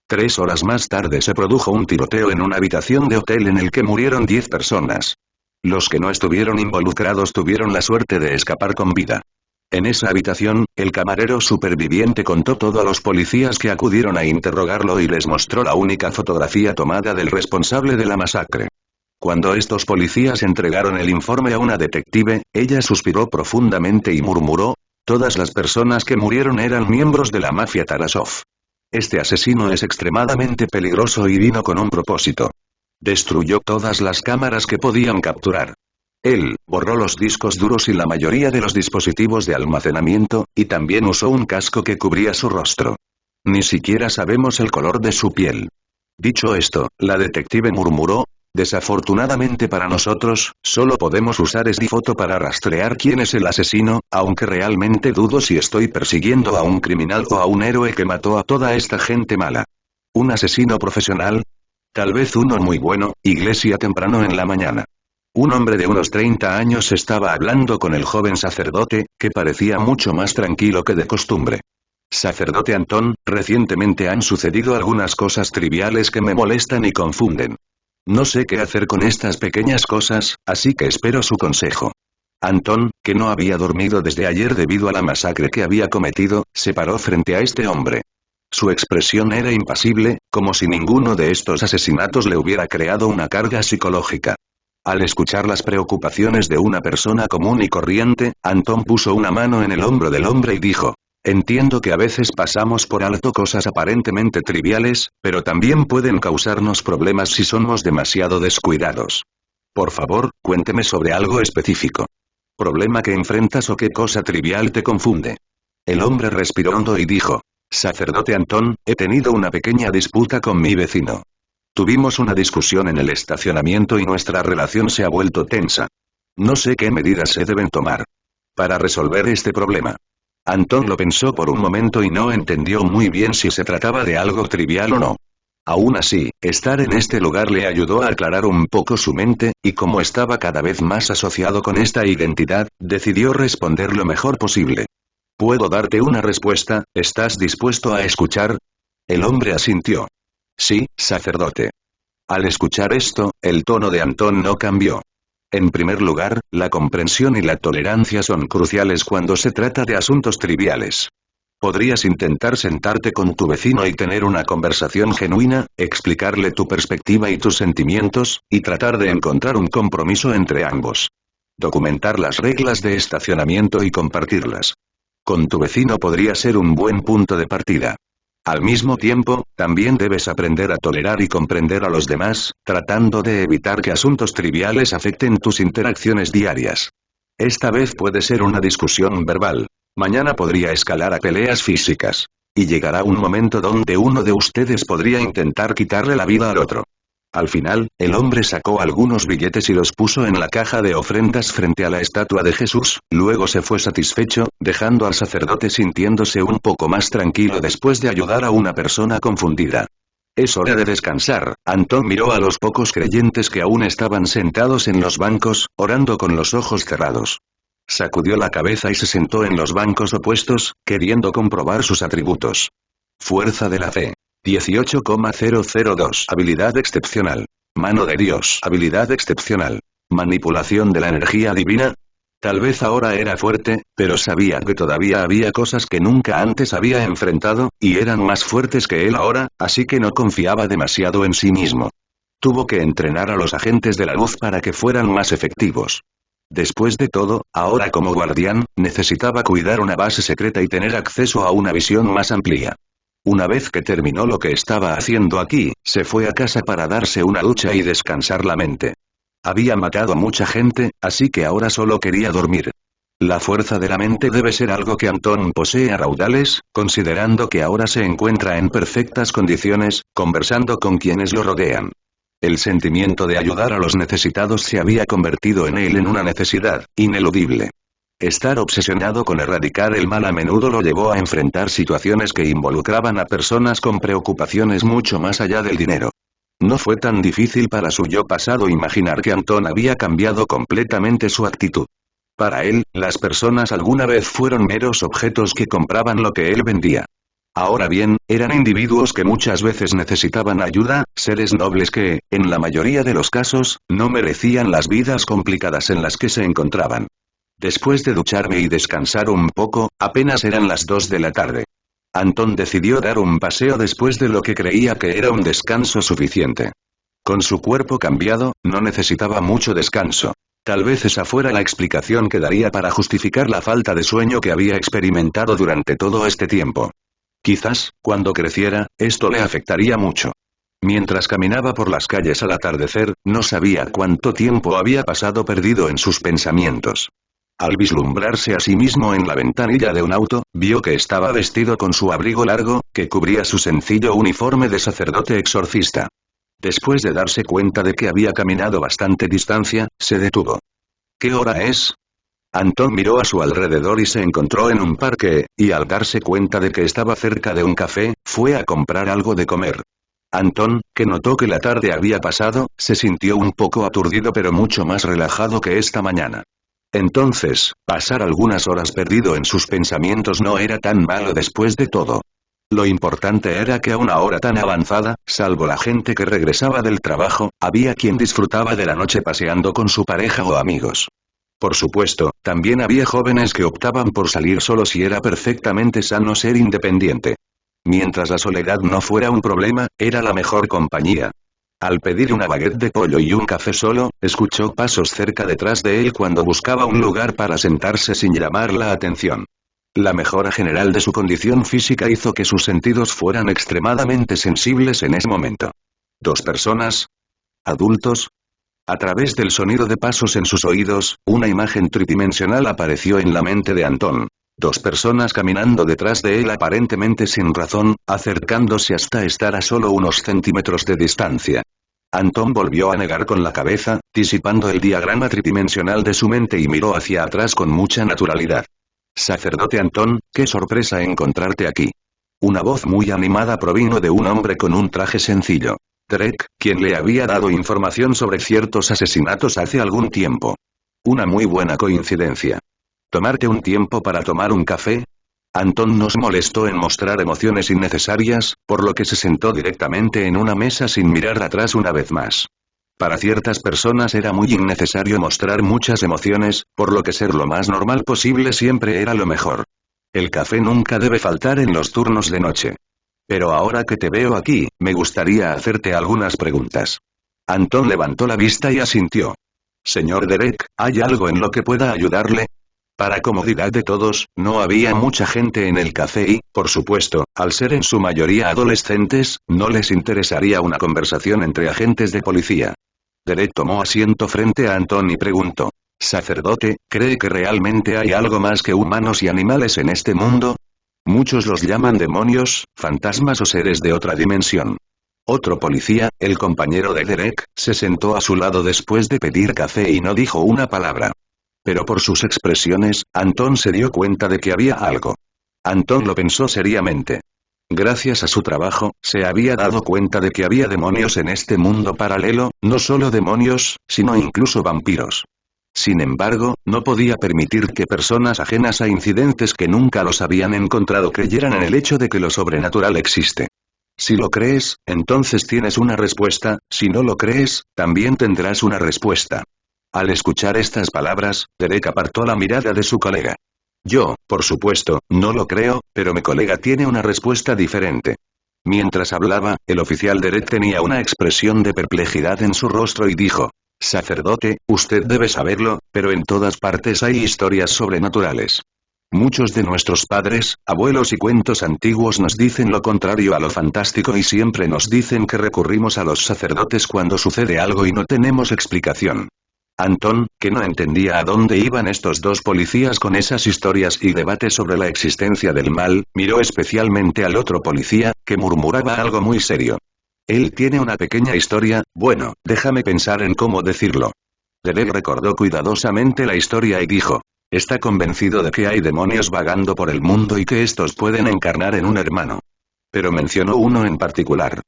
3 horas más tarde se produjo un tiroteo en una habitación de hotel en el que murieron 10 personas. Los que no estuvieron involucrados tuvieron la suerte de escapar con vida. En esa habitación, el camarero superviviente contó todo a los policías que acudieron a interrogarlo y les mostró la única fotografía tomada del responsable de la masacre. Cuando estos policías entregaron el informe a una detective, ella suspiró profundamente y murmuró: todas las personas que murieron eran miembros de la mafia Tarasov. Este asesino es extremadamente peligroso y vino con un propósito. Destruyó todas las cámaras que podían capturar. Él borró los discos duros y la mayoría de los dispositivos de almacenamiento, y también usó un casco que cubría su rostro. Ni siquiera sabemos el color de su piel. Dicho esto, la detective murmuró: desafortunadamente para nosotros, solo podemos usar esta foto para rastrear quién es el asesino, aunque realmente dudo si estoy persiguiendo a un criminal o a un héroe que mató a toda esta gente mala. ¿Un asesino profesional? Tal vez uno muy bueno. Iglesia temprano en la mañana. Un hombre de unos 30 años estaba hablando con el joven sacerdote, que parecía mucho más tranquilo que de costumbre. Sacerdote Anton, recientemente han sucedido algunas cosas triviales que me molestan y confunden. No sé qué hacer con estas pequeñas cosas, así que espero su consejo. Anton, que no había dormido desde ayer debido a la masacre que había cometido, se paró frente a este hombre. Su expresión era impasible, como si ninguno de estos asesinatos le hubiera creado una carga psicológica. Al escuchar las preocupaciones de una persona común y corriente, Anton puso una mano en el hombro del hombre y dijo: entiendo que a veces pasamos por alto cosas aparentemente triviales, pero también pueden causarnos problemas si somos demasiado descuidados. Por favor, cuénteme sobre algo específico. ¿Problema que enfrentas o qué cosa trivial te confunde? El hombre respiró hondo y dijo: sacerdote Anton, he tenido una pequeña disputa con mi vecino. Tuvimos una discusión en el estacionamiento y nuestra relación se ha vuelto tensa. No sé qué medidas se deben tomar para resolver este problema. Anton lo pensó por un momento y no entendió muy bien si se trataba de algo trivial o no. Aún así, estar en este lugar le ayudó a aclarar un poco su mente, y como estaba cada vez más asociado con esta identidad, decidió responder lo mejor posible. ¿Puedo darte una respuesta? ¿Estás dispuesto a escuchar? El hombre asintió. Sí, sacerdote. Al escuchar esto, el tono de Antón no cambió. En primer lugar, la comprensión y la tolerancia son cruciales cuando se trata de asuntos triviales. Podrías intentar sentarte con tu vecino y tener una conversación genuina, explicarle tu perspectiva y tus sentimientos, y tratar de encontrar un compromiso entre ambos. Documentar las reglas de estacionamiento y compartirlas. Con tu vecino podría ser un buen punto de partida. Al mismo tiempo, también debes aprender a tolerar y comprender a los demás, tratando de evitar que asuntos triviales afecten tus interacciones diarias. Esta vez puede ser una discusión verbal. Mañana podría escalar a peleas físicas. Y llegará un momento donde uno de ustedes podría intentar quitarle la vida al otro. Al final, el hombre sacó algunos billetes y los puso en la caja de ofrendas frente a la estatua de Jesús, luego se fue satisfecho, dejando al sacerdote sintiéndose un poco más tranquilo después de ayudar a una persona confundida. Es hora de descansar. Antón miró a los pocos creyentes que aún estaban sentados en los bancos, orando con los ojos cerrados. Sacudió la cabeza y se sentó en los bancos opuestos, queriendo comprobar sus atributos. Fuerza de la fe. 18,002. Habilidad excepcional. Mano de Dios. Habilidad excepcional. Manipulación de la energía divina. Tal vez ahora era fuerte, pero sabía que todavía había cosas que nunca antes había enfrentado, y eran más fuertes que él ahora, así que no confiaba demasiado en sí mismo. Tuvo que entrenar a los agentes de la luz para que fueran más efectivos. Después de todo, ahora como guardián, necesitaba cuidar una base secreta y tener acceso a una visión más amplia. Una vez que terminó lo que estaba haciendo aquí, se fue a casa para darse una ducha y descansar la mente. Había matado a mucha gente, así que ahora solo quería dormir. La fuerza de la mente debe ser algo que Antón posee a raudales, considerando que ahora se encuentra en perfectas condiciones, conversando con quienes lo rodean. El sentimiento de ayudar a los necesitados se había convertido en él en una necesidad, ineludible. Estar obsesionado con erradicar el mal a menudo lo llevó a enfrentar situaciones que involucraban a personas con preocupaciones mucho más allá del dinero. No fue tan difícil para su yo pasado imaginar que Antón había cambiado completamente su actitud. Para él, las personas alguna vez fueron meros objetos que compraban lo que él vendía. Ahora bien, eran individuos que muchas veces necesitaban ayuda, seres nobles que, en la mayoría de los casos, no merecían las vidas complicadas en las que se encontraban. Después de ducharme y descansar un poco, apenas eran las 2 de la tarde. Antón decidió dar un paseo después de lo que creía que era un descanso suficiente. Con su cuerpo cambiado, no necesitaba mucho descanso. Tal vez esa fuera la explicación que daría para justificar la falta de sueño que había experimentado durante todo este tiempo. Quizás, cuando creciera, esto le afectaría mucho. Mientras caminaba por las calles al atardecer, no sabía cuánto tiempo había pasado perdido en sus pensamientos. Al vislumbrarse a sí mismo en la ventanilla de un auto, vio que estaba vestido con su abrigo largo, que cubría su sencillo uniforme de sacerdote exorcista. Después de darse cuenta de que había caminado bastante distancia, se detuvo. ¿Qué hora es? Antón miró a su alrededor y se encontró en un parque, y al darse cuenta de que estaba cerca de un café, fue a comprar algo de comer. Antón, que notó que la tarde había pasado, se sintió un poco aturdido pero mucho más relajado que esta mañana. Entonces, pasar algunas horas perdido en sus pensamientos no era tan malo después de todo. Lo importante era que a una hora tan avanzada, salvo la gente que regresaba del trabajo, había quien disfrutaba de la noche paseando con su pareja o amigos. Por supuesto, también había jóvenes que optaban por salir solos y era perfectamente sano ser independiente. Mientras la soledad no fuera un problema, era la mejor compañía. Al pedir una baguette de pollo y un café solo, escuchó pasos cerca detrás de él cuando buscaba un lugar para sentarse sin llamar la atención. La mejora general de su condición física hizo que sus sentidos fueran extremadamente sensibles en ese momento. ¿Dos personas? ¿Adultos? A través del sonido de pasos en sus oídos, una imagen tridimensional apareció en la mente de Antón. Dos personas caminando detrás de él aparentemente sin razón, acercándose hasta estar a solo unos centímetros de distancia. Antón volvió a negar con la cabeza, disipando el diagrama tridimensional de su mente y miró hacia atrás con mucha naturalidad. Sacerdote Antón, qué sorpresa encontrarte aquí. Una voz muy animada provino de un hombre con un traje sencillo. Derek, quien le había dado información sobre ciertos asesinatos hace algún tiempo. Una muy buena coincidencia. ¿Tomarte un tiempo para tomar un café? Anton no se molestó en mostrar emociones innecesarias, por lo que se sentó directamente en una mesa sin mirar atrás una vez más. Para ciertas personas era muy innecesario mostrar muchas emociones, por lo que ser lo más normal posible siempre era lo mejor. El café nunca debe faltar en los turnos de noche. Pero ahora que te veo aquí, me gustaría hacerte algunas preguntas. Anton levantó la vista y asintió. Señor Derek, ¿hay algo en lo que pueda ayudarle? Para comodidad de todos, no había mucha gente en el café y, por supuesto, al ser en su mayoría adolescentes, no les interesaría una conversación entre agentes de policía. Derek tomó asiento frente a Anton y preguntó. Sacerdote, ¿cree que realmente hay algo más que humanos y animales en este mundo? Muchos los llaman demonios, fantasmas o seres de otra dimensión. Otro policía, el compañero de Derek, se sentó a su lado después de pedir café y no dijo una palabra. Pero por sus expresiones, Anton se dio cuenta de que había algo. Anton lo pensó seriamente. Gracias a su trabajo, se había dado cuenta de que había demonios en este mundo paralelo, no solo demonios, sino incluso vampiros. Sin embargo, no podía permitir que personas ajenas a incidentes que nunca los habían encontrado creyeran en el hecho de que lo sobrenatural existe. Si lo crees, entonces tienes una respuesta, si no lo crees, también tendrás una respuesta. Al escuchar estas palabras, Derek apartó la mirada de su colega. Yo, por supuesto, no lo creo, pero mi colega tiene una respuesta diferente. Mientras hablaba, el oficial Derek tenía una expresión de perplejidad en su rostro y dijo. Sacerdote, usted debe saberlo, pero en todas partes hay historias sobrenaturales. Muchos de nuestros padres, abuelos y cuentos antiguos nos dicen lo contrario a lo fantástico y siempre nos dicen que recurrimos a los sacerdotes cuando sucede algo y no tenemos explicación. Anton, que no entendía a dónde iban estos dos policías con esas historias y debates sobre la existencia del mal, miró especialmente al otro policía, que murmuraba algo muy serio. Él tiene una pequeña historia, bueno, déjame pensar en cómo decirlo. Derek recordó cuidadosamente la historia y dijo. Está convencido de que hay demonios vagando por el mundo y que estos pueden encarnar en un hermano. Pero mencionó uno en particular.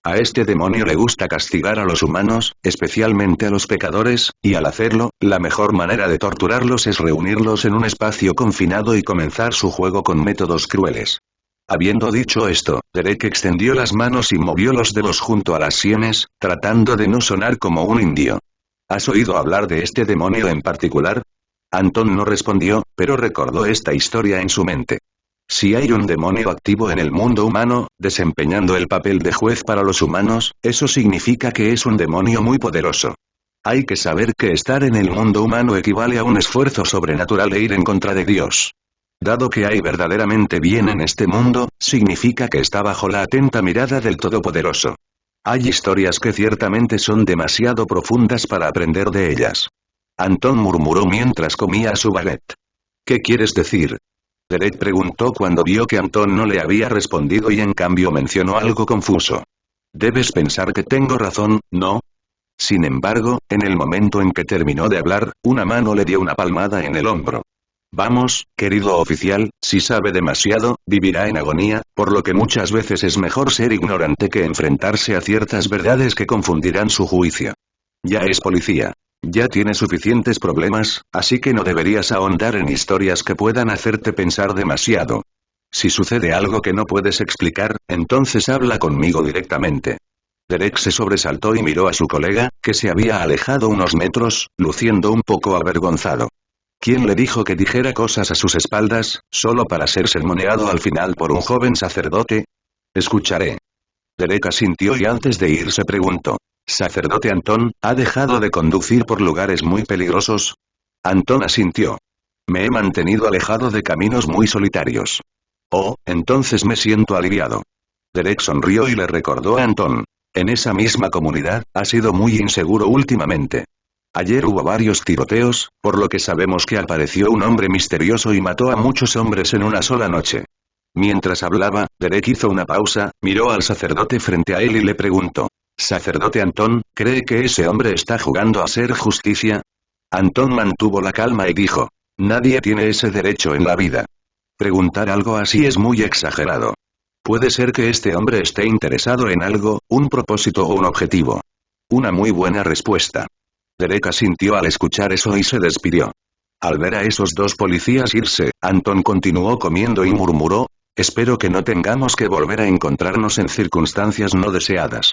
A este demonio le gusta castigar a los humanos, especialmente a los pecadores, y al hacerlo, la mejor manera de torturarlos es reunirlos en un espacio confinado y comenzar su juego con métodos crueles. Habiendo dicho esto, Derek extendió las manos y movió los dedos junto a las sienes, tratando de no sonar como un indio. ¿Has oído hablar de este demonio en particular? Anton no respondió, pero recordó esta historia en su mente. Si hay un demonio activo en el mundo humano, desempeñando el papel de juez para los humanos, eso significa que es un demonio muy poderoso. Hay que saber que estar en el mundo humano equivale a un esfuerzo sobrenatural e ir en contra de Dios. Dado que hay verdaderamente bien en este mundo, significa que está bajo la atenta mirada del Todopoderoso. Hay historias que ciertamente son demasiado profundas para aprender de ellas. Anton murmuró mientras comía su baguette. ¿Qué quieres decir? Derek preguntó cuando vio que Anton no le había respondido y en cambio mencionó algo confuso. Debes pensar que tengo razón, ¿no? Sin embargo, en el momento en que terminó de hablar, una mano le dio una palmada en el hombro. Vamos, querido oficial, si sabe demasiado, vivirá en agonía, por lo que muchas veces es mejor ser ignorante que enfrentarse a ciertas verdades que confundirán su juicio. Ya es policía. Ya tiene suficientes problemas, así que no deberías ahondar en historias que puedan hacerte pensar demasiado. Si sucede algo que no puedes explicar, entonces habla conmigo directamente. Derek se sobresaltó y miró a su colega, que se había alejado unos metros, luciendo un poco avergonzado. ¿Quién le dijo que dijera cosas a sus espaldas, solo para ser sermoneado al final por un joven sacerdote? Escucharé. Derek asintió y antes de irse preguntó. Sacerdote Anton, ¿ha dejado de conducir por lugares muy peligrosos? Anton asintió. Me he mantenido alejado de caminos muy solitarios. Oh, entonces me siento aliviado. Derek sonrió y le recordó a Anton. En esa misma comunidad, ha sido muy inseguro últimamente. Ayer hubo varios tiroteos, por lo que sabemos que apareció un hombre misterioso y mató a muchos hombres en una sola noche. Mientras hablaba, Derek hizo una pausa, miró al sacerdote frente a él y le preguntó. Sacerdote Anton, ¿cree que ese hombre está jugando a hacer justicia? Anton mantuvo la calma y dijo. Nadie tiene ese derecho en la vida. Preguntar algo así es muy exagerado. Puede ser que este hombre esté interesado en algo, un propósito o un objetivo. Una muy buena respuesta. Derek asintió al escuchar eso y se despidió. Al ver a esos dos policías irse, Anton continuó comiendo y murmuró, espero que no tengamos que volver a encontrarnos en circunstancias no deseadas.